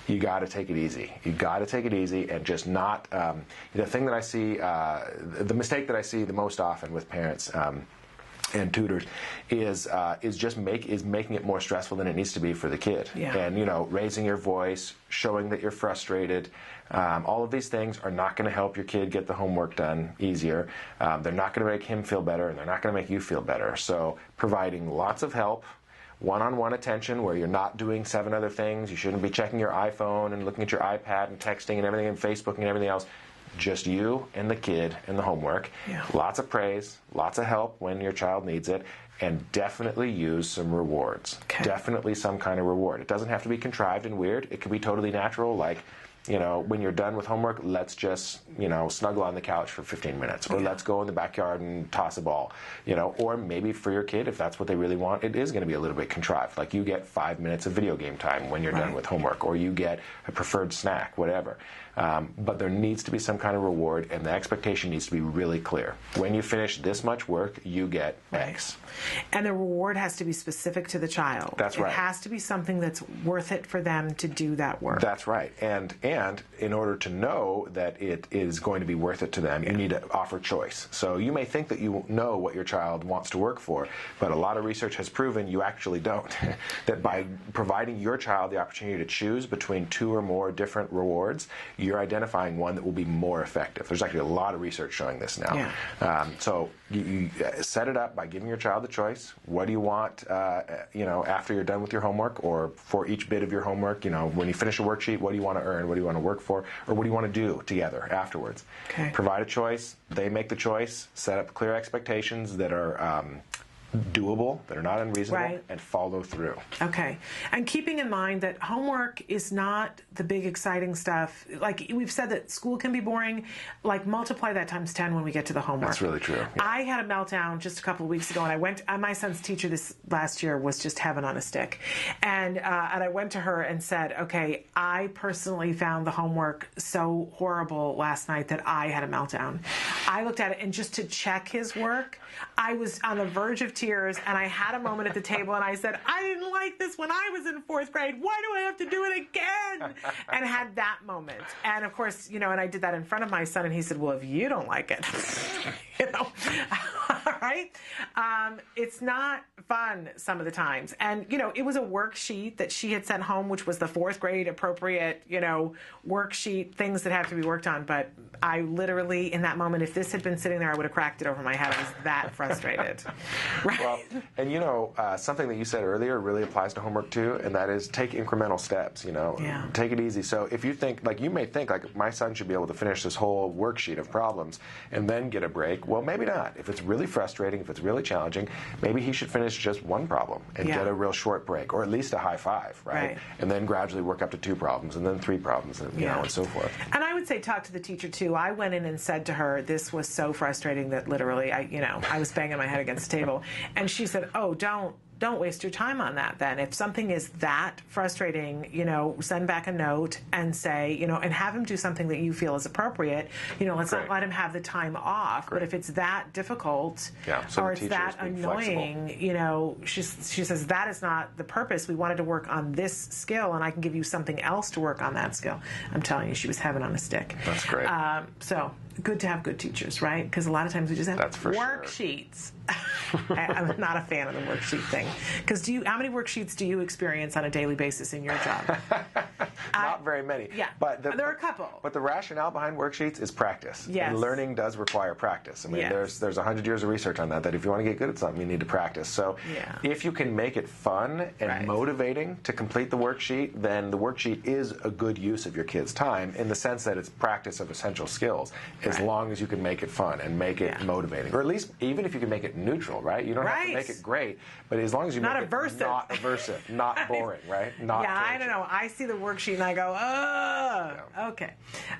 Speaker 18: you got to take it easy. You got to take it easy and just not. The thing that I see, the mistake that I see the most often with parents. And tutors is making it more stressful than it needs to be for the kid. And raising your voice, showing that you're frustrated, all of these things are not going to help your kid get the homework done easier. They're not going to make him feel better, and they're not going to make you feel better. So providing lots of help, one-on-one attention where you're not doing 7 other things. You shouldn't be checking your iPhone and looking at your iPad and texting and everything and Facebook and everything else. Just you and the kid and the homework. Lots of praise, lots of help when your child needs it, and definitely use some rewards. Definitely some kind of reward. It doesn't have to be contrived and weird. It can be totally natural, like, when you're done with homework, let's just, snuggle on the couch for 15 minutes, or let's go in the backyard and toss a ball, or maybe for your kid, if that's what they really want, it is going to be a little bit contrived. Like you get 5 minutes of video game time when you're done with homework, or you get a preferred snack, whatever. But there needs to be some kind of reward, and the expectation needs to be really clear. When you finish this much work, you get X.
Speaker 2: And the reward has to be specific to the child.
Speaker 18: That's right.
Speaker 2: It has to be something that's worth it for them to do that work.
Speaker 18: That's right. And And in order to know that it is going to be worth it to them, you need to offer choice. So you may think that you know what your child wants to work for, but a lot of research has proven you actually don't. That by providing your child the opportunity to choose between 2 or more different rewards, you're identifying one that will be more effective. There's actually a lot of research showing this now. So you set it up by giving your child the choice. What do you want, after you're done with your homework, or for each bit of your homework? When you finish a worksheet, what do you want to earn? What do you want to work for? Or what do you want to do together afterwards?
Speaker 2: Okay.
Speaker 18: Provide a choice. They make the choice. Set up clear expectations that are doable, that are not unreasonable, and follow through.
Speaker 2: Okay. And keeping in mind that homework is not the big exciting stuff. Like we've said that school can be boring, like multiply that times 10 when we get to the homework.
Speaker 18: That's really true. Yeah.
Speaker 2: I had a meltdown just a couple of weeks ago, and I went, my son's teacher this last year was just heaven on a stick. And I went to her and said, okay, I personally found the homework so horrible last night that I had a meltdown. I looked at it, and just to check his work, I was on the verge of tears, and I had a moment at the table, and I said, I didn't like this when I was in 4th grade. Why do I have to do it again? And had that moment. And of course, and I did that in front of my son, and he said, well, if you don't like it, right? It's not fun some of the times. And, it was a worksheet that she had sent home, which was the 4th grade appropriate, worksheet, things that have to be worked on. But I literally, in that moment, if this had been sitting there, I would have cracked it over my head. I was that frustrated. Right?
Speaker 18: Well, and something that you said earlier really applies to homework too, and that is take incremental steps, Take it easy. So if you think, you may think, my son should be able to finish this whole worksheet of problems and then get a break. Well, maybe not. If it's really frustrating, if it's really challenging, maybe he should finish just one problem and get a real short break, or at least a high 5, right? And then gradually work up to 2 problems, and then 3 problems, and, and so forth.
Speaker 2: And I would say talk to the teacher too. I went in and said to her, this was so frustrating that literally I was banging my head against the table. And she said, oh, don't waste your time on that then. If something is that frustrating, send back a note and say, and have him do something that you feel is appropriate. Let's not let him have the time off. But if it's that difficult or it's that annoying, she says, that is not the purpose. We wanted to work on this skill, and I can give you something else to work on that skill. I'm telling you, she was heaven on a stick.
Speaker 18: That's great.
Speaker 2: So good to have good teachers, right? Because a lot of times we just have worksheets. I'm not a fan of the worksheet thing. Because how many worksheets do you experience on a daily basis in your job?
Speaker 18: Not very many.
Speaker 2: Yeah,
Speaker 18: but
Speaker 2: there are a couple.
Speaker 18: But the rationale behind worksheets is practice.
Speaker 2: Yes.
Speaker 18: And learning does require practice. I mean, there's 100 years of research on that if you want to get good at something, you need to practice. So if you can make it fun and motivating to complete the worksheet, then the worksheet is a good use of your kid's time in the sense that it's practice of essential skills, as long as you can make it fun and make it motivating. Or at least, even if you can make it neutral, right? You don't have to make it great, but as long as you make it not aversive, not boring, right? Not torture.
Speaker 2: I don't know. I see the worksheet and I go, oh, okay.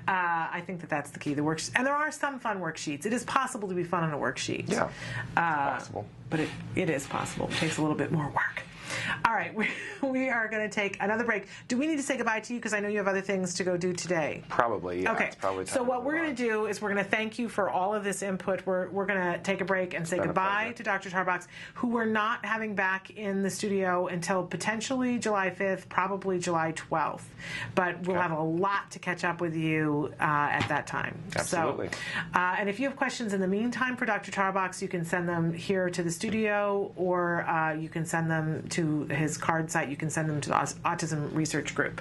Speaker 2: I think that's the key. The worksheet, and there are some fun worksheets. It is possible to be fun on a worksheet.
Speaker 18: Yeah, possible.
Speaker 2: But it is possible. It takes a little bit more work. All right, we are going to take another break. Do we need to say goodbye to you? Because I know you have other things to go do today.
Speaker 18: Probably, yeah.
Speaker 2: Okay.
Speaker 18: It's probably time
Speaker 2: so what we're going to do is we're going to thank you for all of this input. We're going to take a break and say goodbye to Dr. Tarbox, who we're not having back in the studio until potentially July 5th, probably July 12th. But we'll have a lot to catch up with you at that time.
Speaker 18: Absolutely.
Speaker 2: So, and if you have questions in the meantime for Dr. Tarbox, you can send them here to the studio, or you can send them to his card site. You can send them to the Autism Research Group.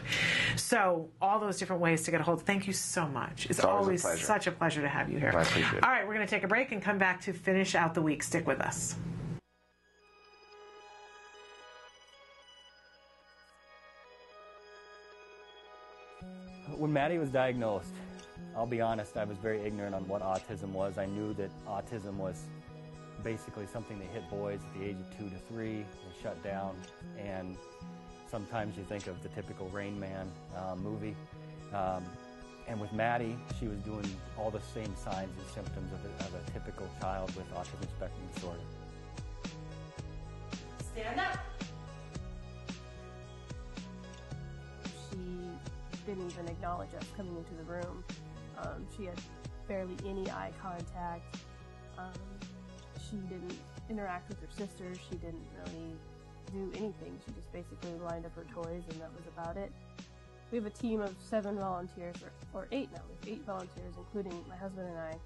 Speaker 2: So all those different ways to get a hold. Thank you so much. It's always such a pleasure to have you here.
Speaker 18: I appreciate it.
Speaker 2: All right, we're going to take a break and come back to finish out the week. Stick with us.
Speaker 1: When Maddie was diagnosed, I'll be honest, I was very ignorant on what autism was. I knew that autism was basically something that hit boys at the age of 2 to 3. They shut down, and sometimes you think of the typical Rain Man movie. And with Maddie, she was doing all the same signs and symptoms of a typical child with autism spectrum disorder.
Speaker 4: Stand up.
Speaker 5: She didn't even acknowledge us coming into the room. She had barely any eye contact. She didn't interact with her sisters. She didn't really do anything. She just basically lined up her toys, and that was about it. we have a team of 7 volunteers, or 8 now. We have 8 volunteers, including my husband and I.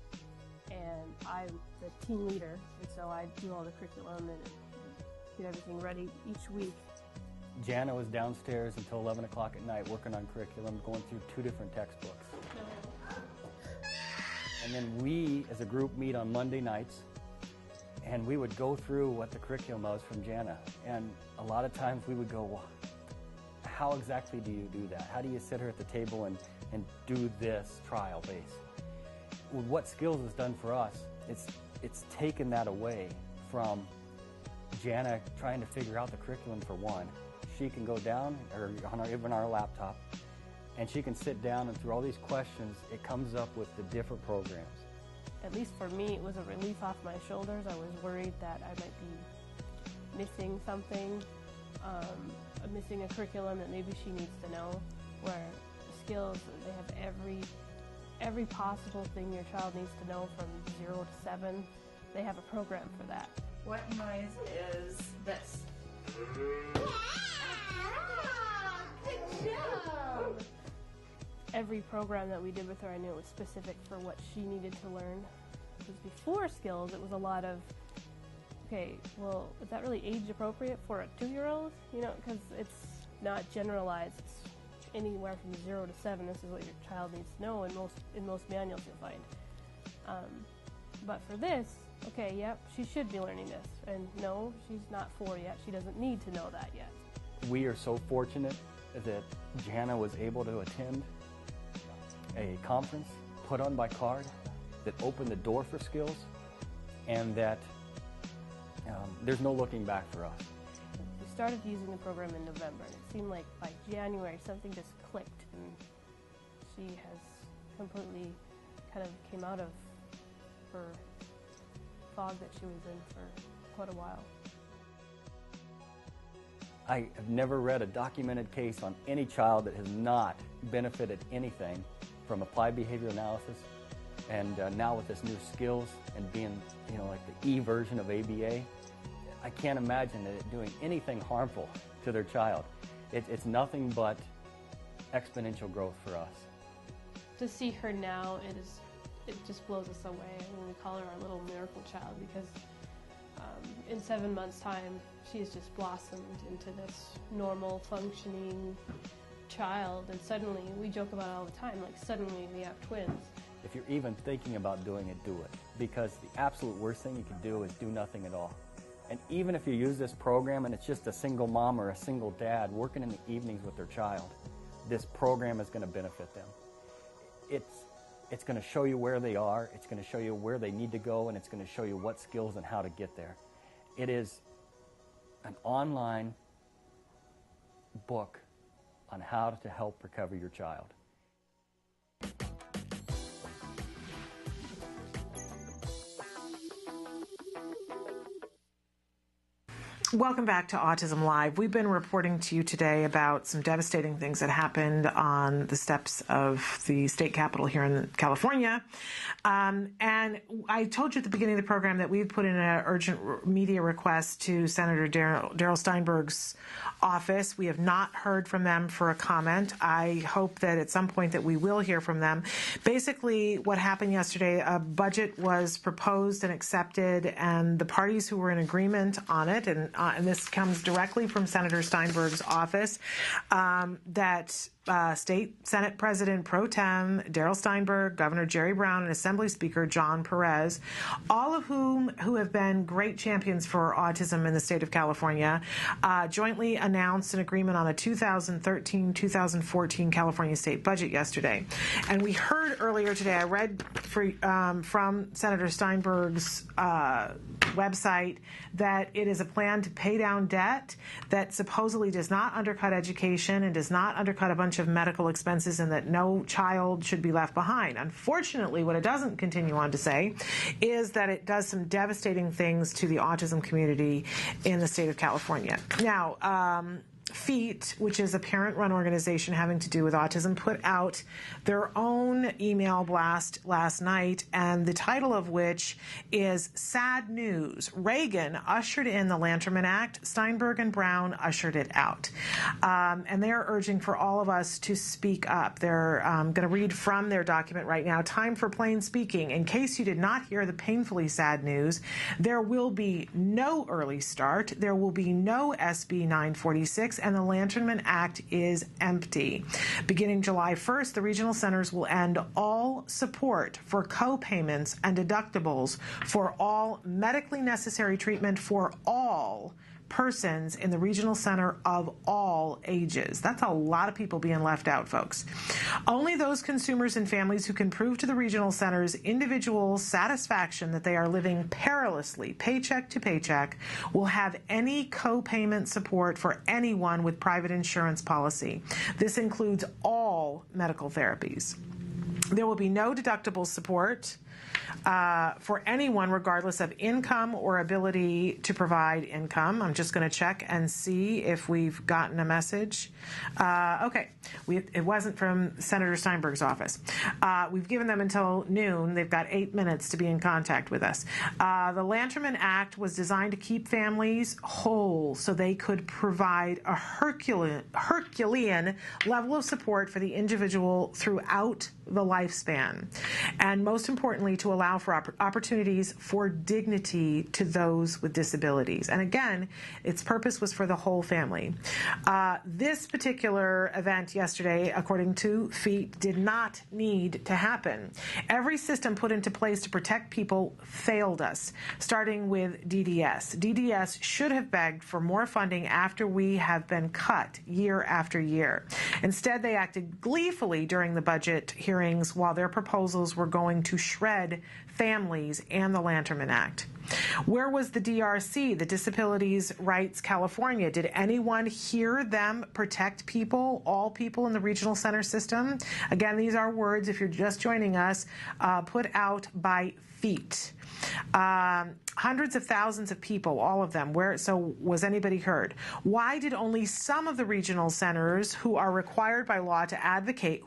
Speaker 5: And I'm the team leader, and so I do all the curriculum and get everything ready each week.
Speaker 1: Jana was downstairs until 11 o'clock at night working on curriculum, going through 2 different textbooks. And then we, as a group, meet on Monday nights, and we would go through what the curriculum was from Jana. And a lot of times we would go, well, how exactly do you do that? How do you sit her at the table and do this trial base? Well, what Skills has done for us, it's taken that away from Jana trying to figure out the curriculum for one. She can go down, or even our laptop, and she can sit down, and through all these questions, it comes up with the different programs.
Speaker 5: At least for me, it was a relief off my shoulders. I was worried that I might be missing something, missing a curriculum that maybe she needs to know, where Skills, they have every possible thing your child needs to know from 0 to 7. They have a program for that.
Speaker 2: What noise is this?
Speaker 5: Good job! Every program that we did with her, I knew it was specific for what she needed to learn. Because before Skills, it was a lot of, okay, well, is that really age appropriate for a 2-year-old? You know, because it's not generalized. It's anywhere from 0 to 7. This is what your child needs to know. In most manuals, you'll find. But for this, okay, yep, she should be learning this. And no, she's not 4 yet. She doesn't need to know that yet.
Speaker 1: We are so fortunate that Jana was able to attend a conference put on by CARD that opened the door for Skills, and that there's no looking back for us.
Speaker 5: We started using the program in November, and it seemed like by January something just clicked, and she has completely kind of came out of her fog that she was in for quite a while.
Speaker 1: I have never read a documented case on any child that has not benefited anything from applied behavior analysis, and now with this new Skills and being, you know, like the E version of ABA, I can't imagine it doing anything harmful to their child. It's nothing but exponential growth for us.
Speaker 5: To see her now, it just blows us away. I mean, we call her our little miracle child because in 7 months' time, she's just blossomed into this normal, functioning child, and suddenly, we joke about it all the time, like suddenly we have twins.
Speaker 1: If you're even thinking about doing it, do it. Because the absolute worst thing you can do is do nothing at all. And even if you use this program and it's just a single mom or a single dad working in the evenings with their child, this program is going to benefit them. It's going to show you where they are, it's going to show you where they need to go, and it's going to show you what skills and how to get there. It is an online book on how to help recover your child.
Speaker 2: Welcome back to Autism Live. We've been reporting to you today about some devastating things that happened on the steps of the state capitol here in California. And I told you at the beginning of the program that we've put in an urgent media request to Senator Darrell Steinberg's office. We have not heard from them for a comment. I hope that at some point that we will hear from them. Basically, what happened yesterday, a budget was proposed and accepted, and the parties who were in agreement on it, and this comes directly from Senator Steinberg's office, that State Senate President Pro Tem Darrell Steinberg, Governor Jerry Brown, and Assembly Speaker John Perez, all of who have been great champions for autism in the state of California, jointly announced an agreement on a 2013-2014 California state budget yesterday. And we heard earlier today, I read from Senator Steinberg's website that it is a plan to pay down debt that supposedly does not undercut education and does not undercut a bunch of medical expenses, and that no child should be left behind. Unfortunately, what it doesn't continue on to say is that it does some devastating things to the autism community in the state of California. Now, FEAT, which is a parent-run organization having to do with autism, put out their own email blast last night, and the title of which is Sad News. Reagan ushered in the Lanterman Act. Steinberg and Brown ushered it out. And they're urging for all of us to speak up. They're going to read from their document right now. Time for plain speaking. In case you did not hear the painfully sad news, there will be no early start. There will be no SB 946, and the Lanterman Act is empty. Beginning July 1st, the regional centers will end all support for co-payments and deductibles for all medically necessary treatment for all persons in the regional center of all ages. That's a lot of people being left out, folks. Only those consumers and families who can prove to the regional centers individual satisfaction that they are living perilously, paycheck to paycheck, will have any co-payment support for anyone with private insurance policy. This includes all medical therapies. There will be no deductible support for anyone regardless of income or ability to provide income. I'm just going to check and see if we've gotten a message. Okay, it wasn't from Senator Steinberg's office. We've given them until noon. They've got 8 minutes to be in contact with us. The Lanterman Act was designed to keep families whole so they could provide a Herculean level of support for the individual throughout the lifespan, and most importantly, to allow for opportunities for dignity to those with disabilities. And again, its purpose was for the whole family. This particular event yesterday, according to FEAT, did not need to happen. Every system put into place to protect people failed us, starting with DDS. DDS should have begged for more funding after we have been cut year after year. Instead, they acted gleefully during the budget hearings while their proposals were going to shred families and the Lanterman Act. Where was the DRC, the Disabilities Rights California? Did anyone hear them protect people, all people in the regional center system? Again, these are words, if you're just joining us, put out by FEAT. Hundreds of thousands of people, all of them. So was anybody heard? Why did only some of the regional centers who are required by law to advocate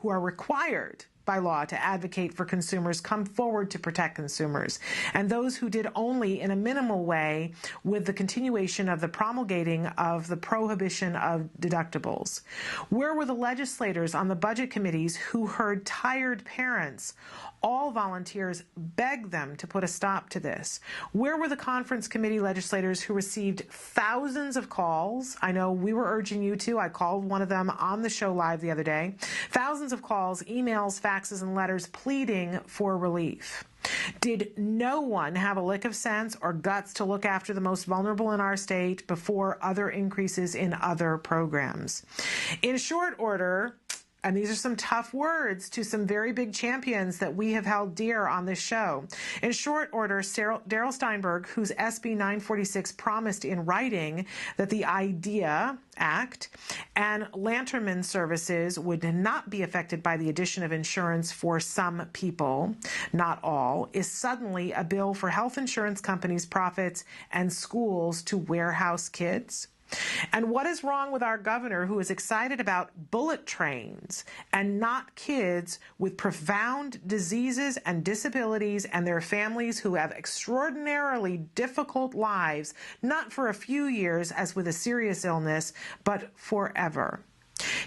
Speaker 2: for consumers come forward to protect consumers, and those who did only in a minimal way with the continuation of the promulgating of the prohibition of deductibles? Where were the legislators on the budget committees who heard tired parents, all volunteers, beg them to put a stop to this? Where were the conference committee legislators who received thousands of calls? I know we were urging you to. I called one of them on the show live the other day. Thousands of calls, emails, faxes, and letters pleading for relief. Did no one have a lick of sense or guts to look after the most vulnerable in our state before other increases in other programs? In short order, and these are some tough words to some very big champions that we have held dear on this show. In short order, Darrell Steinberg, whose SB 946 promised in writing that the IDEA Act and Lanterman services would not be affected by the addition of insurance for some people, not all, is suddenly a bill for health insurance companies' profits and schools to warehouse kids. And what is wrong with our governor, who is excited about bullet trains and not kids with profound diseases and disabilities and their families who have extraordinarily difficult lives, not for a few years as with a serious illness, but forever?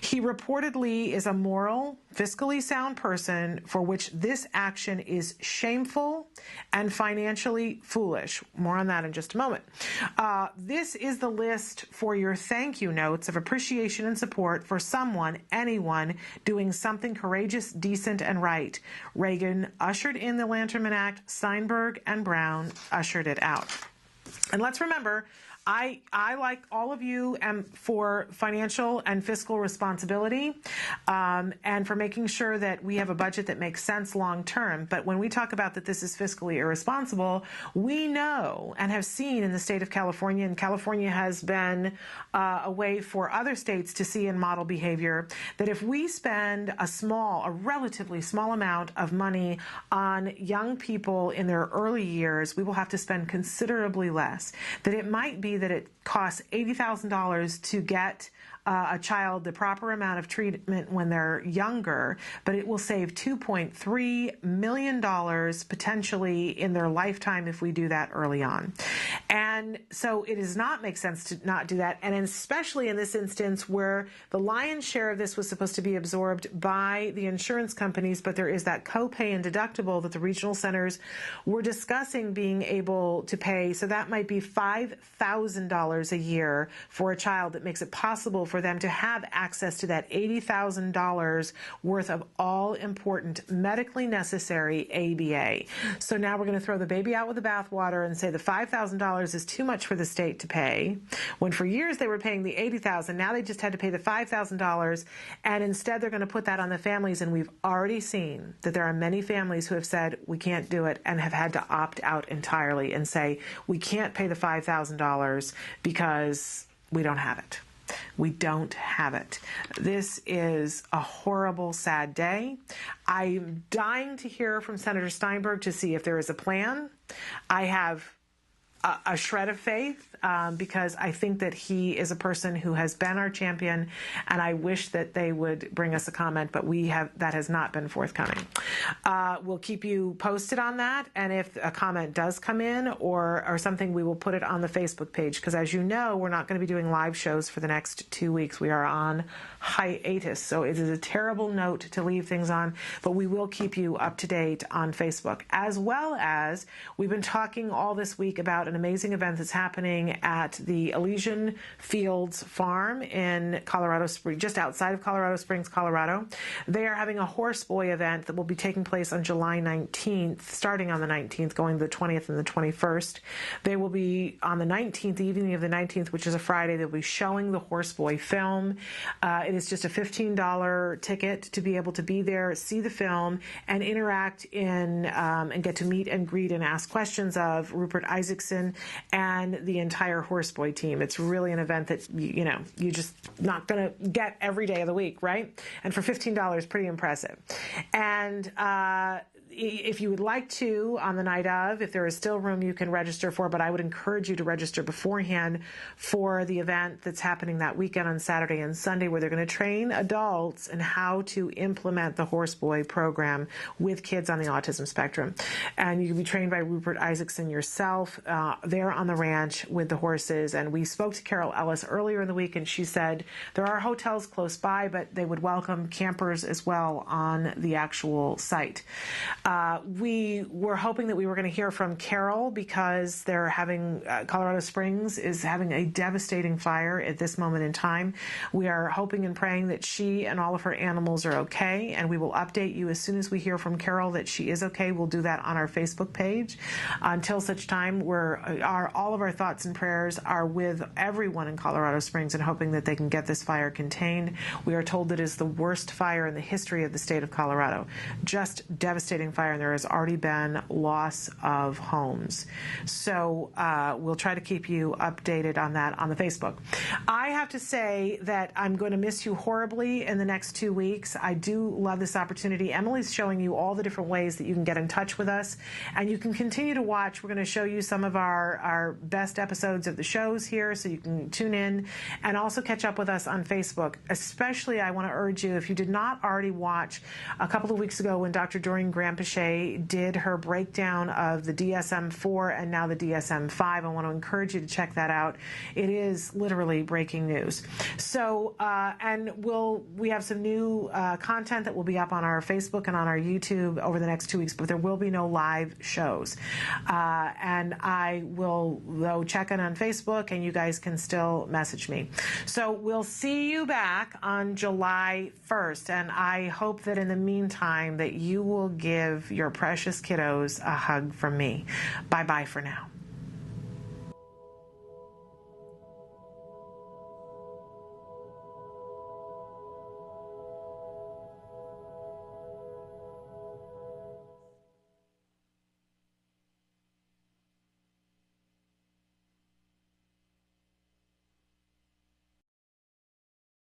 Speaker 2: He reportedly is a moral, fiscally sound person for which this action is shameful and financially foolish. More on that in just a moment. This is the list for your thank you notes of appreciation and support for someone, anyone, doing something courageous, decent, and right. Reagan ushered in the Lanterman Act. Steinberg and Brown ushered it out. And let's remember, I, like all of you, am for financial and fiscal responsibility and for making sure that we have a budget that makes sense long term. But when we talk about that this is fiscally irresponsible, we know and have seen in the state of California, and California has been a way for other states to see and model behavior, that if we spend a relatively small amount of money on young people in their early years, we will have to spend considerably less. That it might be that it costs $80,000 to get a child the proper amount of treatment when they're younger, but it will save $2.3 million potentially in their lifetime if we do that early on. And so it does not make sense to not do that, and especially in this instance where the lion's share of this was supposed to be absorbed by the insurance companies, but there is that copay and deductible that the regional centers were discussing being able to pay. So that might be $5,000 a year for a child that makes it possible for them to have access to that $80,000 worth of all important medically necessary ABA. So now we're going to throw the baby out with the bathwater and say the $5,000 is too much for the state to pay, when for years they were paying the $80,000. Now they just had to pay the $5,000, and instead they're going to put that on the families. And we've already seen that there are many families who have said we can't do it and have had to opt out entirely and say we can't pay the $5,000 because we don't have it. We don't have it. This is a horrible, sad day. I'm dying to hear from Senator Steinberg to see if there is a plan. I have a shred of faith because I think that he is a person who has been our champion, and I wish that they would bring us a comment, but that has not been forthcoming. We'll keep you posted on that, and if a comment does come in or something, we will put it on the Facebook page, because as you know, we're not going to be doing live shows for the next 2 weeks. We are on hiatus, so it is a terrible note to leave things on, but we will keep you up to date on Facebook, as well as we've been talking all this week about an amazing event that's happening at the Elysian Fields Farm in Colorado Springs, just outside of Colorado Springs, Colorado. They are having a horse boy event that will be taking place on July 19th, starting on the 19th, going to the 20th and the 21st. They will be on the 19th, the evening of the 19th, which is a Friday. They'll be showing the horse boy film. It is just a $15 ticket to be able to be there, see the film, and interact and get to meet and greet and ask questions of Rupert Isaacson and the entire horse boy team. It's really an event that you're just not going to get every day of the week, right? And for $15, pretty impressive. And if you would like to, on the night of, if there is still room, you can register for, but I would encourage you to register beforehand for the event that's happening that weekend on Saturday and Sunday, where they're going to train adults in how to implement the Horse Boy program with kids on the autism spectrum. And you can be trained by Rupert Isaacson yourself there on the ranch with the horses. And we spoke to Carol Ellis earlier in the week, and she said there are hotels close by, but they would welcome campers as well on the actual site. We were hoping that we were going to hear from Carol, because they're having Colorado Springs is having a devastating fire at this moment in time. We are hoping and praying that she and all of her animals are okay, and we will update you as soon as we hear from Carol that she is okay. We'll do that on our Facebook page. Until such time, all of our thoughts and prayers are with everyone in Colorado Springs and hoping that they can get this fire contained. We are told that it is the worst fire in the history of the state of Colorado. Just devastating fire, and there has already been loss of homes. So we'll try to keep you updated on that on the Facebook. I have to say that I'm going to miss you horribly in the next 2 weeks. I do love this opportunity. Emily's showing you all the different ways that you can get in touch with us, and you can continue to watch. We're going to show you some of our best episodes of the shows here, so you can tune in and also catch up with us on Facebook. Especially, I want to urge you, if you did not already watch a couple of weeks ago when Dr. Doreen Grandpichet did her breakdown of the DSM-4 and now the DSM-5. I want to encourage you to check that out. It is literally breaking news. So, and we have some new content that will be up on our Facebook and on our YouTube over the next 2 weeks, but there will be no live shows. And I will, though, check in on Facebook, and you guys can still message me. So we'll see you back on July 1st, and I hope that in the meantime that you will give your precious kiddos a hug from me. Bye-bye for now.